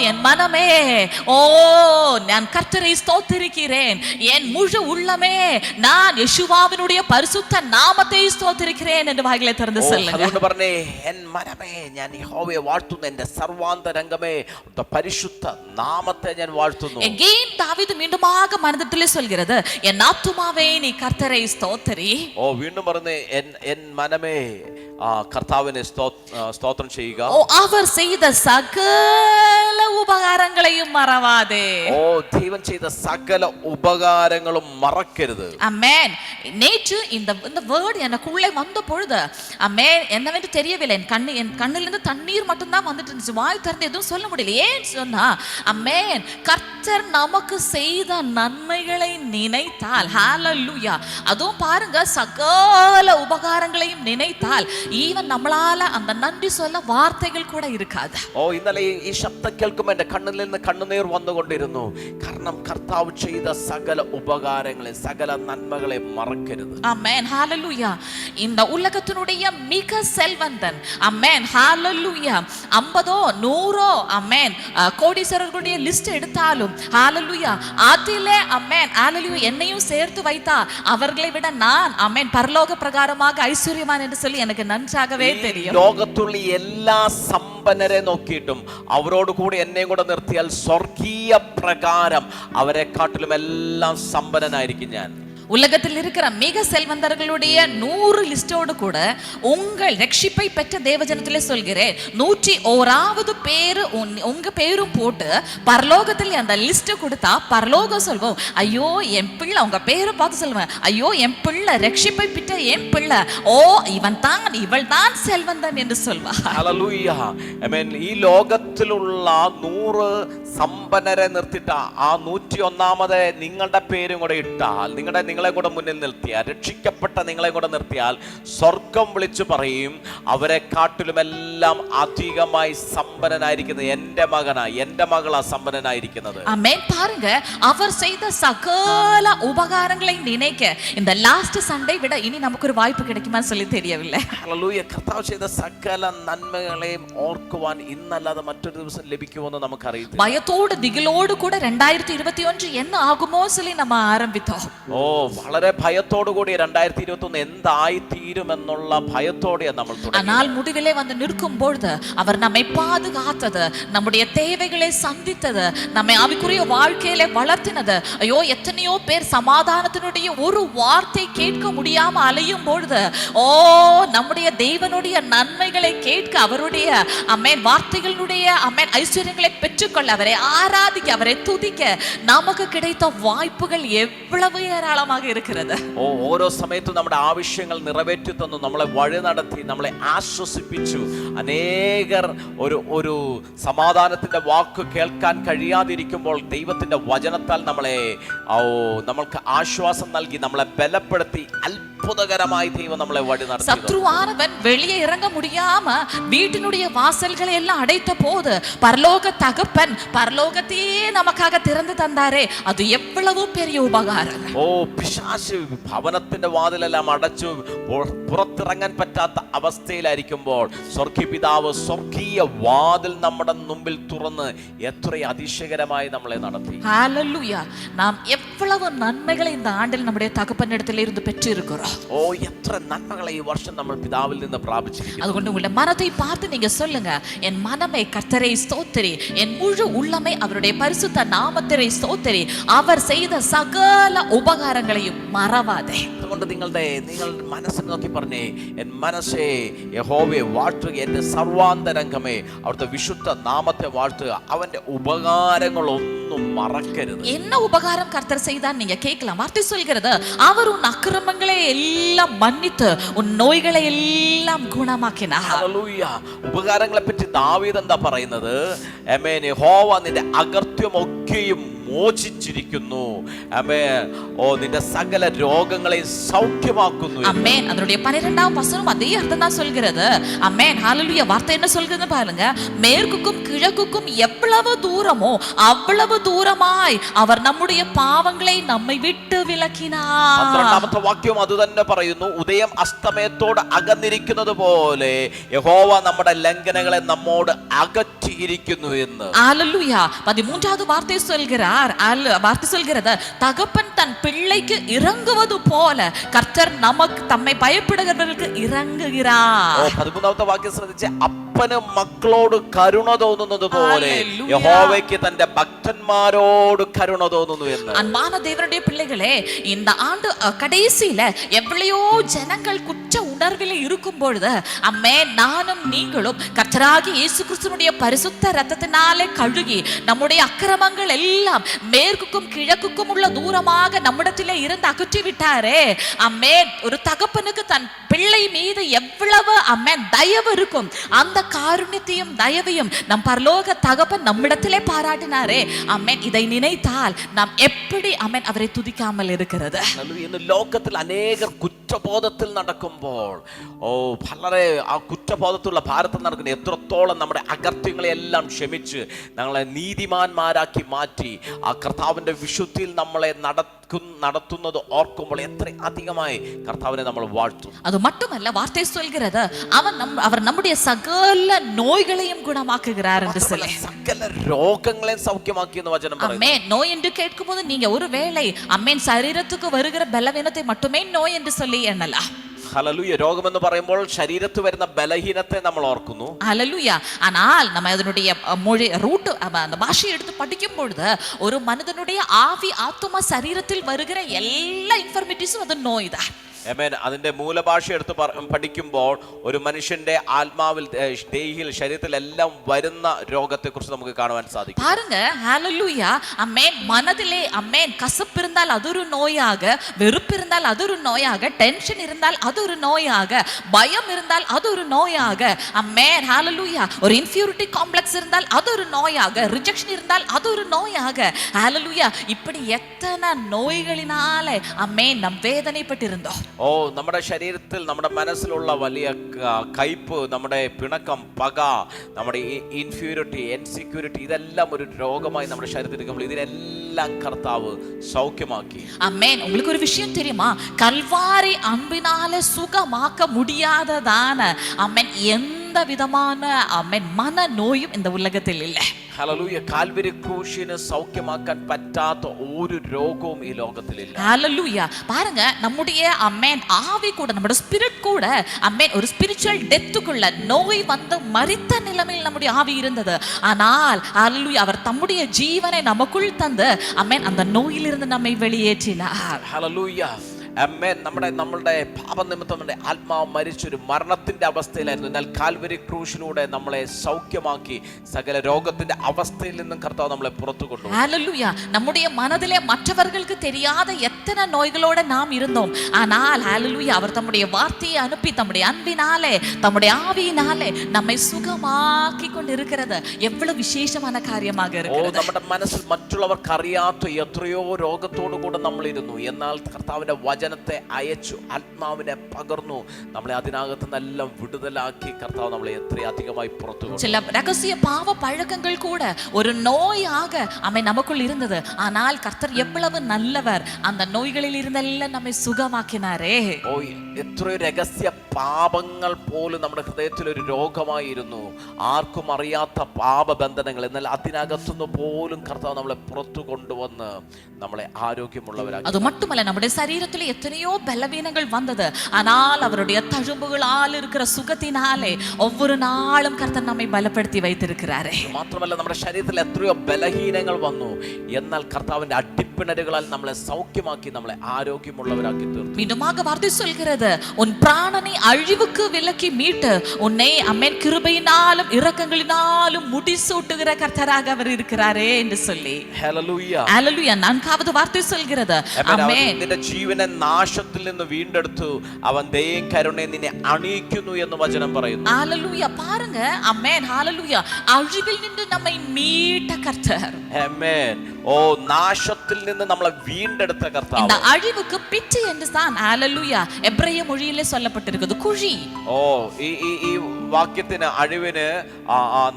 என் மனமே, ஓ நான் கர்த்தரை ஸ்தோத்திரிக்கிறேன், என் முழு உள்ளமே நான் യേശുവാവിനുடைய പരിശുദ്ധ നാമത്തെ സ്തോத்திரிக்கிறேன் என்று വായിലെ തുറന്ന് சொல்லுங்க. അതുകൊണ്ട് പറഞ്ഞേ, എൻ മനമേ ഞാൻ യഹോവയെ വാഴ്ത്തുന്നു, എൻ്റെ സർവാന്തരംഗമേ പരിശുദ്ധ നാമത്തെ ഞാൻ വാഴ്ത്തുന്നു. again தாவீது மீண்டுமாக மனதிலே சொல்கிறது, என் ஆத்துமாவே நீ கர்த்தரை ஸ்தோத்திரி. ഓ, വീണ്ടും പറഞ്ഞേ, എൻ മനമേ കർത്താവിനെ സ്തോത്രം ചെയ്യുക. ഓ, അവർ ചെയ്ത സകല ഉപകാരങ്ങളെയും മറവാതെ. ഓ, ദൈവം ചെയ്ത സകല ഉപകാരങ്ങളും മറക്കരുത്. ஆமென். நேற்று இந்த வேர்ட் எனக்குள்ளே வந்த பொழுது, ஆமென், என்னவென்று தெரியவில்லை. என் கண்ணிலிருந்து தண்ணீர் மட்டும்தான் வந்துட்டு இருந்துச்சு. வாய் திறந்து எதுவும் சொல்ல முடியல. ஏன் சொன்னா, ஆமென், கர்த்தர் நமக்கு செய்த நன்மைகளை நினைத்தால், ஹalleluya, அதுவும் பாருங்க, சகல உபகாரங்களையும் நினைத்தால் ഈവൻ നമ്മളാല அந்த നന്ദി சொல்ல വാർത്തകൾ കൂടെ ഇരിക്കാതെ. ഓ, ഇന്നലെ ഈ ശബ്ദം കേൾക്കുമ്പോൾ എൻ്റെ കണ്ണിൽ നിന്ന് കണ്ണുനീർ വന്നുകൊണ്ടിരുന്നു. കാരണം കർത്താവ് ചെയ്ത സകല ഉപകാരങ്ങളെ, സകല നന്മകളെ മറക്കരുത്. ആമേൻ, ഹല്ലേലൂയ. இந்த உலகத்தினுடைய மிக செல்வந்தன், ஆமென், ஹalleluya, 50ஓ 100ஓ, ஆமென், கோடீஸ்வரர்களுடைய லிஸ்ட் எடுத்தாலும், ஹalleluya, அதிலே, ஆமென், ஹalleluya, என்னையும் சேர்த்து வைத்தா அவர்களை விட நான், ஆமென், பரலோக பிரகாரமாக ஐஸ்வர்யவான் என்று சொல்லி எனக்கு നന്നാകவே தெரியும். ലോകത്തുള്ള എല്ലാ സമ്പന്നരെ നോക്കിയിട്ടും അവരോട് കൂടി എന്നെയും കൂടെ നിർത്തിയാൽ സ്വർഗീയ പ്രകാരം അവരെക്കാട്ടിലും എല്ലാം സമ്പന്നനായിരിക്കും ഞാൻ. உலகத்தில் இருக்கிற மிக செல்வந்தர்களுடைய 100 லிஸ்டோடு கூட உங்கள் ரட்சிப்பை பெற்ற தேவஜனத்திலே சொல்கிறேன், 101வது பேரு உங்க பேரும் போட்டு பரலோகத்தில் அந்த லிஸ்ட் கொடுத்தா பரலோகம் சொல்வோம், ஐயோ என் பிள்ளை, உங்க பேரை பார்த்து சொல்லுவேன், ஐயோ என் பிள்ளை ரட்சிப்பை பெற்ற என் பிள்ளை, ஓ இவன் தான் இவள் தான் செல்வந்தன் என்று சொல்வார். ഹല്ലേലൂയ, ആമേൻ. ഈ ലോകത്തിലുള്ള 100 സമ്പന്നരെ നിർത്തിട്ട ആ 101ാമത് നിങ്ങളുടെ പേരും കൂടെ ഇട്ടാൽ, നിങ്ങളെ കൂടെ മുന്നിൽ നിർത്തിയാൽ, രക്ഷിക്കപ്പെട്ട നിങ്ങളെ കൂടെ നിർത്തിയാൽ സ്വർഗം വിളിച്ചു പറയും, അവരെക്കാട്ടിലുമെല്ലാം അധികമായി സമ്പന്നനായിരിക്കുന്നത് എൻ്റെ മകനാ, എൻ്റെ മകളാ സമ്പന്നനായിരിക്കുന്നത്. ஆமென். பாருங்க, அவர் செய்த சகல உபகாரங்களை நினைக்க இந்த லாஸ்ட் சண்டே விட இனி நமக்கு ஒரு வாய்ப்பு கிடைக்குமா சொல்லி தெரியவில்லை. ഹല്ലേലൂയ. കർത്താവ് ചെയ്ത സകല നന്മകളെയും ഓർക്കുവാൻ ഇന്നല്ലാതെ മറ്റൊരു ദിവസം ലഭിക്കുമെന്ന് നമുക്കറിയില്ല. ഭയത്തോട് ദിഗിലോട് കൂടെ 2021 என்ன ஆகுமோ சொல்லி நம்ம ஆரம்பித்தோம். ഓ, വളരെ ഭയത്തോടു കൂടി 2021 എന്തായി തീരുമെന്നുള്ള ഭയത്തോടെയാണ് നമ്മൾ തുടങ്ങിയത്. ஆனால் முடிவிலே வந்து நிற்கும் பொழுது அவர் நம்மை பாதுகாத்தது, நம்முடைய தேவைகளை சந்தித்தது, நம்மை ஆவிக்குரிய வாழ்க்கையிலே வளர்த்தினது. ஐயோ, எத்தனையோ பேர் சமாதானத்தினுடைய ஒரு வார்த்தை கேட்க முடியாம அலையும் பொழுது, ஓ நம்முடைய தேவனுடைய நன்மைகளை கேட்க, அவருடைய, ஆமென், வார்த்தைகளுடைய, ஆமென், ஐஸ்வர்யங்களை பெற்றுக்கொள்ள, அவரை ஆராதிக்க, அவரை துதிக்க நமக்கு கிடைத்த வாய்ப்புகள் എவ்வளவு ഏരാളமாக இருக்கிறது. ഓ, ഓരോ സമയത്തും നമ്മുടെ ആവശ്യങ്ങൾ നിറവേറ്റി തന്നു, നമ്മളെ വഴി നടത്തി, നമ്മളെ ആശ്വസിപ്പിച്ചു. അനേകർ ഒരു സമാധാനത്തിന്റെ വാക്ക് കേൾക്കാൻ കഴിയാതിരിക്കുമ്പോൾ ദൈവത്തിന്റെ വചനത്താൽ നമ്മൾക്ക് ആശ്വാസം നൽകി, നമ്മളെ ബലപ്പെടുത്തി, അത്ഭുതകരമായി ദൈവം നമ്മളെ വഴി നടത്തി. சத்ருவானவன் வெளியே இறங்க முடியாம வீட்டினுடைய வாசல்களை எல்லாம் அடைத்த போது பரலோக தகப்பன் பரலோகத்தையே நமக்காக திறந்து தந்தாரே, அது எவ்வளவு பெரிய உபகாரம். ഓ, പിശാച് ഭവനത്തിന്റെ വാതിലെല്ലാം അടച്ചു പുറത്തിറങ്ങാൻ പറ്റാത്ത അവസ്ഥയിലായിരിക്കുമ്പോൾ സ്വർഗീയ പിതാവ് സ്വർഗീയ വാതിൽ നമ്മുടെ മുമ്പിൽ തുറന്ന് എത്ര അതിശയകരമായി നമ്മളെ നടത്തി. ഹല്ലേലൂയ. നാം எவ்வளவு நன்மைகளை இந்த ஆண்டில் நம்முடைய தகப்பனிடத்தில் இருந்து பெற்றிருக்கிறோம். ഓ എത്ര നന്മകളെ ഈ വർഷം നമ്മൾ പിതാവിൽ നിന്ന് പ്രാപിച്ചിരിക്കുന്നു. അതുകൊണ്ട് உங்களுடைய மனதை பார்த்து நீங்க சொல்லுங்க, என் மனமே கர்த்தரை ஸ்தோத்திரி, என் முழு உள்ளமே அவருடைய பரிசுத்த நாமத்தை ஸ்தோத்திரி, அவர் செய்த சகல உபகாரங்களையும் மறவாதே. അതുകൊണ്ട് നിങ്ങളുടെ മനസ്സിനെ നോക്കി പറഞ്ഞേ, എൻ മനസ്സേ യഹോവയെ വാഴ്ത്തുക, എന്റെ സർവാന്തരംഗമേ അവിടുത്തെ വിശുദ്ധ നാമത്തെ വാഴ്ത്തുക, അവന്റെ ഉപകാരങ്ങളൊന്നും മറക്കരുത്. என்ன உபகாரம் கர்த்தர் செய்தார் நீங்க கேட்கலாம். வார்த்தை சொல்கிறது, அவர் உன் அக்கிரமங்களை எல்லாம் மன்னித்து உன் நோய்களை எல்லாம் குணமாக்கினார். ഹല്ലേലൂയ. ഉപകാരങ്ങളെ പറ്റി ദാവീദ് എന്താ പറയുന്നത്? ആമേൻ. യഹോവ നിന്റെ അകർത്യമൊക്കെയും മോചിച്ചിരിക്കുന്നു. ആമേൻ. ഓ നിന്റെ സകല രോഗങ്ങളെ സൗഖ്യമാക്കുന്നു. ஆமென். அதனுடைய 12ஆம் வசனம் அதே அர்த்தம் தான் சொல்கிறது. ஆமென். ஹalleluya. வார்த்தை என்ன சொல்கிறது பாருங்க, மேற்குக்கும் கிழக்குக்கும் எவ்வளவு தூரமோ அவ்வளவு தூரமாய் அவர் நம்முடைய பாவங்களை நம்மை விட்டு விலக்கினார். 12ാമത്തെ വാക്യം അത് തന്നെ പറയുന്നു. ഉദയം അസ്തമയത്തോട് അകന്നിരിക്കുന്നത് പോലെ യഹോവ നമ്മുടെ ലംഘനങ്ങളെ നമ്മോട് അകറ്റിയിരിക്കുന്നു എന്ന്. ஹalleluya. 13வது வார்த்தை சொல்கிறது, தகப்பன் தன் பிள்ளைக்கு இறங்குவது போல கர்த்தர் நமக்கு தம்மை பயப்படுகிறவர்களுக்கு இறங்குகிறார். 13ാമത്തെ വാക്യം ശ്രദ്ധിച്ച്, അപ്പന് മക്കളോട് കരുണ തോന്നുന്നത് പോലെ യഹോവയ്ക്ക് തന്റെ ഭക്തന്മാരോട് കരുണ തോന്നുന്നു എന്ന്. அன்பான தேவனுடைய பிள்ளைகளே, இந்த ஆண்டு கடைசியில எவ்வளையோ ஜனங்கள் குற்ற உணர்வில் இருக்கும் பொழுது, அம்மே நானும் நீங்களும் கர்த்தராகிய இயேசு கிறிஸ்துவினுடைய பரிசுத்த இரத்தத்தினாலே கழுகி நம்முடைய அக்கிரமங்கள் எல்லாம் மேற்குக்கும் கிழக்குக்கும் உள்ள தூரமாக நம்மிடத்திலே இருந்து அகற்றி விட்டாரே. அம்மே, ஒரு தகப்பனுக்கு தன் பிள்ளை மீது எவ்வளவு அம்மே தயவு இருக்கும், அந்த காருண்யத்தையும் தயவையும் நம் பரலோக தகப்பன் நம்மிடத்திலே பாராட்டினாரே. அம்மேன், இதை நினைத்தால் நாம் எப்படி அம்மேன் அவரை துதிக்காமல் இருக்கிறது? ഇന്ന് ലോകത്തിൽ അനേകർ കുറ്റബോധത്തിൽ നടക്കുമ്പോൾ, വളരെ ആ കുറ്റബോധത്തിലുള്ള ഭാരതത്തിൽ നടക്കുന്ന എത്രത്തോളം നമ്മുടെ അകൃത്യങ്ങളെല്ലാം ക്ഷമിച്ച് ഞങ്ങളെ നീതിമാന്മാരാക്കി മാറ്റി ആ കർത്താവിന്റെ വിശുദ്ധിയിൽ നമ്മളെ നടത്തുന്നത് ഓർക്കുമ്പോൾ എത്ര അധികമായി കർത്താവിനെ നമ്മൾ വാഴ്ത്തും. அது மட்டுமல்ல, வார்த்தை சொல்கிறது, அவர் நம்முடைய சகல நோய்களையும் குணமாக்குகிறார் என்று சொல்லி, സകല രോഗങ്ങളെയും സൗഖ്യമാക്കി എന്ന് വചനം പറയുന്നു. அம்மேன். நோய் என்று கேட்கும்போது நீங்க ஒருவேளை அம்மேன் சரீரத்துக்கு வருகிற பலவீனத்தை மட்டுமே நோய் என்று சொல்லி எண்ணலாம். ഹല്ലേലൂയ. രോഗമെന്ന് പറയുമ്പോൾ ശരീരത്തിൽ വരുന്ന ബലഹീനത്തെ നമ്മൾ ഓർക്കുന്നു. ஹல்லேலூயா. ஆனால் நம்ம அதனுடைய மொழி ரூட் அந்த பாஷையை எடுத்து படிக்கும் பொழுது, ஒரு மனிதனுடைய ஆவி ஆத்துமா சரீரத்தில் வருகிற எல்லா இன்ஃபர்மிட்டிஸும் அது நோய் தான். ആമേൻ. അതിന്റെ മൂലഭാഷ എടുത്ത് പഠിക്കുമ്പോൾ ഒരു മനുഷ്യന്റെ ആത്മാവിൽ, ദേഹിയിൽ, ശരീരത്തിൽ എല്ലാം വരുന്ന രോഗത്തെക്കുറിച്ച് നമുക്ക് കാണുവാൻ സാധിക്കും. பாருங்க, ஹalleluya. அம்மேன். மனதிலே அம்மேன் கசப்பு இருந்தால் அது ஒரு நோயாக, வெறுப்பு இருந்தால் அது ஒரு நோயாக, டென்ஷன் இருந்தால் அது ஒரு நோயாக, பயம் இருந்தால் அது ஒரு நோயாக, அம்மேன். ஹalleluya. ஒரு இன்ஃபீரியாரிட்டி காம்ப்ளெக்ஸ் இருந்தால் அது ஒரு நோயாக, ரிஜெக்ஷன் இருந்தால் அது ஒரு நோயாக, ஹalleluya. இப்படி எத்தனை நோய்களினாலே அம்மேன் நாம் வேதனைப்பட்டிருந்தோம். നമ്മുടെ ശരീരത്തിൽ, നമ്മുടെ മനസ്സിലുള്ള വലിയ കയ്പ്, നമ്മുടെ പിണക്കം, പക, നമ്മുടെ ഇൻഫ്യൂരിറ്റി, ഇൻസെക്യൂരിറ്റി, ഇതെല്ലാം ഒരു രോഗമായി നമ്മുടെ ശരീരത്തിൽ ഇരിക്കുമ്പോൾ ഇതിനെല്ലാം കർത്താവ് സൗഖ്യമാക്കി. அமேன். உங்களுக்கு ஒரு விஷயம் தெரியுமா? கல்வாரி அன்பினால சுகமாக்க முடியாததான அமேன் எந்த விதமான அமேன் மன நோயும் இந்த உலகத்தில் இல்லை. ഹല്ലേലൂയ. കാൽവരി ക്രൂശിനെ സൗഖ്യമാക്കാൻ പറ്റാത്ത ഒരു രോഗവും ഈ ലോകത്തിലില്ല. ஹalleluya. பாருங்க, நம்முடைய அமேன் ஆவி கூட, நம்முடைய ஸ்பிரிட் கூட அமேன் ஒரு ஸ்பிரிச்சுவல் டெத்துக்குள்ள நோய் வந்து மரித்த நிலைமையில் நம்முடைய ஆவி இருந்தது. ஆனால் ஹalleluya, அவர் தம்முடைய ஜீவனை நமக்குள் தந்து அமேன் அந்த நோயிலிருந்து நம்மை வெளியேற்றினார். ഹല്ലേലൂയ. അമ്മേൻ. നമ്മളുടെ പാപനിമിത്തം നമ്മുടെ ആത്മാവ് മരിച്ചൊരു മരണത്തിന്റെ അവസ്ഥയിലായിരുന്നു. എന്നാൽ കാൽവരി ക്രൂശിലൂടെ നമ്മളെ സൗഖ്യമാക്കി സകല രോഗത്തിന്റെ അവസ്ഥയിൽ നിന്നും കർത്താവ് നമ്മളെ പുറത്തു കൊണ്ടുപോയി. ஹalleluya. நம்முடைய மனதிலே மற்றவர்களுக்கு தெரியாத எத்தனை நோய்களோட நாம் இருந்தோம். ஆனால் ஹalleluya, அவர் தம்முடைய வார்த்தையை அனுப்பி தம்முடைய அன்பினாலே, தம்முடைய ஆவியினாலே நம்மை சுகமாக்கி கொண்டிருக்கிறது எவ்வளவு விசேஷமான காரியமாக இருக்கிறது. നമ്മുടെ മനസ്സിൽ മറ്റുള്ളവർക്ക് അറിയാത്ത എത്രയോ രോഗത്തോടു കൂടെ നമ്മൾ ഇരുന്നു. എന്നാൽ കർത്താവിന്റെ വചനത്തെ അയച്ചു, ആത്മാവിനെ പകർന്നു, നമ്മളെ അതിനകത്ത് നല്ല വിടുതലാക്കി കർത്താവ് നമ്മളെ എത്രയധികമായി പുറത്തു കൊണ്ടുവന്നു. சில ரகசிய பாவ பழக்கங்கள் கூட ஒரு நோயாக அமை நமக்குள் இருந்தது. ஆனால் கர்த்தர் எவ்வளவு நல்லவர், அந்த நோய்களில் இருந்தெல்லாம் நம்மை சுகமாக்கினாரே. ഓ, എത്രയോ രഹസ്യ പാപങ്ങൾ പോലും നമ്മുടെ ഹൃദയത്തിൽ ഒരു രോഗമായിരുന്നു, ആർക്കും അറിയാത്ത പാപബന്ധനങ്ങൾ. എന്നാൽ അതിനകത്തുനിന്ന് പോലും കർത്താവ് നമ്മളെ പുറത്തു കൊണ്ടുവന്ന് നമ്മളെ ആരോഗ്യമുള്ളവരാക്കി. அது மட்டுமல்ல, நம்முடைய சரீரத்தில் எத்தனையோ பலவீனங்கள் வந்தது. ஆனால் அவருடைய தழும்புகளால் இருக்கிற சுகத்தினாலே ஒவ்வொரு நாளும் கர்த்தர் நம்மை பலப்படுத்தி வைத்திருக்கிறாரே. മാത്രമല്ല, നമ്മുടെ ശരീരത്തിൽ എത്രയോ ബലഹീനങ്ങൾ വന്നു, എന്നാൽ കർത്താവിന്റെ അടിപ്പിണരുകളാൽ നമ്മളെ സൗഖ്യമാക്കി, നമ്മളെ ആരോഗ്യമുള്ളവരാക്കി തീർത്തു. மீண்டுமாக வார்த்தை சொல்கிறது, உன் பிராணனை அழிவுக்கு விலக்கி மீட்டு உன்னை அமேன் கிருபையினாலும் இரக்கங்களினாலும் முடிசூட்டுகிற கர்த்தராக அவர் இருக்கிறாரே என்று சொல்லி. ഹല്ലേലൂയ, ஹல்லேலூயா. நான்காவது வார்த்தை சொல்கிறது, ஆமென். നിന്റെ ജീവനെ നാശത്തിൽ നിന്ന് വീണ്ടെടുത്തു, അവൻ ദയയും കരുണയും നിന്നെ അണിയിക്കുന്നു എന്ന് വചനം പറയുന്നു. ஹல்லேலூயா. பாருங்க, ஆமென், ஹல்லேலூயா. அழிவில் நின்று நம்மை மீட்ட கர்த்தர். ആമേൻ. ഓ, നാശത്തിൽ നിന്ന് നമ്മളെ വീണ്ടെടുത്ത കർത്താവ്. இந்த அழிவுக்கு பிச்சை என்று தான் ஹல்லேலூயா எபிரேய மொழியிலே சொல்லப்பட்டிருக்கிறது, குழி. ഓ, ഈ വാക്യത്തിന് അഴിവിന്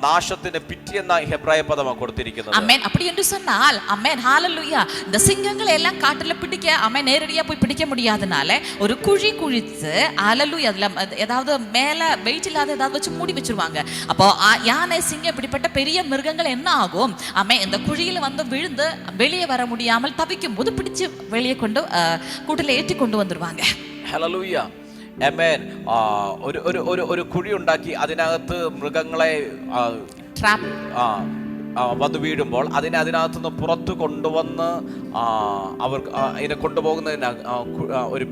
നാശത്തിന് പിറ്റി എന്ന ഹെബ്രായ പദമാണ് കൊടുത്തിരിക്കുന്നത്. ஆமென். அப்படி என்று சொன்னால், ஆமென், ஹல்லேலூயா, இந்த சிங்கங்களை எல்லாம் காட்டுல பிடிக்க ஆமென் நேரடியா போய் பிடிக்க முடியாதனால ஒரு குழி குழிச்சு, ஹல்லேலூயா, அதுல ஏதாவது மேல வெயிட் இல்லாத ஏதாவது வச்சு மூடி வச்சிருவாங்க. அப்போ யானை, சிங்கம் இப்படிப்பட்ட பெரிய மிருகங்கள் என்ன ஆகும், ஆமென், இந்த குழியில வந்து விழுந்து வெளியே வர முடியாமல் தவிக்கும் போது பிடிச்சு வெளியே கொண்டு கூட்டில ஏற்றி கொண்டு வந்துருவாங்க. ഹല്ലേലൂയ, ആമേൻ. ഒരു കുഴി ഉണ്ടാക്കി അതിനകത്ത് മൃഗങ്ങളെ ട്രാപ്പ് വന്ന് വീഴുമ്പോൾ അതിനകത്തുനിന്ന് പുറത്ത് കൊണ്ടുവന്ന് അവർക്ക് ഇതിനെ കൊണ്ടുപോകുന്നതിന് ഒരു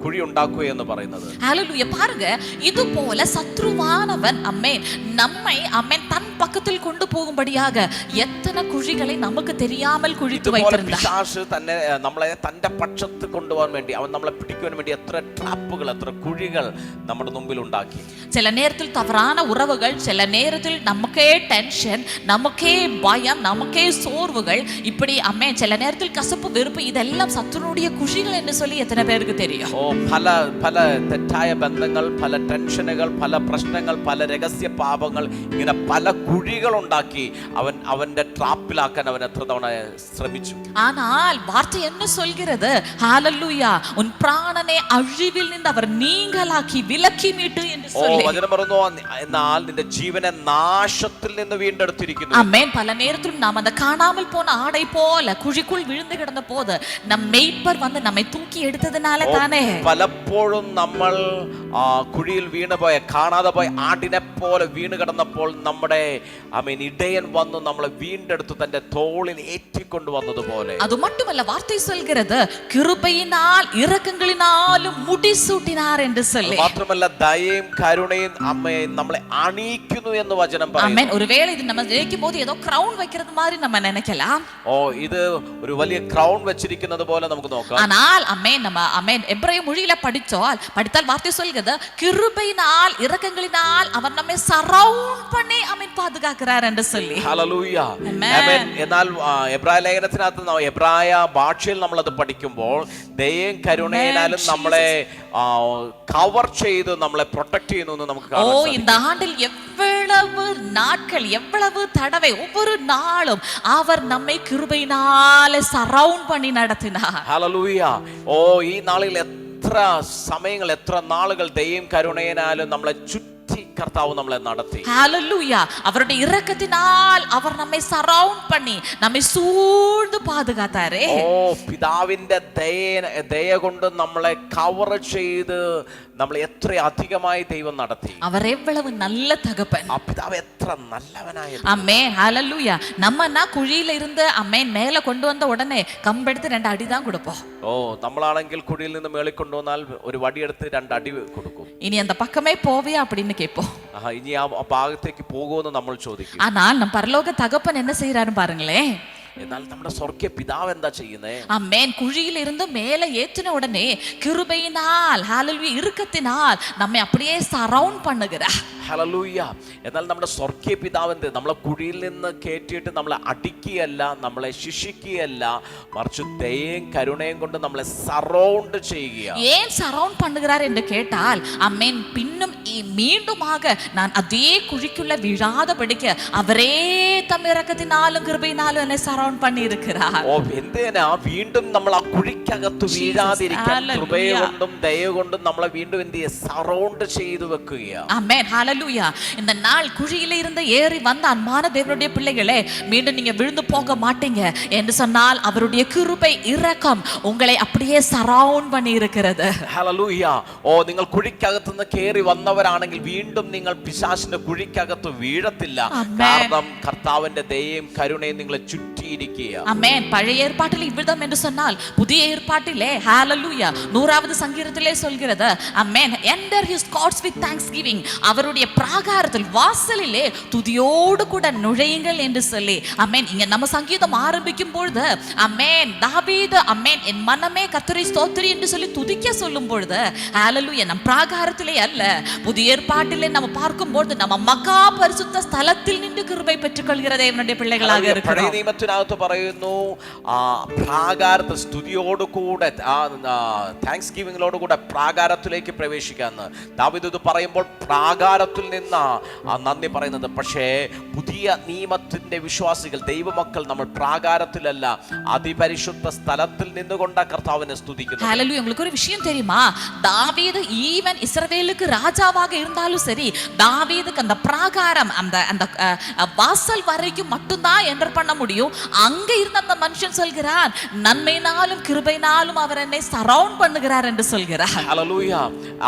കുഴി ഉണ്ടാക്കുക എന്ന് പറയുന്നത്. ஹல்லேலூயா. பாருங்க, இது போல சத்ருவானவன் அம்மேன் நம்மை அம்மேன் தன் பக்கத்தில் கொண்டு போகும்படியாக எத்தனை குழிகளை நமக்கு தெரியாமல் குழித்து வைத்திருந்தார். പിശാച് തന്നെ നമ്മളെ തന്റെ പക്ഷത്ത് കൊണ്ടുപോകാൻ വേണ്ടി, അവൻ നമ്മളെ പിടിക്കുവാൻ വേണ്ടി എത്ര ട്രാപ്പുകൾ, എത്ര കുഴികൾ നമ്മുടെ മുമ്പിൽ ഉണ്ടാക്കി. சில நேரத்தில் தவறான உறவுகள், சில நேரத்தில் நமக்கே டென்ஷன், நமக்கே பயம், நமக்கே சோர்வுகள், இப்படி அம்மே சில நேரத்தில் கசப்பு, வெறுப்பு, இதெல்லாம் சத்துருடைய குழிகள் என்று சொல்லி எத்தனை பேருக்கு தெரியும்? ഓ, പല തെറ്റായ ബന്ധങ്ങൾ, പല ടെൻഷനുകൾ, പല പ്രശ്നങ്ങൾ, പല രഹസ്യ പാപങ്ങൾ, ഇങ്ങനെ പല കുഴികൾ ഉണ്ടാക്കി അവന്റെ ട്രാപ്പിലാക്കാൻ അവൻ എത്ര തവണ ശ്രമിച്ചു. ஆனால் வார்த்தை என்ன சொல்கிறது? ஹல்லேலூயா, உன் பிராணனை அழிவில் நின்று அவர் நீங்களாக்கி விலக்கி மீட்டு என்று சொல்லி. ഓ, വചനം പറയുന്നു, എന്നാൽ നിന്റെ ജീവനെ നാശത്തിൽ നിന്ന് വീണ്ടെടുത്തിരിക്കുന്നു. ஆமென். பல நேரத்தில் நாம் அந்த காணாமல் போன ஆடை போல குழிக்குள் விழுந்து கிடந்த போது நம் மேய்ப்பர் வந்து நம்மை தூக்கி எடுத்ததனால தானே. പലപ്പോഴും നമ്മൾ കുഴിയിൽ വീണുപോയ, കാണാതെ പോയ ആടിനെ പോലെ വീണ് കിടന്നപ്പോൾ നമ്മുടെ ഇടയൻ വന്നു നമ്മളെ വീണ്ടെടുത്ത് തന്റെ തോളിൽ ഏറ്റിക്കൊണ്ടു വന്നതുപോലെ. அது மட்டுமல்ல, வார்த்தை சொல்கிறது, கிருபையினால் இரக்கங்களினாலும் முடிசூட்டினார் என்று சொல்லி. മാത്രമല്ല, ദയയും കരുണയും നമ്മളെ അണിയിക്കുന്നു എന്ന് വചനം പറയുന്നു. ஆமென். ஒருவேளை இது நம்ம ஜெயிக்கும் போது ஏதோ கிரவுன் வைக்கிறது மாதிரி நம்ம நினைக்கலாம். ഓ, ഇത് ഒരു വലിയ ക്രൗൺ വെച്ചിരിക്കുന്നത് പോലെ നമുക്ക് നോക്കാം. ஆனால் ஆமென், நம்ம ஆமென் எபிரேய மொழியில படித்தால் வார்த்தை சொல்கிறது, கிருபையினால் இரக்கங்களினால் அவர் நம்மை சரவுண்ட் பண்ணி ஆமென் பாதுகாக்கிறார் என்று சொல்லி. ഹല്ലേലൂയ, ആമേൻ. എന്നാൽ എബ്രായ ലേഖനത്തിനകത്ത്, എബ്രായ ഭാഷയിൽ നമ്മൾ അത് പഠിക്കുമ്പോൾ ദയയും കരുണയിനാലും നമ്മളെ കവർ ചെയ്ത് നമ്മളെ പ്രൊട്ടക്ട് ചെയ്യുന്നു എന്ന് നമുക്ക് കാണാൻ സാധിക്കും. இந்த ஆண்டில் எவ்வளவு நாட்கள், எவ்வளவு தடவை, ஒவ்வொரு நாளும் அவர் நம்மை கிருபையினாலே சரவுண்ட் பண்ணி நடத்தினார். ഹല്ലേലൂയ. ഓ, ഈ നാളിൽ എത്ര സമയങ്ങൾ, എത്ര നാളുകൾ ദയയും കരുണയിനാലും നമ്മളെ ചുറ്റി കർത്താവ് നമ്മളെ നടത്തി. ஹல்லேலூயா. அவருடைய இரக்கத்தினால் அவர் நம்மை சரவுண்ட் பண்ணி நம்மை சூழ்ந்து பாதுகாத்தாரே. ഓ, പിതാവിന്റെ ദയ കൊണ്ട് നമ്മളെ കവർ ചെയ്ത് നമ്മളെ എത്ര അധികമായി ദൈവം നടത്തി. அவர் எவ்வளவு நல்ல தகப்பன். ആ പിതാവ് എത്ര നല്ലവനായ. ஆமென், ஹல்லேலூயா. நம்மனா குழியில இருந்து ஆமென் மேல கொண்டு வந்த உடனே கம்பெடுத்து 2 அடி தான் கொடுப்போம். ഓ, നമ്മളാണെങ്കിൽ കുഴിയിൽ നിന്ന് മേളിൽ കൊണ്ടുവന്നാൽ ഒരു വടിയെടുത്ത് 2 അടി കൊടുക്കും. இனி அந்த பக்கமே போவியா அப்படின்னு கேட்போம். ഇനി ആ ഭാഗത്തേക്ക് പോകുമെന്ന് നമ്മൾ ചോദിക്കും. ஆனால் நம் பரலோக தகப்பன் என்ன செய்யறாரு பாருங்களேன். എന്നാൽ നമ്മുടെ സ്വർഗ്ഗീയ പിതാവ് എന്താ ചെയ്യുന്നേ? ஆமென். குழியில் இருந்து மேலே ஏற்றின உடனே கிருபையினால், ஹல்லேலூயா, இரக்கத்தினால் நம்மை அப்படியே சரவுண்ட் பண்ணுகிறார். ഹല്ലേലൂയ. എന്നാൽ നമ്മുടെ സ്വർഗീയ പിതാവിന്റെ നമ്മളെ കുഴിയിൽ നിന്ന് കയറ്റിയിട്ട് നമ്മളെ അടിക്കുകയല്ല, നമ്മളെ ശിക്ഷിക്കുകയല്ല, മറിച്ച് ദയയും കരുണയും കൊണ്ട് നമ്മളെ സറൗണ്ട് ചെയ്യുക. ஏன் சரவுண்ட் பண்ணுகிறார் என்று கேட்டால் அம்மேன் பின்னும் மீண்டுமாக நான் அதே குழிக்குள்ள விழாதபடிக்கு அவரே தம் இரக்கத்தினாலும் கிருபையினாலும் என்னை சரவுண்ட் பண்ணி இருக்கிறார். ഓ എന്തിനാ വീണ്ടും നമ്മൾ ആ കുഴിക്കകത്ത് വീഴാതിരിക്കാൻ കൃപയെ കൊണ്ടും ദയ കൊണ്ടും നമ്മളെ വീണ്ടും എന്ത് ചെയ്യുക, സറൗണ്ട് ചെയ്തു വെക്കുക. ஆமென் ஹalleluya. இந்த நாள் குழியில இருந்து ஏறி வந்த அன்பான தேவனுடைய பிள்ளைகளே, மீண்டும் நீங்க விழுந்து போக மாட்டீங்க என்று சொன்னால் அவருடைய கிருபை இரக்கம் உங்களை அப்படியே சரவுண்ட் பண்ணி இருக்கிறது. ഹല്ലേലൂയ. ഓ നിങ്ങൾ കുഴിക്കകത്ത് നിന്ന് കയറി വന്നവരാണെങ്കിൽ വീണ്ടും നിങ്ങൾ പിശാചിന്റെ കുഴിക്കകത്ത് വീഴത്തില്ല. കാരണം കർത്താവിന്റെ ദയയും കരുണയും നിങ്ങളെ ചുറ്റിയിരിക്കുക. ஆமென். பழைய ஏற்பாட்டில் இவ்விதம் என்று சொன்னால் புதிய ஏற்பாட்டிலே ஹalleluya 100வது சங்கீதத்திலே சொல்கிறது, ஆமென், enter his courts with thanksgiving, அவருடைய பிராகாரத்தில் வாசலிலே துதியோடு கூட நுழையுங்கள் என்று சொல்லி, ஆமென். இங்க நம்ம சங்கீதம் ஆரம்பிக்கும் பொழுது ஆமென் தாவீது ஆமென் என் மனமே கர்த்தரை ஸ்தோத்திரி என்று சொல்லி துதிக்க சொல்லும் பொழுது ஹalleluya நம் பிராகாரத்திலே அல்ல, புதிய ஏற்பாட்டிலே நம்ம பார்க்கும்போது நம்ம மகா பரிசுத்த ஸ்தலத்தில் நின்று கிருபை பெற்றுக்கொள்கிற தேவனுடைய பிள்ளைகளாக இருக்கிறோம். പഴയ നിയമത്തിനകത്ത് പറയുന്നു പ്രാകാരത്തിൽ സ്തുതിയോടുകൂടെ താങ്ക്സ് ഗിവിങ്ങിലോട് കൂടെ പ്രാകാരത്തിലേക്ക് പ്രവേശിക്കാന്ന്. ദാവീദ് ഇത് പറയുമ്പോൾ പ്രാകാരത്തിൽ നിന്ന് നന്ദി പറയുന്നത്. പക്ഷേ പുതിയ നിയമത്തിന്റെ വിശ്വാസികൾ ദൈവമക്കൾ നമ്മൾ പ്രാകാരത്തിലല്ല, അതിപരിശുദ്ധ സ്ഥലത്തിൽ നിന്നുകൊണ്ട് കർത്താവിനെ സ്തുതിക്കുന്നു. ஹalleluya. உங்களுக்கு ஒரு விஷயம் தெரியுமா? தாவீது ஈவன் இஸ்ரவேலுக்கு ராஜாவாக இருந்தாலும் சரி, தாவீதுக்கு அந்த பிராகாரம் அந்த அந்த வாசல் வரைக்கும் மட்டும்தான் என்டர் பண்ண முடியும். அங்க இருந்த அந்த மனுஷன் சொல்கிறான், நன்மையினாலும் கிருபையினாலும் அவர் என்னை சரவுண்ட் பண்ணுகிறார் என்று சொல்கிறார். ഹല്ലേലൂയ.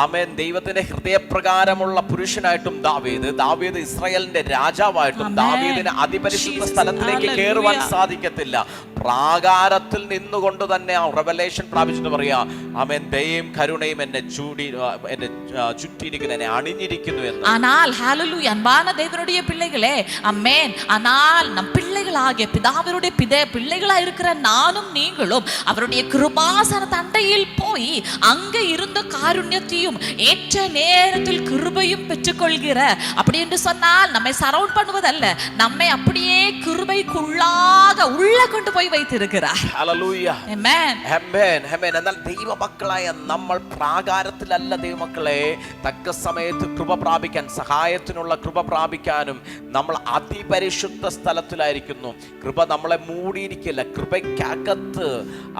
ആമേൻ. ദൈവത്തിന്റെ ഹൃദയപ്രകാരമുള്ള പുരുഷനായിട്ടും ദാവീദ് ഇസ്രായേലിന്റെ രാജാവായിട്ടും ദാവീദിന് അതിപരിശുദ്ധ സ്ഥലത്തിലേക്ക് കയറുവാൻ സാധിക്കത്തില്ല. പ്രാകാരത്തിൽ നിന്നുകൊണ്ട് തന്നെ ആ റെവലേഷൻ പ്രാപിച്ചിട്ട് പറയാ, ആമേൻ, ദയയും കരുണയും എന്നെ ചുറ്റിയിരിക്കുന്നു, എന്നെ അണിഞ്ഞിരിക്കുന്നു എന്ന്. ஆனால் ஹalleluya அன்பான தேவனுடைய பிள்ளைகளே, ஆமென், ஆனால் நம் பிள்ளைகளாகிய பிதாவினுடைய பிள்ளைகளா இருக்கிற நானும் நீங்களும் அவருடைய கிருபாசன தண்டையில் போய் அங்க இருந்த காருண்யத்தையும் ஏற்ற நேரத்தில் கிருபையும் பெற்றுக்கொள்கிற, அப்படி என்று சொன்னால் நம்மை சரவுண்ட் பண்ணுவதல்ல, நம்மை அப்படியே கிருபைக்குள்ளாக உள்ள கொண்டு போய் வைத்திருக்கிறார். ഹല്ലേലൂയ. ആമേൻ. ആമേൻ. ആമേൻ. എന്നാൽ ദൈവമക്കളായ നമ്മൾ പ്രാകാരത്തിലല്ല ദൈവമക്കളെ. തക്ക സമയത്ത് കൃപ പ്രാപിക്കാൻ, സഹായത്തിനുള്ള കൃപ പ്രാപിക്കാനും നമ്മൾ അതിപരിശുദ്ധ സ്ഥലത്തിലായിരിക്കുന്നു. കൃപ നമ്മളെ മൂടിയിരിക്കില്ല. കൃപയ്ക്കകത്ത്,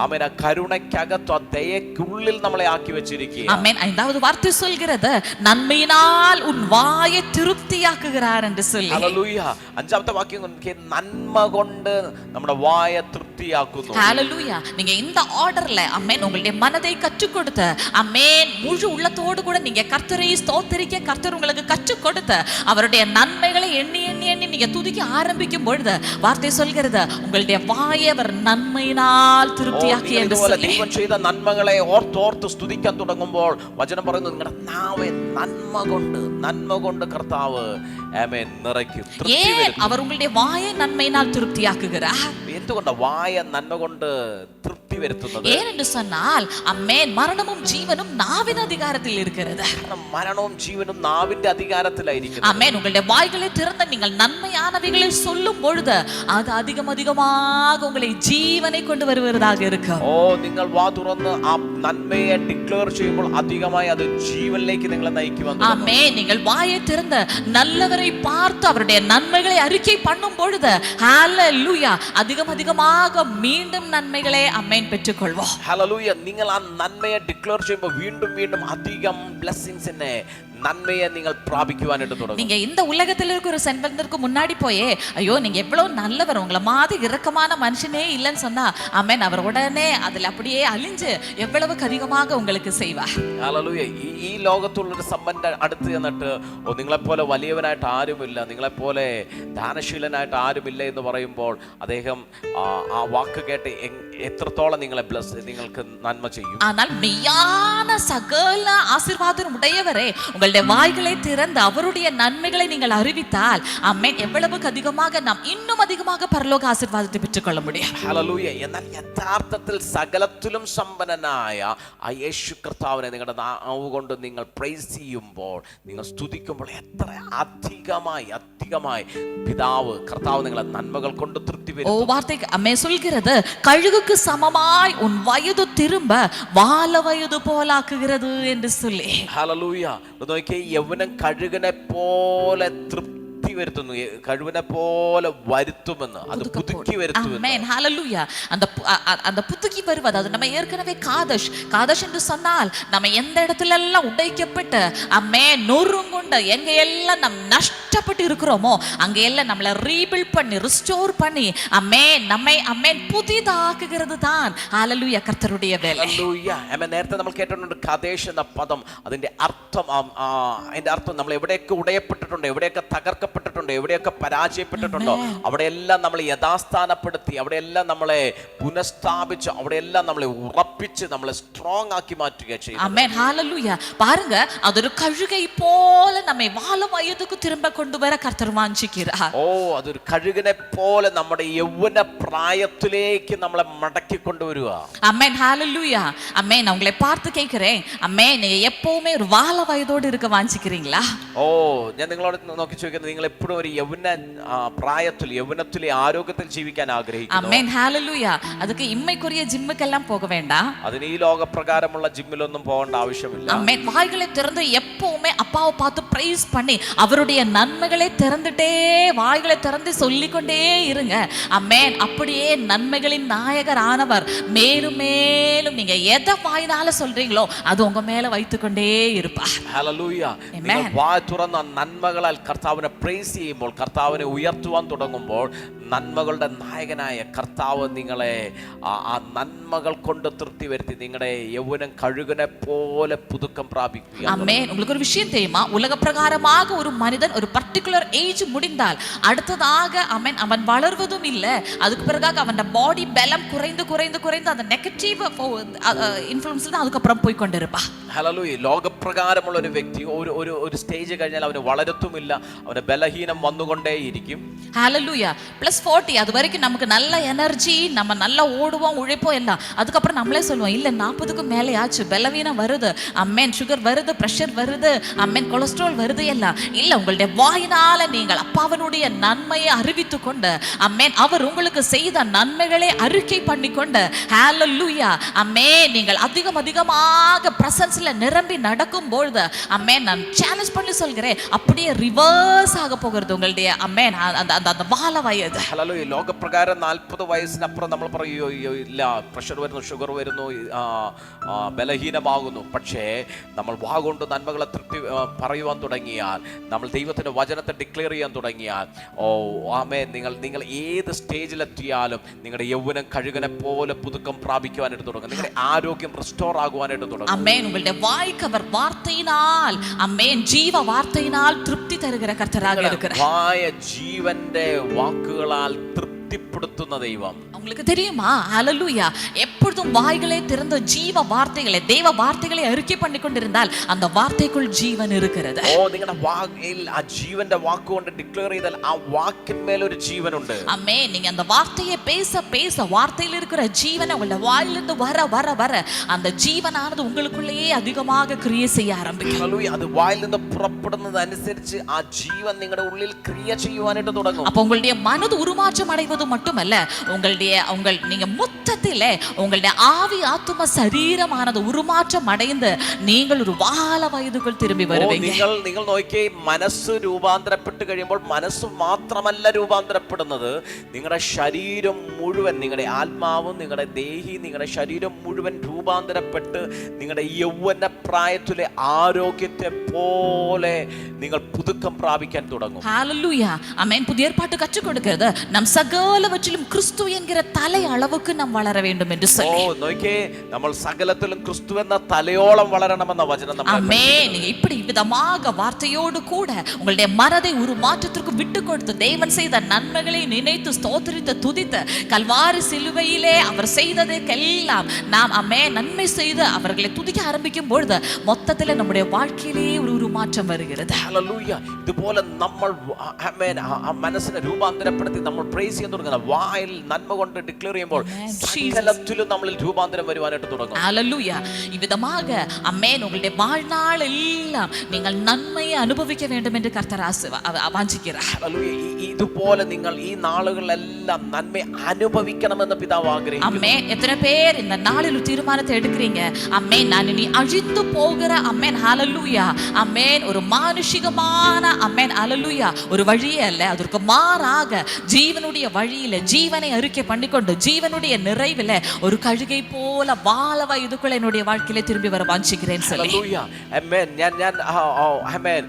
ആമേൻ, കരുണയ്ക്കകത്ത്, ആ ദയക്കുള്ളിൽ നമ്മളെ ആക്കി വെച്ചിരിക്കുക. ஆமென். ஐந்தாவது வார்த்தை சொல்கிறது, நன்மையினால் உன் வாயை திருப்தியாக்குகிறார் என்று சொல்லி. ഹല്ലേലൂയ. അഞ്ചാമത്തെ വാക്യം നന്മ കൊണ്ട് നമ്മുടെ വായ തൃപ്തിയാക്കുന്നു. ஹalleluya. நீங்க இந்த ஆர்டர்ல ஆமென் உங்களுடைய மனதை கற்றுக் கொடுத்து, ஆமென், முழு உள்ளத்தோடு கூட நீங்க கர்த்தரை ஸ்தோத்திரிக்க கர்த்தர் உங்களுக்கு கற்றுக் கொடுத்து அவருடைய நன்மைகளை எண்ணி எண்ணி எண்ணி நீங்க துதிக்க ஆரம்பிக்கும் பொழுது வார்த்தை சொல்கிறது, உங்களுடைய வாயை அவர் നന്മയിനാൽ திருப்தியாக்கி என்று சொல்லி. ദൈവം ചെയ്ത നന്മകളെ ഓർത്തോർത്ത് സ്തുതിക്കാൻ തുടങ്ങുമ്പോൾ വചനം പറയുന്നു, നിങ്ങളുടെ നാവെ നന്മ കൊണ്ട് കർത്താവ് ആമേൻ നിറയ്ക്കും. ஏன் அவர் உங்களுடைய வாயை நன்மையினால் திருப்தியாக்குகிறார்? എന്തുകൊണ്ട് വായ നന്മ കൊണ്ട് തൃപ്തി വരുത്തുന്നത്? ஏனென்று சொன்னால் அம்மேன் மரணமும் ஜீவனும் நாவின் அதிகாரத்தில் இருக்கிறது. മരണവും ജീവനും നാവിന്റെ അധികാരത്തിലായിരിക്കുന്നു. அம்மேன். உங்களுடைய வாய்களை திறந்து நீங்கள் நன்மையானவைகளை சொல்லும் பொழுது அது அதிகமாக உங்களை ஜீவனை கொண்டு வருவதாக இருக்கும். ഓ നിങ്ങൾ വാ തുറന്ന് ആ നന്മയെ ഡിക്ലെയർ ചെയ്യുമ്പോൾ അധികമായി അത് ജീവനിലേക്ക് നിങ്ങളെ നയിക്കുവാൻ. ஆமென். நீங்கள் வாயை திறந்து நல்லவரை பார்த்து அவருடைய நன்மைகளை அறிக்கை பண்ணும் பொழுது ஹalleluya அதிகமாக மீண்டும் நன்மைகளை அம்மேன் பெற்றுக்கொள்வோம். ഹല്ലേലൂയ. നിങ്ങൾ ആ നന്മയെ ഡിക്ലെയർ ചെയ്യുമ്പോൾ വീണ്ടും അധികം ബ്ലെസ്സിങ്സിനെ, நன்மையை நீங்கள் பிராபிக்குவான்னு தொடங்கும். நீங்க இந்த உலகத்துல இருக்க ஒரு செல்வந்தருக்கு முன்னாடி போயே, ஐயோ நீங்க எவ்வளவு நல்லவர், உங்களை மாதிரி இரக்கமான மனுஷனே இல்லைன்னு சொன்னா ஆமென், அவர் உடனே அதுல அப்படியே அழிஞ்சு எவ்வளவு அதிகமாக உங்களுக்கு செய்வார். ഹല്ലേലൂയ. ഈ ലോകത്തുള്ളൊരു സമ്പന്നന്റെ അടുത്ത് ചെന്നിട്ട്, ഓ നിങ്ങളെപ്പോലെ വലിയവനായിട്ട് ആരുമില്ല, നിങ്ങളെപ്പോലെ ദാനശീലനായിട്ട് ആരുമില്ല എന്ന് പറയുമ്പോൾ അദ്ദേഹം ആ വാക്ക് കേട്ട് എത്രത്തോളം നിങ്ങൾക്ക് നന്മ ചെയ്യും. ஆனால் மெய்யான சகல ஆசீர்வாதம் உடையவரே, உங்களுடைய வாய்களை திறந்து அவருடைய நன்மைகளை நீங்கள் அறிவித்தால் ஆமென், எவ்வளவு அதிகமாக நாம் இன்னும் அதிகமாக பரலோக ஆசீர்வாதத்தை பெற்றுக்கொள்ள முடியும். ഹല്ലേലൂയ. എന്നാൽ യഥാർത്ഥത്തിൽ സകലത്തിലും സമ്പന്നനായ ആ യേശു കർത്താവിനെ നിങ്ങളുടെ നാവ് കൊണ്ട് വാഗുകൊണ്ട് നിങ്ങൾ പ്രൈസ് ചെയ്യുമ്പോൾ, നിങ്ങൾ സ്തുതിക്കുമ്പോൾ എത്ര അധികമായി പിതാവ് കർത്താവ് നിങ്ങളെ നന്മകൾ കൊണ്ട് തൃപ്തി വരും. வார்த்தை அம்மே சொல்கிறது, கழுகுக்கு சமமாய் உன் வயது திரும்ப வால வயது போலாக்குகிறது என்று சொல்லி. ഹല്ലേലൂയ. നോക്കിയേ, യൗവനം കഴുകനെ പോലെ തൃപ്തി വരുത്തുന്നു, കഴുകനെ പോലെ വരുത്തുമെന്ന്, അത് പുതുക്കി വരുത്തുമെന്ന്. ஆமென். ஹalleluya. அந்த புதுக்கி வருவது, அது நம்ம ஏற்கனவே காதஷ் என்று சொன்னால் நம்ம எந்த இடத்துல எல்லாம் உடைக்கப்பட்டு ஆமென் நொறுங்குண்ட எங்க எல்லாம் நம்ம நஷ்டப்பட்டு இருக்கிறோமோ அங்க எல்லாம் நம்மளை ரீபில்ட் பண்ணி ரிஸ்டோர் பண்ணி ஆமென் நம்மை ஆமென் புதிதாக்குகிறது தான் ஹalleluya கர்த்தருடைய வேலை. ഹല്ലേലൂയ. ആമേൻ. നേരത്തെ നമ്മൾ കേട്ടിട്ടുണ്ട് കാദേശ് എന്ന പദം, അതിന്റെ അർത്ഥം നമ്മൾ എവിടെയൊക്കെ ഉടയപ്പെട്ടിട്ടുണ്ട്, എവിടെയൊക്കെ തകർക്കപ്പെട്ടിട്ടുണ്ട്, എവിടെയൊക്കെ പരാജയപ്പെട്ടിട്ടുണ്ടോ അവിടെയെല്ലാം നമ്മൾ യഥാസ്ഥാനപ്പെടുത്തി, അവിടെയെല്ലാം നമ്മളെ പുനഃസ്ഥാപിച്ച്, അവിടെയെല്ലാം നമ്മളെ ഉറപ്പിച്ച്, നമ്മളെ സ്ട്രോങ് ആക്കി മാറ്റുക ചെയ്യും. ஆமென். ஹalleluya. பாருங்க, அது ஒரு கழுகை போல நம்மை வால வயதுக்கு திரும்ப கொண்டு வர கர்த்தர் வாஞ்சிக்கிறார். ഓ, അതൊരു കഴുകനെ പോലെ നമ്മുടെ യൗവന പ്രായത്തിലേക്ക് നമ്മളെ മടക്കി കൊണ്ടുവരിക. ஆமென். ஹalleluya. ஆமென். நான் உங்களை பார்த்து கேட்கிறேன், ஆமென், நீங்க எப்பவுமே ஒரு வால வயதோடு இருக்க வாஞ்சிக்கிறீங்களா? ഓ, ഞാൻ നിങ്ങളോട് നോക്കി ചോദിക്കുന്നത്, നിങ്ങൾ എപ്പോഴും ഒരു യൗവനത്തിലെ ആരോഗ്യത്തിൽ ജീവിക്കാൻ ആഗ്രഹിക്കുന്നു? ஆமென். ஹalleluya. அதுக்கு இம்மைக்குரிய ஜிம்முக்கெல்லாம் போக வேண்டாம். അതിന് ഈ ലോകപ്രകാരമുള്ള ജിമ്മിലൊന്നും പോകേണ്ട ആവശ്യമില്ല. ஆமென். வாய்களை திறந்து எப்பவுமே அப்பாவை பார்த்து பிரைஸ் பண்ணி அவருடைய நன்மைகளை திறந்துட்டே வாய்களை திறந்து சொல்லிக்கொண்டே இருங்க. ஆமென். அப்படியே நன்மைகளின் நாயகர் ஆனவர் மேலும் மேலும் நீங்க எதை வாயினால சொல்றீங்களோ அது உங்க மேல வைத்துக்கொண்டே இருப்பார். ഹല്ലേലൂയ. നിങ്ങൾ വായ് തുറന്ന നന്മകളാൽ കർത്താവിനെ പ്രൈസ് ചെയ്യുമ്പോൾ, കർത്താവിനെ ഉയർത്തുവാൻ തുടങ്ങുമ്പോൾ, നന്മകളുടെ നായകനായ കർത്താവ് നിങ്ങളെ ആ നന്മകൾ കൊണ്ട് തൃപ്തി വരുത്തി നിങ്ങളുടെ യൗവനം കഴുകനെ പോലെ പുതുക്കം പ്രാപിക്കുക. ஆமென். உங்களுக்கு ஒரு விஷயம் தெரியுமா? உலக பிரகாரமாக ஒரு மனிதன் ஒரு பர்టిక్యులர் ஏஜ் முடிந்தால் அடுத்ததாக ஆமென் அவன் வளர்வதும் இல்லை. அதுக்கு பிறகு அவன் பாடி பலம் குறைந்து அந்த நெகட்டிவ் இன்ஃப்ளூயன்ஸ் தான் அதுக்கு அப்புறம் போய் கொண்டிருப்பா. ഹല്ലേലൂയ. ലോകപ്രകാരമുള്ള ഒരു വ്യക്തി ഒരു സ്റ്റേജ് കഴിഞ്ഞാൽ അവന് വളരത്തുമില്ല, അവന് ബലഹീനം വന്നുകൊണ്ടേയിരിക്കും. ஹalleluya. +40 அது வரைக்கும் நமக்கு நல்ல எனர்ஜி, நம்ம நல்லா ஓடுவோம், உழைப்போம் எல்லாம். அதுக்கப்புறம் நம்மளே சொல்லுவோம், இல்ல 40க்கு மேலே ஆச்சு, பலவீனம் வருது, அம்மேன் சுகர் வருது, பிரஷர் வருது, அம்மேன் கொலஸ்ட்ரால் வருது எல்லாம். இல்ல, உங்களுடைய வாயினால நீங்கள் அப்பாவனுடைய நன்மையை அறிவித்து கொண்டு அம்மேன் அவர் உங்களுக்கு செய்த நன்மைகளை அறிக்கை பண்ணி கொண்டு ஹalleluya அம்மேன் நீங்கள் அதிகமாக பிரசன்ஸ்ல நிரம்பி நடக்கும் பொழுது அம்மேன் நான் சேலஞ்ச் பண்ணி சொல்கிறேன், அப்படியே ரிவர்ஸ் ஆக போகிறது உங்களுடைய അമ്മേൻ அந்த ബാല വയത്. ഹല്ലേലൂയ. ലോകപ്രകാരം 40 വയസ്സിനപ്പുറം നമ്മൾ പറയോ ഇല്ല, പ്രഷർ വരുന്നു, ഷുഗർ വരുന്നു, ബലഹീനമാകുന്നു. പക്ഷേ നമ്മൾ വാഗൊണ്ട് നന്മകളെ തൃപ്തി പറയുവാൻ തുടങ്ങിയാൽ, നമ്മൾ ദൈവത്തിന്റെ വചനത്തെ ഡിക്ലെയർ ചെയ്യാൻ തുടങ്ങിയാൽ, ഓ ആമേൻ, നിങ്ങൾ ഏത് സ്റ്റേജിലെത്തിയാലും നിങ്ങളുടെ യൗവനം കഴുകനെ പോലെ പുതുക്കം പ്രാപിക്കുവാനായിട്ട് തുടങ്ങും, നിങ്ങളുടെ ആരോഗ്യം റിസ്റ്റോർ ആകുവാനായിട്ട് തുടങ്ങും. അമ്മേൻ. ഉങ്ങളുടെ വായ്ക്കവർ വാർത്തയിനാൽ അമ്മേൻ ജീവ വാർത്തയിനാൽ തൃപ്തി തരുகிற கர்த்தராக இருக்கிறார். വായ ജീവന്റെ വാക്കുകളാൽ തൃപ്തിപ്പെടുത്തുന്ന ദൈവം. உங்களுக்கு தெரியுமா? ஹalleluya. எப்பொழுதும் வாய்களை திறந்து ஜீவ வார்த்தைகளை, தேவ வார்த்தைகளை அறிக்கை பண்ணி கொண்டிருந்தால் அந்த வார்த்தைக்குள் ஜீவன் இருக்கிறது. ഓ, നിങ്ങളുടെ വായിൽ ആ ജീവന്റെ വാക്കുകൊണ്ട് ഡിക്ലെയർ ചെയ്താൽ ആ വാക്കിന്മേൽ ഒരു ജീവനുണ്ട്. അമ്മേ, நீங்க அந்த வார்த்தையை பேச வார்த்தையில் இருக்கிற ஜீவனை உங்களுடைய வாயிலிருந்து வர அந்த ஜீவனானது உங்களுக்குள்ளேயே அதிகமாக கிரியை செய்ய ஆரம்பிக்கும். ഹല്ലേലൂയ. അത് വായിൽ നിന്ന് പുറപ്പെടുന്നത് അനുസരിച്ച് ആ ജീവൻ നിങ്ങളുടെ ഉള്ളിൽ ക്രിയ ചെയ്യുവാനായിട്ട് തുടങ്ങും. அப்ப உங்களுடைய மனது உருமாற்றம் அடைவது மட்டுமல்ல, நீங்க மொத்தத்திலே உங்களுடைய ஆவி ஆத்தும சரீரமானது உருமாற்றம் அடைந்து நீங்கள் ഒരു വാല വയതുകൾ തിരുമ്പി വരുവീங்க. നിങ്ങൾ നോക്കിയേ, മനസ്സ് രൂപാന്തരപ്പെട്ട് കഴിയുമ്പോൾ മനസ്സ് മാത്രമല്ല രൂപാന്തരപ്പെടുന്നത്, നിങ്ങളുടെ ശരീരം മുഴുവൻ, നിങ്ങളുടെ ആത്മാവും നിങ്ങളുടെ ദേഹി, നിങ്ങളുടെ ശരീരം മുഴുവൻ രൂപാന്തരപ്പെട്ട് നിങ്ങളുടെ യൗവന പ്രായത്തിലെ ആരോഗ്യത്തെ പോലെ നിങ്ങൾ പുതുക്കം പ്രാപിക്കാൻ തുടങ്ങും. ஹalleluya. ஆமென். புதிய ஏற்பாட்டு கற்றுக் கொடுக்கிறது நம் சகலவற்றிலும் கிறிஸ்து என்கிற தலை அளவுக்கு நாம் வளர வேண்டும் என்று சொல்லி. ഓ, നോക്കിയേ, നമ്മൾ സകലത്തിലും ക്രിസ്തു എന്ന തലയോളം വളരണമെന്ന വചനം നമ്മൾ. ஆமென். நீங்க இப்படி விதமாக வார்த்தையோடு கூட உங்களுடைய மனதை ஒரு மாற்றத்திற்கு விட்டு கொடுத்து தேவன் செய்த நன்மைகளை நினைத்து ஸ்தோத்திரித்து துதித்து கல்வாரி சிலுவையிலே அவர் செய்ததற்கெல்லாம் நாம் ஆமென் நன்மை செய்து அவர்களை துதிக்க ஆரம்பிக்கும் பொழுது மொத்தத்தில் நம்முடைய வாழ்க்கையிலே ஒரு மாற்றம் வருகிறது. ഹല്ലേലൂയ. ഇതുപോലെ നമ്മൾ ആമേൻ മനസ്സിനെ രൂപാന്തരപ്പെടുത്തി നമ്മൾ പ്രൈസ് ചെയ്യാൻ തുടങ്ങുന്ന വായിൽ നന്മ കൊണ്ട് ഡിക്ലെയർ ചെയ്യുമ്പോൾ സകലത്തിലും നമ്മൾ നമ്മളിൽ രൂപാന്തരം വരുവാനായിട്ട് തുടങ്ങും. ഹല്ലേലൂയ. ഈ വിധமாக അമ്മേൻ ഉങ്ങളുടെ வாழ்நாளெல்லாம் നിങ്ങൾ നന്മയെ അനുഭവിക്ക வேண்டும் என்று கர்த்தர் വാഞ്ചിக்கிறார். ഹല്ലേലൂയ. ഇതുപോലെ നിങ്ങൾ ഈ നാളുകളിലെല്ലാം നന്മ അനുഭവിക്കണമെന്ന് പിതാവ് ആഗ്രഹിക്കുന്നു. അമ്മേ, എത്ര പേർ இந்த நாளில் ஒரு தீர்மானத்தை எடுக்கிறீங்க? അമ്മേ, நான் இனி அழிந்து போகிற அம்மேன் ஹalleluya அம்மேன் ஒரு மானுஷிகமான அம்மேன் ஹalleluya ஒரு வழியே அல்ல, அதற்கு மாறாக ஜீவனுடைய வழியில ஜீவனை அறிக்கை பண்ணிக்கொண்டு ஜீவனுடைய நிறைவில ஒரு கழுகை போல வாழவ இதுக்குள்ள என்னுடைய வாழ்க்கையில திரும்பி வர வாஞ்சிக்கிறேன் சொல்லி. ഹല്ലേലൂയ. ആമേൻ. ഞാൻ ആമേൻ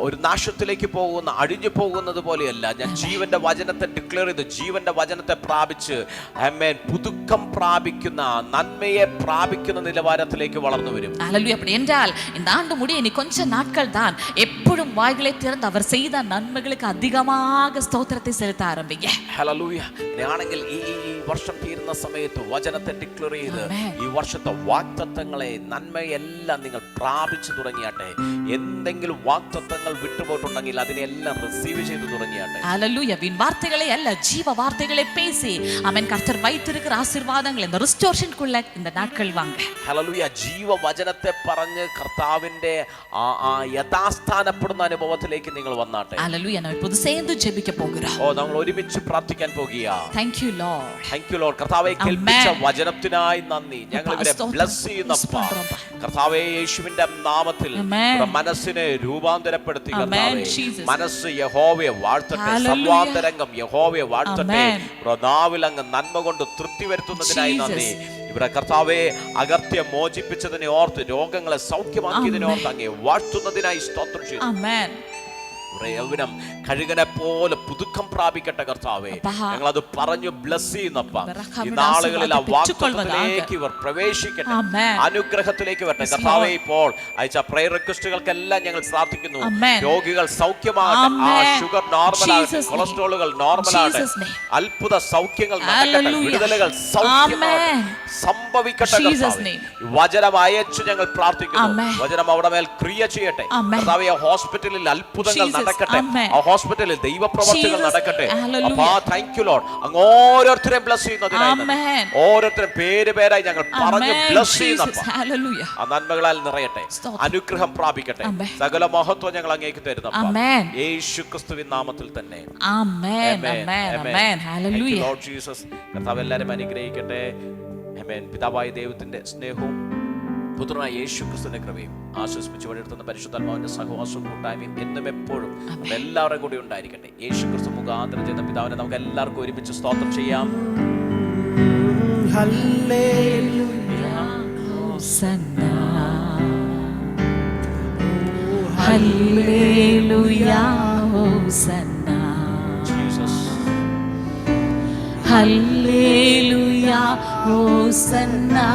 ഒരു നാശത്തിലേക്ക് പോകുന്ന അഴിഞ്ഞു പോകുന്നത് പോലെയല്ല, ഞാൻ ജീവന്റെ വചനത്തെ ഡിക്ലെയർ ചെയ്ത് ജീവന്റെ വചനത്തെ പ്രാപിച്ച് ആമേൻ പുതുക്കം പ്രാപിക്കുന്ന നന്മയെ പ്രാപിക്കുന്ന നിലവാരത്തിലേക്ക് വളർന്നു വരും. ஹalleluya. அப்படி என்றால் இந்த ஆண்டு முடிய இனி கொஞ்ச நாட்கள் தான் எப்பொழுதும் வாய்களை திறந்து அவர் செய்த நன்மைகளுக்கு அதிகமாக സ്തോത്രത്തെ செலுத்த ആരംഭിക്കുക. ഹല്ലേലൂയ. ആണെങ്കിൽ ഈ വർഷം തീരുന്ന സമയത്ത് വചനത്തെ ഡിക്ലെയർ ചെയ്ത് ഈ വർഷത്തെ വാഗ്ദത്തങ്ങളെ നന്മയെല്ലാം നിങ്ങൾ പ്രാപിച്ചു തുടങ്ങിയാട്ടെ. എന്തെങ്കിലും വാഗ്ദത്തങ്ങൾ വിട്ടുപോയിട്ടുണ്ടെങ്കിൽ അതിനെല്ലാം റിസീവ് ചെയ്തു തുടങ്ങിയാട്ടെ. ഹല്ലേലൂയ. വീൺ വാർത്തകളെ അല്ല, ജീവ വാർത്തകളെ பேசி அவன் கர்த்தர் வைத்திருக்கிற ஆசீர்வாதங்களை இந்த ரிஸ்டோரேஷனுக்குள்ள இந்த நாட்கள் வாங்க. ഹല്ലേലൂയ. ജീവ വചനത്തെ പറഞ്ഞ് കർത്താവിന്റെ യഥാസ്ഥാനപ്പെടുന്ന അനുഭവത്തിലേക്ക് നിങ്ങൾ വന്നാട്ടെ. ഹല്ലേലൂയ. നാം ഇപ്പോൾ சேர்ந்து ജെപിക്ക പോകുகிறோம். നമ്മൾ ഒരുമിച്ച് പ്രാർത്ഥിക്കാൻ പോകുകയാ. Thank you Lord. Thank you Lord. കർത്താവേ, കേൾപ്പിച്ച വചനത്തിനായി നന്ദി. ഞങ്ങൾ ഇവരെ ബ്ലസ് ചെയ്യുന്നപ്പ കർത്താവേ, യേശുവിന്റെ നാമത്തിൽ മനസ്സിനെ രൂപാന്തരപ്പെടുത്തി കർത്താവേ, മനസ്സ് യഹോവയെ വാഴ്ത്തട്ടെ, സംവാദരംഗം യഹോവയെ വാഴ്ത്തട്ടെ. നാവിലങ്ങ് നന്മ കൊണ്ട് തൃപ്തി വരുത്തുന്നതിനായി നന്ദി. ഇവിടെ കർത്താവെ അകർത്യം മോചിപ്പിച്ചതിനെ ഓർത്ത് രോഗങ്ങളെ സൗഖ്യമാക്കിയതിനെ ഓർത്ത് അങ്ങേ വാഴ്ത്തുന്നതിനായി സ്തോത്രം ചെയ്യുന്നു. യൗവനം കഴുകനെ പോലെ പുതുക്കം പ്രാപിക്കട്ടെ കർത്താവേ. ഞങ്ങൾ അത് പറഞ്ഞു ബ്ലസ് ചെയ്യുന്നപ്പ ഈ നാളുകളിൽ ആ വാഗ്ദത്തത്തിലേക്ക് ഇവർ പ്രവേശിക്കട്ടെ, അനുഗ്രഹത്തിലേക്ക് വരട്ടെ കർത്താവേ. ഇപ്പോൾ അയച്ച പ്രയർ റിക്വസ്റ്റുകൾക്കെല്ലാം ഞങ്ങൾ പ്രാർത്ഥിക്കുന്നു. രോഗികൾ സൗഖ്യമാകട്ടെ, ആ ഷുഗർ നോർമലാകട്ടെ, കൊളസ്ട്രോളുകൾ നോർമലാകട്ടെ, അത്ഭുത സൗഖ്യങ്ങൾ നടക്കട്ടെ, വിടുതലുകൾ സംഭവിക്കട്ടെ കർത്താവേ. വചനം അയച്ചു ഞങ്ങൾ പ്രാർത്ഥിക്കുന്നു. വചനം അവിടെ മേൽ ക്രിയ ചെയ്യട്ടെ കർത്താവേ. ഹോസ്പിറ്റലിൽ അത്ഭുതങ്ങൾ നടക്കട്ടെ, ആ ഹോസ്പിറ്റലിൽ ദൈവപ്രവർത്തികൾ നടക്കട്ടെ. അപ്പാ താങ്ക് യു ലോർഡ്. അങ്ങ് ഓരോരുത്തരെയും ബ്ലസ് ചെയ്യുന്നതിനായി, ഓരോരുത്തരും പേരായി ഞങ്ങൾ പറഞ്ഞു ബ്ലസ് ചെയ്യുന്ന ആ നന്മകളാൽ നിറയട്ടെ, അനുഗ്രഹം പ്രാപിക്കട്ടെ. സകല മഹത്വം ഞങ്ങൾ അങ്ങേക്ക് തരുന്നു യേശു ക്രിസ്തുവിൻ നാമത്തിൽ തന്നെ. കർത്താവ് എല്ലാവരും അനുഗ്രഹിക്കട്ടെ. പിതാവായ ദൈവത്തിന്റെ സ്നേഹവും പുത്രനായ യേശു ക്രിസ്തുവിന്റെ കൃപയും ആശ്വസിപ്പിച്ച് വഴിയെടുത്തുന്ന പരിശുദ്ധാത്മാവിന്റെ സഹവാസവും കൂട്ടായ്മയും എന്നും എപ്പോഴും എല്ലാവരും കൂടി ഉണ്ടായിരിക്കട്ടെ. യേശു ക്രിസ്തു മുഖാന്തരം ചെയ്യുന്ന പിതാവിനെ നമുക്ക് എല്ലാവർക്കും ഒരുമിച്ച് സ്തോത്രം ചെയ്യാം. Hallelujah hosanna, hallelujah hosanna, hallelujah Hosanna.